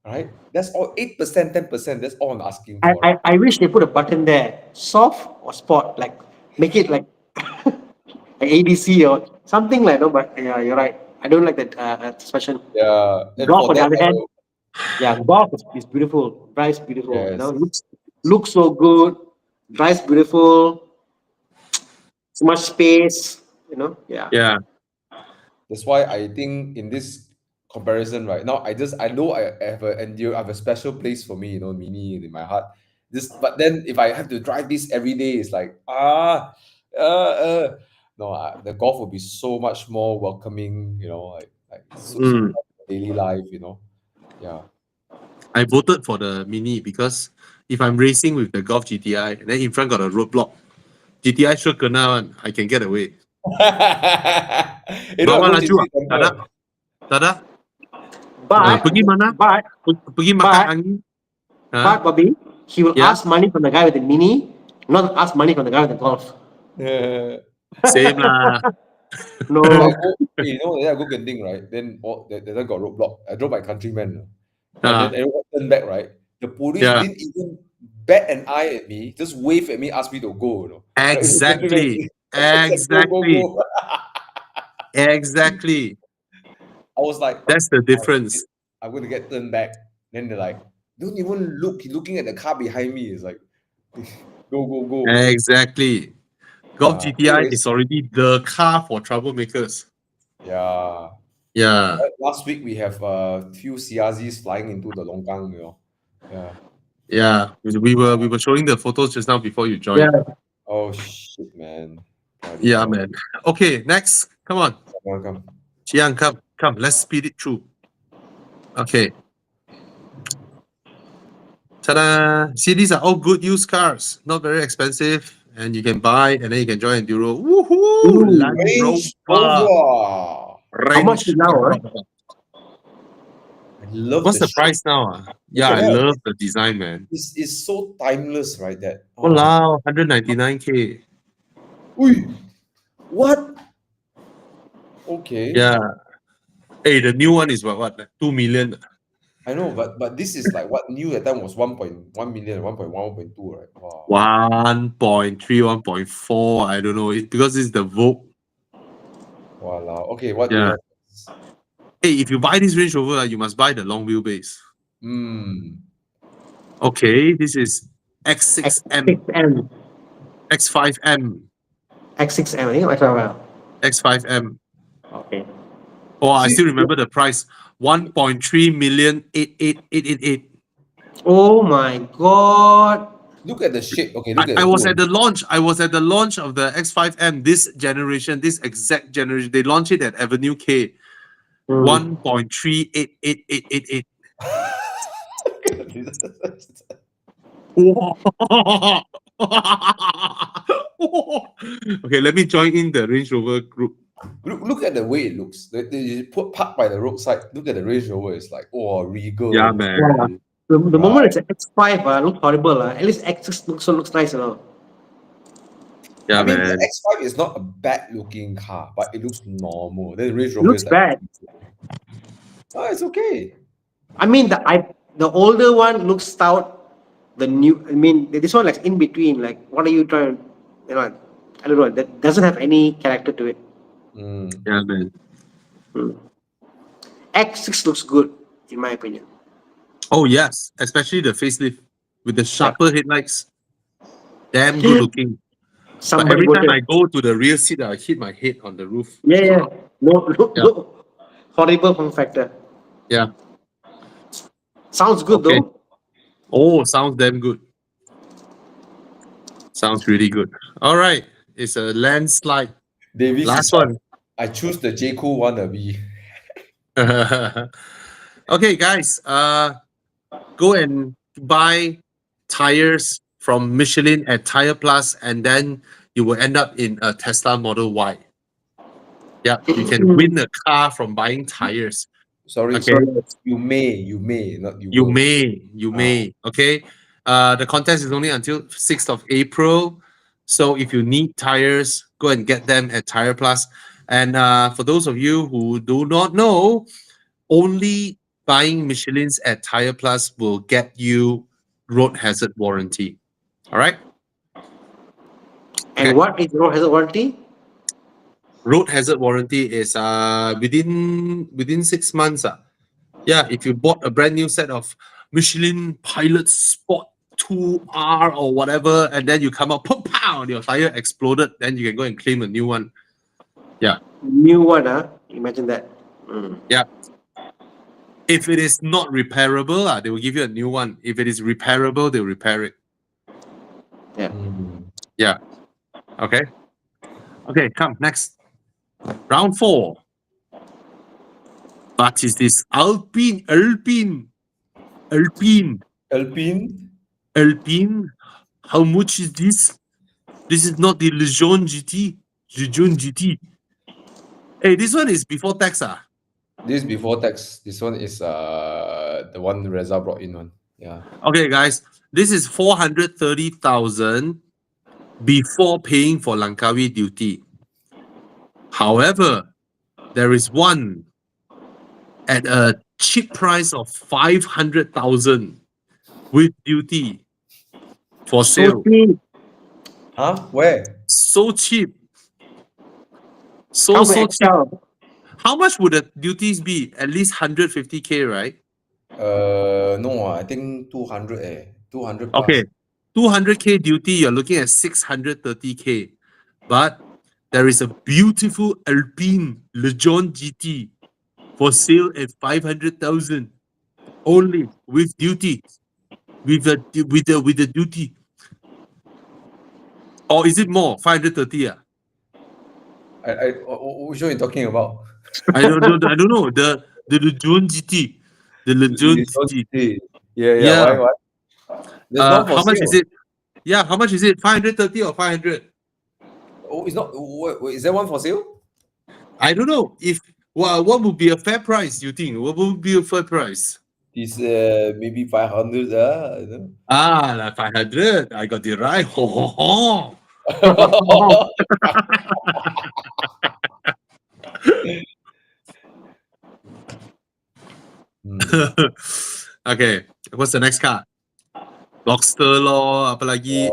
right? That's all. 8%, 10%. That's all I'm asking for. I wish they put a button there, soft or sport, like make it like like ADC or something like no. But yeah, you're right. I don't like that expression. Yeah, and Golf for on the that, other I hand, will, yeah, golf is beautiful. Drives beautiful. You know, yes. looks so good. Drives beautiful. So much space. You know, yeah. Yeah. That's why I think in this comparison right now, I know I have I have a special place for me, you know, Mini in my heart. But then if I have to drive this every day, it's like no, the Golf will be so much more welcoming, you know, like suits Mm. daily life, you know. Yeah. I voted for the Mini because if I'm racing with the Golf GTI and then in front got a roadblock, GTI sure kena one. I can get away. You know, Bawa go laju ah. temple. Tak ada. But Pergi mana? but Pergi makan angin. but Bobby, he will Yeah. ask money from the guy with the Mini, not ask money from the guy with the Golf. Same lah. No. You know, then I go Genting, right? Then that time got roadblock. I drove my countryman. And Ah, then everyone turned back, right? The police yeah. didn't even bat an eye at me, just wave at me, ask me to go, you know. Exactly. Said, go, go, Exactly. go. Exactly. I was like, That's the oh, difference. shit, I'm going to get turned back. Then they're like, don't even look, looking at the car behind me. It's like, go, go, go. Exactly. Golf GTI Anyways, is already the car for troublemakers. yeah. Yeah. Last week we have few CRZs flying into the longkang, Yeah. Yeah. We were showing the photos just now before you Yeah. joined. Oh shit, man. Bloody Yeah, hell. man. Okay, next. Come on. Welcome. Chiang, come. Let's speed it through. Okay. Ta-da! See, these are all good used cars, not very expensive, and you can buy, and then you can join Enduro. Woohoo! Ooh. Land Range Rover. Rover. How much is now? Rover. I love What's the the shape. price now? Look Yeah, at I that. love the design, man. It's so timeless, right? That. Wow, 199K. Ui, what? Okay. Yeah. Hey, the new one is what? 2 million. I know, but this is like what new at time was 1.1 million, 1.1, 1.2, right? Wow. 1.3, 1.4. I don't know. Because it's the Vogue. Wow. Okay, what do you Yeah. have? Hey, if you buy this Range Rover, you must buy the long wheelbase. Okay, this is X6M, X6M. X5M, X6M. I think like that. X5M. Okay. Oh, I See, still remember the price. 1.3 million 88888. Oh my god. look at the shape. Okay, look at I the was two. at the launch. I was at the launch of the X5M, this generation, this exact generation. They launched it at Avenue K. 1.3888888. Okay, let me join in the Range Rover group. Look at the way it looks. They put parked by the roadside. Look at the Range Rover. It's like, oh, regal. Yeah, Yeah. man. The moment it's an X5, looks horrible. At least X6 looks nice, Yeah, I mean, the man. X5 is not a bad looking car, but it looks normal. Then Range It Rover looks is like, bad. oh, it's okay. I mean, the older one looks stout. The new, I mean, this one like in between. Like, what are you trying? I don't know. That doesn't have any character to it. Yeah, man. X6 looks good, in my opinion. Oh, yes. Especially the facelift with the Yep. sharper headlights. Damn good looking. But Somebody every time voted. I go to the rear seat, I hit my head on the roof. Yeah. No, Yeah. no. Horrible form factor. Yeah. Sounds good Okay. though. Oh, sounds damn good. Sounds really good. All right. It's a landslide. Davis Last is like, one. I choose the J. Cool wannabe. Okay, guys. Go and buy tires from Michelin at Tire Plus, and then you will end up in a Tesla Model Y. Yeah, you can win a car from buying tires. Sorry, Okay. you may, not you You will. may. Okay. The contest is only until 6th of April. So if you need tires, go and get them at Tire Plus. And for those of you who do not know, only buying Michelins at Tire Plus will get you road hazard warranty. All right. And Okay. what is road hazard warranty? Road hazard warranty is within 6 months. Yeah, if you bought a brand new set of Michelin Pilot Sport 2R or whatever, and then you come out, pow, your tire exploded, then you can go and claim a new one. New one, imagine that. Yeah. If it is not repairable, they will give you a new one. If it is repairable, they'll repair it. Yeah. Okay. Okay, come next. Round 4. What is this? Alpine. How much is this? This is not the Legion GT. Hey, this one is before tax. This is before tax. This one is the one Reza brought in one. Yeah. Okay, guys. This is 430,000 before paying for Langkawi duty. However, there is one at a cheap price of 500,000 with duty for sale. cheap. Huh? Where? So cheap. How So many cheap. XL? How much would the duties be? At least 150K, right? No, I think 200 200 plus. Okay, 200K duty, you're looking at 630K. But there is a beautiful Alpine Legion GT for sale at 500,000 only with duty, with the duty. Or is it more? 530? Which one you talking about? I don't know. The Legion GT. The Legion GT. Yeah, Yeah. why? There's one for How much is sale. it? Yeah, how much is it? 530 or 500? Oh, it's not. Wait, is there one for sale? I don't know. If what would be a fair price, you think? What would be a fair price? It's maybe 500. You know? Like 500. I got it right. Ho, ho, ho. Okay, what's the next card? Boxster law, apa lagi?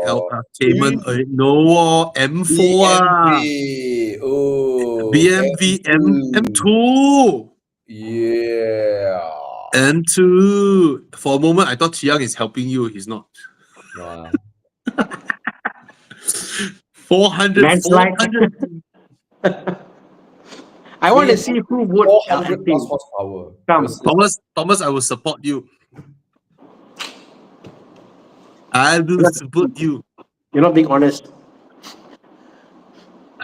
Cayman, no, M4 BMV. Oh, BMV M2. M2. Yeah. M2. For a moment, I thought Chiang is helping you. He's not. Nah. 400, Landslide. 400. I want to see who would 400 plus horsepower. come. Thomas, I will support you. I will support you. You're not being honest.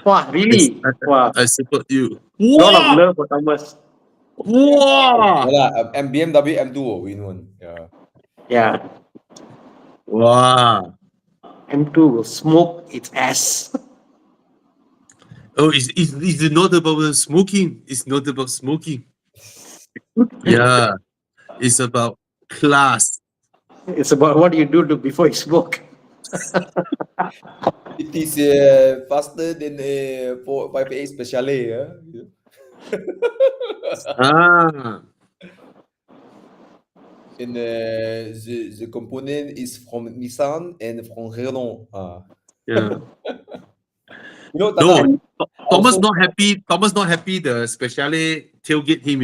Wow, really? Wow. I support you. Lot of Wow! love for Thomas. Wow! And BMW M2 will win one. Yeah. Yeah. Wow! M2 will smoke its ass. Oh, it's not about the smoking. It's not about smoking. Yeah, it's about class. It's about what you do before you smoke. It is faster than 5A Speciale. Yeah. Ah, And the component is from Nissan and from Renault. yeah. You know, No, Tana, Thomas also- not happy. Thomas not happy. The Speciale tailgate him.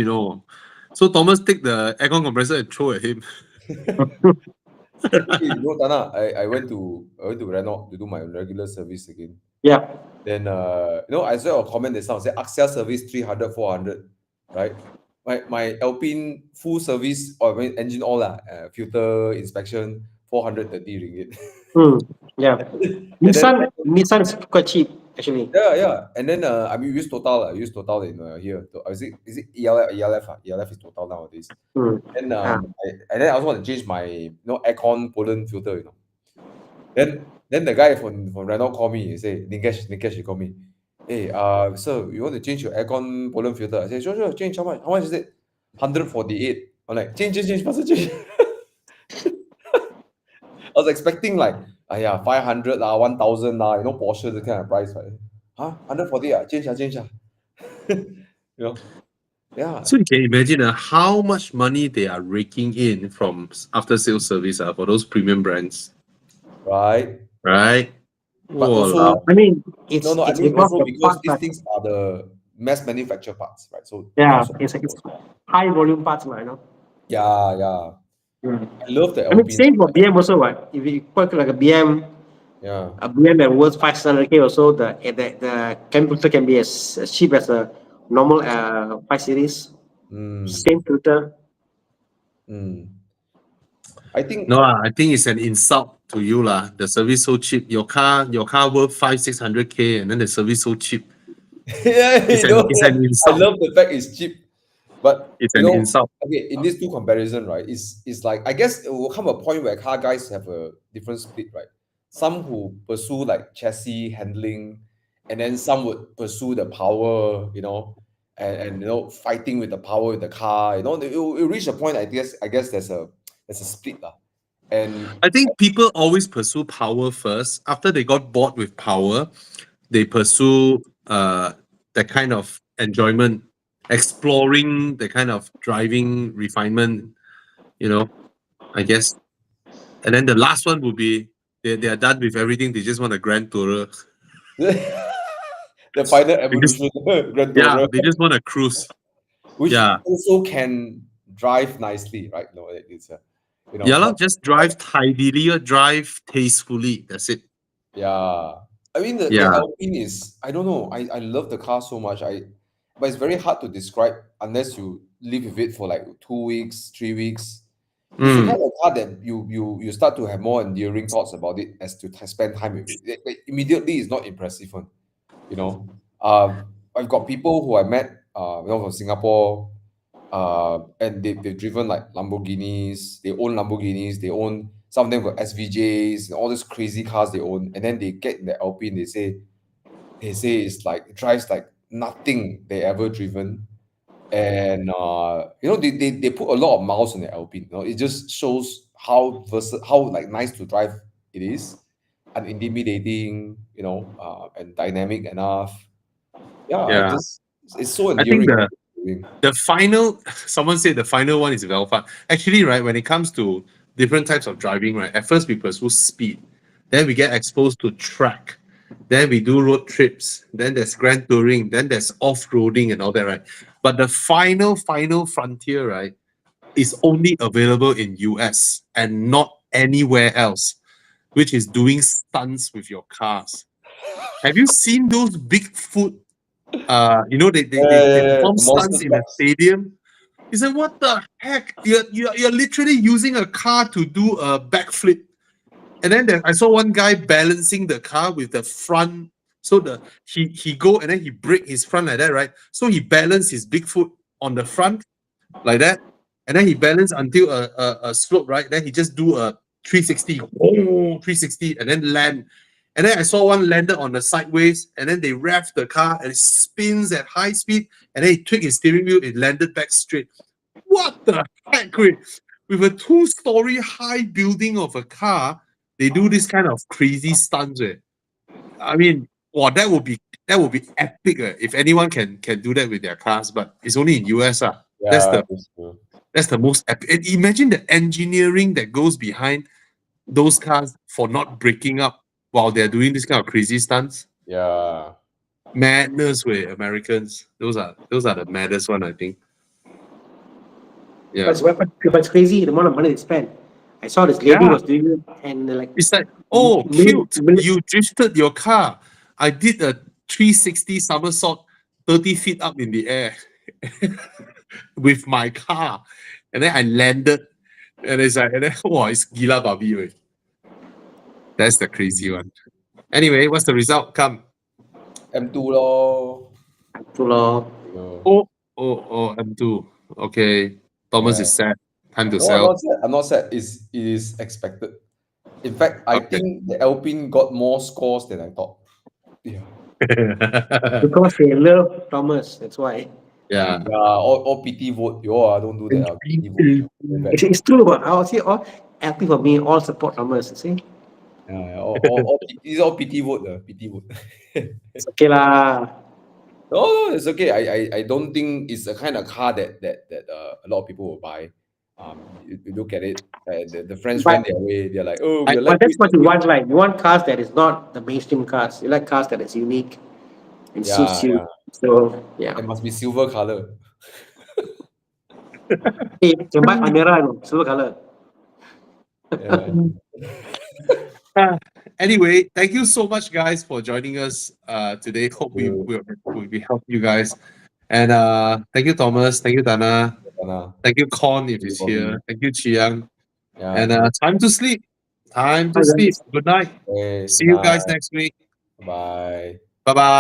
So Thomas take the aircon compressor and throw at him. okay, you know, Tana, I went to Renault to do my regular service again. Yeah. Then I saw a comment that someone said Axia service 300, 400, right? My Alpine full service or engine all filter inspection 430 ringgit. Yeah. And then, Nissan is quite cheap actually. yeah. And then we use Total. I use Total in here. Is it ELF? ELF is Total nowadays. And and then I also want to change my aircon pollen filter. Then the guy from Renault called me. He say Nikesh, he called me. Hey, sir, you want to change your aircon pollen filter? I said, sure, change. How much? How much is it? 148. I'm like, change, faster change. I was expecting like, 500 1,000 Porsche, the kind of price, right? 140 change. Yeah. So you can imagine how much money they are raking in from after sales service for those premium brands, Right. right? But Walao. also, I mean, it's I it's mean because also the because parts these are, things are the mass manufacture parts, right? So yeah, cost of- it's high volume parts, you know. yeah. Mm. I love the I mean, Alpine. same for BM also, what? If you put like a BM that worth 500K or so, the filter can be as cheap as a normal 5 Series. Same filter. I think No, I think it's an insult to you lah. The service so cheap. Your car worth 500-600K, and then the service so cheap. It's an I insult. love the fact it's cheap, but It's an insult. okay, in these two comparison, right? It's like I guess it will come a point where car guys have a different split, right? Some who pursue like chassis handling, and then some would pursue the power, and fighting with the power in the car. It will reach a point. I guess there's a split lah. And I think people always pursue power first. After they got bored with power, they pursue that kind of enjoyment, exploring the kind of driving refinement, I guess. And then the last one would be they are done with everything. They just want a grand tourer. the final evolution, Grand Tourer, Yeah, they just want a cruise. which Yeah. also can drive nicely, right? No, it's Yeah, lah, not, just drive tidily or drive tastefully. That's it. yeah. I mean, the Yeah. Alpine is, I don't know. I love the car so much. But it's very hard to describe unless you live with it for like 2 weeks, 3 weeks. It's the Mm. kind of car that you start to have more enduring thoughts about it as to spend time with it. Immediately, it's not impressive one. You know, I've got people who I met, from Singapore, and they've driven like Lamborghinis. They own Lamborghinis. They own, some of them got SVJs and all these crazy cars they own. And then they get in the Alpine. They say it's like, it drives like nothing they ever driven. And they put a lot of miles on the Alpine. It just shows how how like nice to drive it is, and intimidating, and dynamic enough. Yeah, Yeah. it's so I think enduring. the final someone said the final one is Velfa. Actually, right, when it comes to different types of driving, right, at first we pursue speed, then we get exposed to track, then we do road trips, then there's grand touring, then there's off-roading and all that, right? But the final frontier, right, is only available in US and not anywhere else, which is doing stunts with your cars. Have you seen those Bigfoot? They The perform monster stunts in a trucks. stadium. He said, "What the heck? You're literally using a car to do a backflip." And then I saw one guy balancing the car with the front. So he go and then he break his front like that, right? So he balanced his big foot on the front like that, and then he balanced until a slope, right? Then he just do a 360, 360, and then land. And then I saw one landed on the sideways, and then they rev the car and it spins at high speed, and then he tweaked his steering wheel, it landed back straight. What the heck, wait? With a two-story high building of a car, they do this kind of crazy stunts. I mean, wow, that would be epic. If anyone can do that with their cars, but it's only in US. That's Yeah, the that's true. that's the most epic. And imagine the engineering that goes behind those cars for not breaking up while they're doing this kind of crazy stunts. Yeah. Madness with Americans. Those are the maddest one, I think. Yeah. But it's crazy the amount of money they spend. I saw this lady Yeah. was doing it, and they're like, It's like, oh, mil- cute. mil- You drifted your car. I did a 360 somersault 30 feet up in the air with my car. And then I landed. And it's like, and then, wow, it's gila babi. Weh. That's the crazy one. Anyway, what's the result? Come. M2 lor. so long. You know. Oh, M2. Okay. Thomas Yeah. is sad. Time to No, I'm sell. not sad. I'm not sad. It is expected. In fact, I Okay. think the Alpine got more scores than I thought. Yeah. Because they love Thomas. That's why. Yeah. Yeah, all PT vote. Don't do that. PT vote. Very bad. It's true, but I would say all happy for me, all support Thomas. You see, Yeah, it's all PT vote. PT vote. it's okay lah. No, it's okay. I don't think it's the kind of car that a lot of people will buy. You look at it, the friends But went their way. They're like, oh, I- we are but that's lightweight. what you want, like you want cars that is not the mainstream cars. You like cars that is unique and Yeah, suits you. yeah. So yeah, It must be silver color. hey, you can buy Amira, silver color. Yeah. Anyway, thank you so much, guys, for joining us today. Hope we you. will be helping you guys. And thank you, Thomas. Thank you, Dana. Thank you, Con, if he's here. Thank you, Chiang. Yeah. And time to sleep. Time to Bye, sleep. guys. Good night. Okay, See you guys next week. bye. Bye bye.